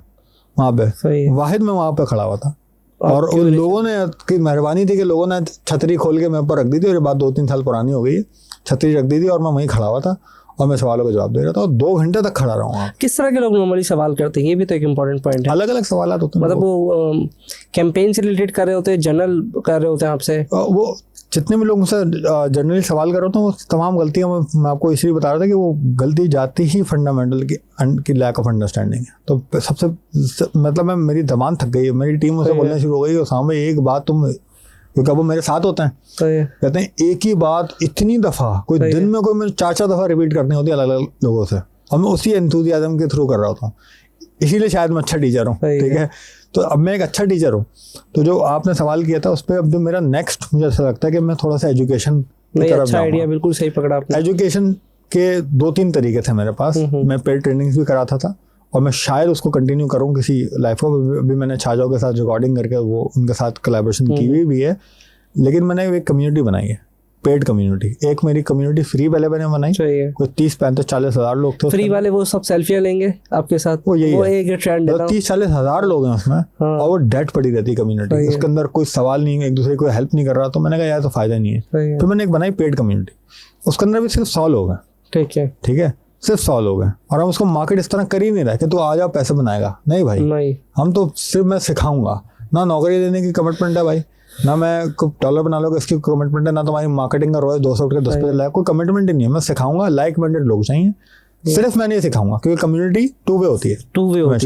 वहाँ पे, वाहिद में वहाँ पे खड़ा हुआ था। और उन लोगों ने की मेहरबानी थी कि लोगों ने छतरी खोल के मेरे ऊपर रख दी थी, और ये बात 2-3 साल पुरानी हो गई है, छतरी रख दी थी और मैं वहीं खड़ा हुआ था और मैं सवालों का जवाब दे रहा था और 2 घंटे तक खड़ा रहा हूँ। किस तरह के लोग नॉर्मली सवाल करते हैं, ये भी तो एक इम्पोर्टेंट पॉइंट है। अलग अलग सवाल होते हैं, मतलब वो कैंपेन से रिलेटेड कर रहे होते हैं, जनरल कर रहे होते हैं आपसे, वो जितने भी लोग मुझसे जनरली सवाल कर रहे होते हैं वो तमाम गलतियाँ मैं आपको इसलिए बता रहा था कि वो गलती जाती ही फंडामेंटल की लैक ऑफ अंडरस्टैंडिंग है। तो सबसे मतलब मेरी जबान थक गई है, मेरी टीम मुझसे बोलने शुरू हो गई और सामने एक बात तुम, क्योंकि वो मेरे साथ होते हैं, कहते हैं एक ही बात इतनी दफ़ा, कोई दिन में कोई मुझे 4-4 दफ़ा रिपीट करनी होती है अलग अलग लोगों से, और मैं उसी एंथुसियाज्म के थ्रू कर रहा होता हूँ। इसीलिए शायद मैं अच्छा टीचर हूँ, ठीक है। तो अब मैं एक अच्छा टीचर हूँ, तो जो आपने सवाल किया था उस पर अब जो मेरा नेक्स्ट मुझे ऐसा लगता है कि मैं थोड़ा सा एजुकेशन की तरफ अच्छा आइडिया, बिल्कुल सही पकड़ा आपने। एजुकेशन के 2-3 तरीके थे मेरे पास, मैं पेड ट्रेनिंग्स भी कराता था और मैं शायद उसको कंटिन्यू करूँ किसी लाइफ को। अभी मैंने छाजाओं के साथ रिकॉर्डिंग करके वो उनके साथ कोलैबोरेशन की हुई भी है, लेकिन मैंने एक कम्युनिटी बनाई है, पेड कम्युनिटी। एक मेरी कम्युनिटी फ्री वाले मैंने बनाई, कोई 30-35-40 हज़ार लोग थे फ्री वाले, वो सब सेल्फियाँ लेंगे आपके साथ, वो यही वो है, एक ट्रेंड है। 30-40 हज़ार लोग हैं उसमें, और वो डेट पड़ी रहती कम्युनिटी, उसके अंदर कोई सवाल नहीं है, एक दूसरे को हेल्प नहीं कर रहा। तो मैंने कहा यार तो फायदा नहीं है, तो मैंने एक बनाई पेड कम्युनिटी, उसके अंदर भी सिर्फ 100 लोग हैं, ठीक है, सिर्फ 100 लोग हैं, और हम उसको मार्केट इस तरह कर ही नहीं रहे कि तू आ जा पैसे बनाएगा, नहीं भाई, हम तो सिर्फ मैं सिखाऊंगा, ना नौकरी देने की कमिटमेंट है भाई, ना मैं डॉलर बना लोगे इसकी कमिटमेंट है, ना तुम्हारी मार्केटिंग का रोज 200 के 10 पैसे लाए, कोई कमिटमेंट ही नहीं है। मैं सिखाऊंगा, लाइक माइंडेड लोग चाहिए, सिर्फ मैं नहीं सिखाऊंगा, क्योंकि कम्युनिटी 2 वे होती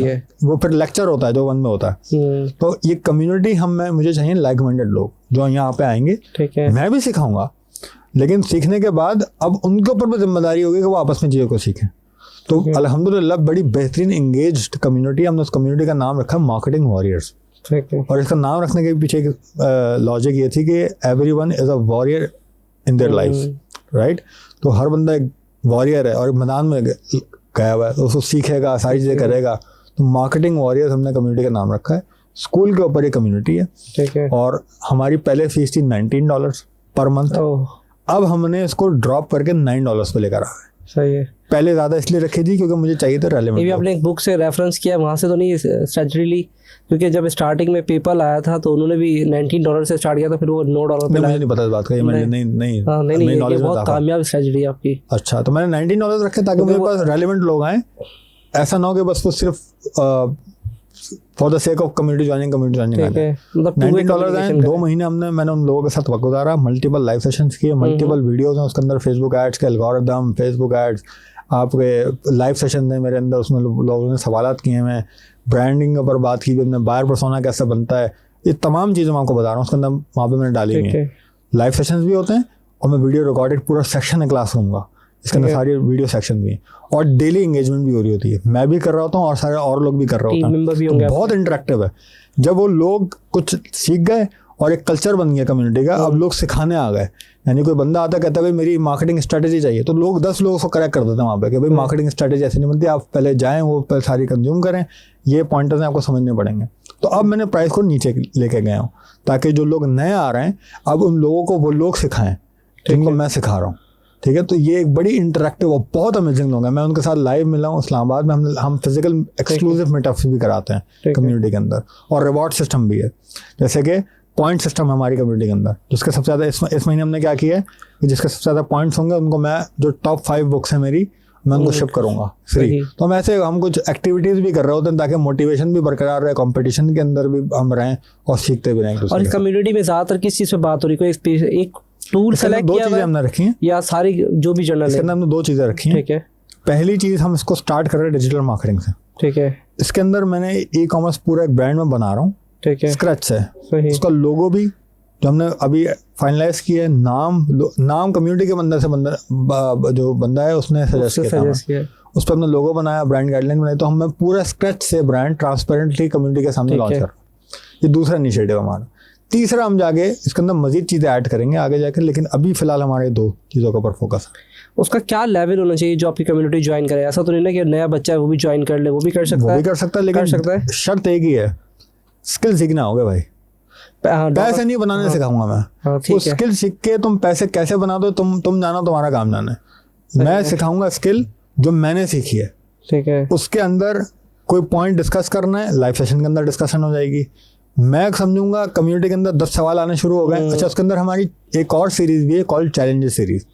है, वो फिर लेक्चर होता है जो 1 में होता है। तो ये कम्युनिटी मुझे चाहिए लाइक माइंडेड लोग जो यहाँ पे आएंगे, मैं भी सिखाऊंगा, लेकिन सीखने के बाद अब उनके ऊपर भी जिम्मेदारी होगी कि वो आपस में चीज़ों को सीखें। तो अल्हम्दुलिल्लाह बड़ी बेहतरीन एंगेज्ड कम्युनिटी, हमने उस कम्युनिटी का नाम रखा मार्केटिंग वॉरियर्स। और इसका नाम रखने के पीछे लॉजिक ये थी कि everyone is a warrior in their life, right. तो हर बंदा एक वॉरियर है और मैदान में गया हुआ है, तो उसको सीखेगा, सारी चीज़ें करेगा। तो मार्केटिंग वॉरियर्स हमने कम्युनिटी का नाम रखा है। स्कूल के ऊपर ये कम्युनिटी है, ठीक है। और हमारी पहले फीस थी $19 पर मंथ, अब हमने इसको ड्रॉप करके $9 पे लेकर आ गए। सही है, पहले ज़्यादा इसलिए रखी थी क्योंकि मुझे चाहिए था रेलेवेंट। ये भी आपने एक बुक से रेफरेंस किया, वहाँ से तो नहीं स्ट्रेटजी ली? क्योंकि जब स्टार्टिंग में पेपल आया था तो उन्होंने भी $19 से स्टार्ट किया था, फिर वो $9 पे। मुझे नहीं पता इस बात का, ये मैंने नहीं ये बहुत कामयाब स्ट्रेटजी आपकी। अच्छा, तो मैंने $19 रखे ताकि मेरे पास रेलेवेंट लोग आए, ऐसा ना हो कि बस वो सिर्फ for the sake of community joining आए। $19 आए, 2 महीने मैंने उन लोगों के साथ वक्त गुजारा, मल्टीपल लाइव सेशंस किए, मल्टीपल वीडियोस हैं उसके अंदर, फेसबुक एड्स के एल्गोरिदम, फेसबुक एड्स, आपके लाइव सेशन हैं मेरे अंदर, उसमें लोगों ने सवालात किए हैं, ब्रांडिंग के ऊपर बात की, अपने बायर पर्सोना कैसे बनता है, ये तमाम चीज़ें मैं आपको बता रहा हूँ। उसके अंदर वहाँ पे मैंने डाली हुई हैं। लाइव सेशंस भी होते हैं और मैं वीडियो रिकॉर्डेड पूरा सेक्शन है क्लासरूम का, इसके अंदर सारी वीडियो सेक्शन भी है, और डेली एंगेजमेंट भी हो रही होती है। मैं भी कर रहा होता हूँ और सारे और लोग भी कर रहे होते हैं, तो बहुत इंटरेक्टिव है। जब वो लोग कुछ सीख गए और एक कल्चर बन गया कम्युनिटी का, अब लोग सिखाने आ गए। यानी कोई बंदा आता कहता है भाई मेरी मार्केटिंग स्ट्रेटेजी चाहिए, तो लोग 10 लोगों को करेक्ट कर देते हैं वहाँ पे कि भाई मार्केटिंग स्ट्रेटेजी ऐसी नहीं बनती, आप पहले जाएँ, वो पहले सारी कंज्यूम करें, ये पॉइंटर्स आपको समझने पड़ेंगे। तो अब मैंने प्राइस को नीचे लेके गया हूँ ताकि जो लोग नए आ रहे हैं अब उन लोगों को वो लोग सिखाएं जिनको मैं सिखा रहा हूँ, ठीक है। तो ये एक बड़ी इंटरेक्टिव और बहुत अमेजिंग लोग हैं। मैं उनके साथ लाइव मिला हूँ इस्लामाबाद में, हम फिजिकल एक्सक्लूसिव मीटअप्स भी कराते हैं कम्युनिटी के अंदर, और रिवॉर्ड सिस्टम भी है, जैसे कि पॉइंट सिस्टम है हमारी कम्युनिटी के अंदर। जिसके सबसे ज़्यादा इस महीने हमने क्या किया है कि जिसके सबसे ज़्यादा पॉइंट्स होंगे उनको मैं, जो टॉप 5 बुक्स हैं मेरी, मैं उनको शिप करूंगा फ्री। सही। तो हम ऐसे हम कुछ एक्टिविटीज भी कर रहे होते हैं ताकि मोटिवेशन भी बरकरार रहे, कंपटीशन के अंदर भी हम रहें और सीखते भी रहें एक और दूसरे इस से। कम्युनिटी में ज्यादातर किस चीज पे बात हो रही है? कोई एक टूल इसके अंदर सेलेक्ट दो किया चीजें हुआ है हमने रखी हैं। या सारी जो भी जर्नल इसके है? अंदर हमने दो चीजें रखी हैं। ठीक है, पहली चीज हम इसको स्टार्ट कर रहे हैं डिजिटल मार्केटिंग से। ठीक है, इसके अंदर मैंने ई कॉमर्स पूरा एक ब्रांड में बना रहा हूँ ठीक है, स्क्रैच से। सही, उसका लोगो भी जो हमने अभी फाइनलाइज किया है, नाम कम्युनिटी के बंदा से जो बंदा है उसने सजेस्ट किया था हमें। सजेस्ट किया, उस पर हमने लोगो बनाया, ब्रांड गाइडलाइन बनाई, तो हमें पूरा स्क्रैच से ब्रांड ट्रांसपेरेंटली कम्युनिटी के सामने ठीक लॉन्च है। कर रहे हैं। ये दूसरा इनिशिएटिव हमारा। तीसरा हम जाके इसके अंदर मजीद चीज़ें ऐड करेंगे आगे जाकर, लेकिन अभी फिलहाल हमारे दो चीज़ों के ऊपर फोकस है। उसका क्या लेवल होना चाहिए जो आपकी कम्युनिटी ज्वाइन करे? ऐसा तो नहीं ना कि नया बच्चा है वो भी ज्वाइन कर ले, वो भी कर सकता वो है? भी कर सकता है, कर सकता है। लेकिन शर्त एक ही है, स्किल सीखना होगा भाई। हाँ, पैसे नहीं बनाने सिखाऊंगा मैं। हाँ, वो ठीक है, स्किल सीख के तुम पैसे कैसे बना दो, तुम जानो, तुम्हारा काम जाना है। मैं सिखाऊंगा स्किल जो मैंने सीखी है। ठीक है, उसके अंदर कोई पॉइंट डिस्कस करना है, लाइव सेशन के अंदर डिस्कशन हो जाएगी। मैं समझूंगा कम्युनिटी के अंदर 10 सवाल आने शुरू हो गए। अच्छा, उसके अंदर हमारी एक और सीरीज भी है called challenges series.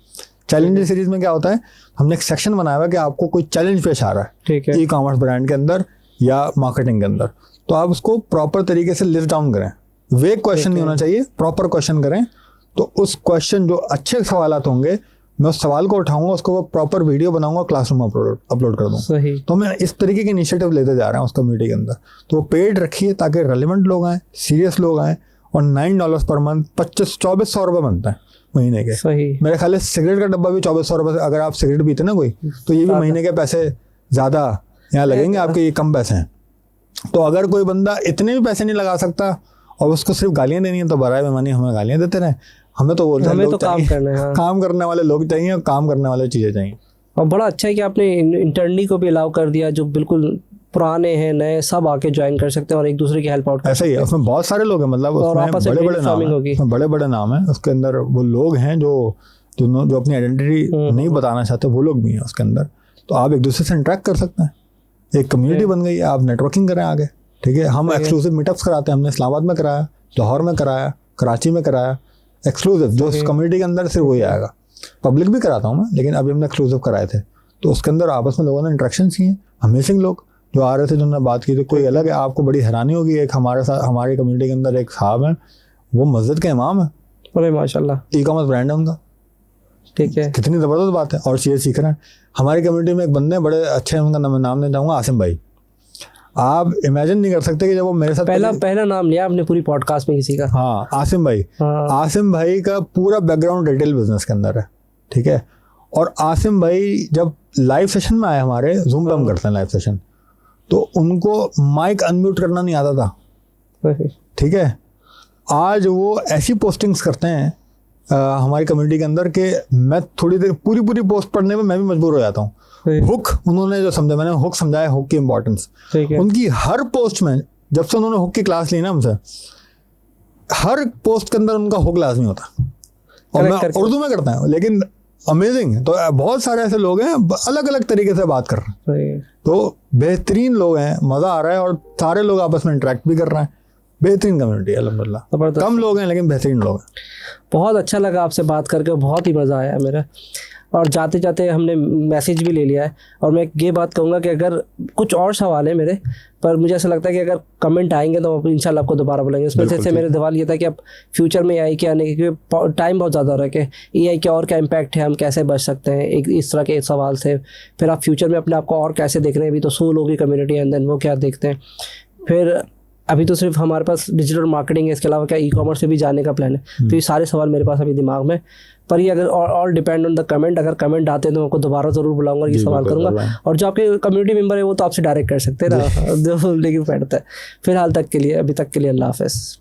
Challenges series में क्या होता है, हमने एक सेक्शन बनाया हुआ है कि आपको कोई चैलेंज पेश आ रहा है ठीक है, ई कॉमर्स ब्रांड के अंदर या मार्केटिंग के अंदर, तो आप उसको प्रॉपर तरीके से लिस्ट डाउन करें। वेग क्वेश्चन नहीं होना चाहिए, प्रॉपर क्वेश्चन करें। तो उस क्वेश्चन जो अच्छे सवालात होंगे, मैं उस सवाल को उठाऊंगा, उसको प्रॉपर वीडियो बनाऊंगा, क्लासरूम में अपलोड कर दूंगा। सही, तो मैं इस तरीके के इनिशिएटिव लेते जा रहा हूँ उस कम्युनिटी के अंदर। तो पेड रखिए ताकि रेलिवेंट लोग आए, सीरियस लोग आए। और $9 पर मंथ 2400 रुपये बनता है महीने के। सही, मेरे ख्याल से सिगरेट का डब्बा भी 2400 रुपये। अगर आप सिगरेट पीते ना कोई, तो ये भी महीने के पैसे ज़्यादा यहाँ लगेंगे आपके, ये कम पैसे हैं। तो अगर कोई बंदा इतने भी पैसे नहीं लगा सकता और उसको सिर्फ गालियाँ देनी है, तो बराए बेमानी हमें गालियाँ देते रहे। हमें तो बोलते हैं हमें लोग तो काम चाहिए, करना है, हाँ। काम करने वाले लोग चाहिए और काम करने वाले चीज़ें चाहिए। और बड़ा अच्छा है कि आपने इंटर्नी को भी अलाउ कर दिया, जो बिल्कुल पुराने हैं नए सब आके ज्वाइन कर सकते हैं और एक दूसरे की हेल्प आउट कर ऐसा ही है, सकते उसमें बहुत सारे लोग हैं, मतलब और उसमें आपस में बड़े बड़े नाम brainstorming हैं, होगी। उसमें बड़े बड़े नाम हैं। उसके अंदर वो लोग हैं जो अपनी आइडेंटिटी नहीं बताना चाहते, वो लोग भी हैं उसके अंदर। तो आप एक दूसरे से इंटरेक्ट कर सकते हैं, एक कम्युनिटी बन गई है, आप नेटवर्किंग करें आगे। ठीक है, हम एक्सक्लूसिव मीटअप्स कराते हैं, हमने इस्लामाबाद में कराया, लाहौर में कराया, कराची में कराया। एक्सक्लूसिव जो उस कम्युनिटी के अंदर सिर्फ वही आएगा। पब्लिक भी कराता हूँ मैं, लेकिन अभी हमने एक्सक्लूसिव कराए थे। तो उसके अंदर आपस में लोगों ने इंटरेक्शन किए, अमेजिंग लोग जो आ रहे थे, जिन्होंने बात की थी। कोई अलग है, आपको बड़ी हैरानी होगी। एक हमारे साथ हमारी कम्युनिटी के अंदर एक साहब हैं, वो मस्जिद के इमाम है, अरे माशाल्लाह, ई कॉमर्स ब्रांड है उनका। ठीक है, कितनी ज़बरदस्त बात है, और चीज़ें सीख रहे हैं। हमारी कम्युनिटी में एक बंदे बड़े अच्छे हैं, उनका नाम नहीं चाहूँगा, आसिम भाई। आप इमेजिन नहीं कर सकते कि जब वो मेरे साथ पहला नाम लिया आपने पूरी पॉडकास्ट में किसी का। हाँ, आसिम भाई। हाँ, आसिम भाई का पूरा बैकग्राउंड रिटेल बिजनेस के अंदर है। ठीक है, और आसिम भाई जब लाइव सेशन में आए, हमारे जूम पे हम करते हैं लाइव सेशन, तो उनको माइक अनम्यूट करना नहीं आता था। सही, ठीक है, आज वो ऐसी पोस्टिंग्स करते हैं हमारी कम्युनिटी के अंदर कि मैं थोड़ी देर पूरी पोस्ट पढ़ने में मैं भी मजबूर हो जाता हूँ। सही, हुक उन्होंने जो समझा, मैंने हुक समझाया, हुक की इंपॉर्टेंस। ठीक है, उनकी हर पोस्ट में, जब से उन्होंने हुक की क्लास ली ना हमसे, हर पोस्ट के अंदर उनका हुक लाजमी होता। और मैं उर्दू में करता हूँ, लेकिन अमेजिंग। तो बहुत सारे ऐसे लोग हैं अलग अलग तरीके से बात कर रहे हैं, सही, तो बेहतरीन लोग हैं, मज़ा आ रहा है और सारे लोग आपस में इंटरेक्ट भी कर रहे हैं। बेहतरीन कम्युनिटी अल्हम्दुलिल्लाह। जबरदस्त। कम लोग हैं लेकिन बेहतरीन लोग हैं। बहुत अच्छा लगा आपसे बात करके, बहुत ही मज़ा आया मेरा। और जाते जाते हमने मैसेज भी ले लिया है। और मैं ये बात कहूँगा कि अगर कुछ और सवाल है मेरे, पर मुझे ऐसा लगता है कि अगर कमेंट आएंगे तो हम इंशाल्लाह आपको दोबारा बुलाएंगे। उसमें से मेरे सवाल ये था कि अब फ्यूचर में AI के आने के, क्योंकि टाइम बहुत ज़्यादा हो रहा है, कि AI का और क्या इम्पैक्ट है, हम कैसे बच सकते हैं एक इस तरह के सवाल से। फिर आप फ्यूचर में अपने आप को और कैसे देख रहे हैं? अभी तो 100 लोगों की कम्युनिटी है, एंड देन वो क्या देखते हैं। फिर अभी तो सिर्फ हमारे पास डिजिटल मार्केटिंग है, इसके अलावा क्या ई-कॉमर्स से भी जाने का प्लान है। तो ये सारे सवाल मेरे पास अभी दिमाग में, पर ये अगर all depend on the comment. अगर कमेंट आते हैं तो मैं आपको दोबारा ज़रूर बुलाऊंगा, ये सवाल करूंगा। और जो आपके कम्युनिटी मेंबर है वो तो आपसे डायरेक्ट कर सकते हैं ना, जो लेकिन बैठता है। फिलहाल तक के लिए, अभी तक के लिए अल्लाह हाफ़िज़।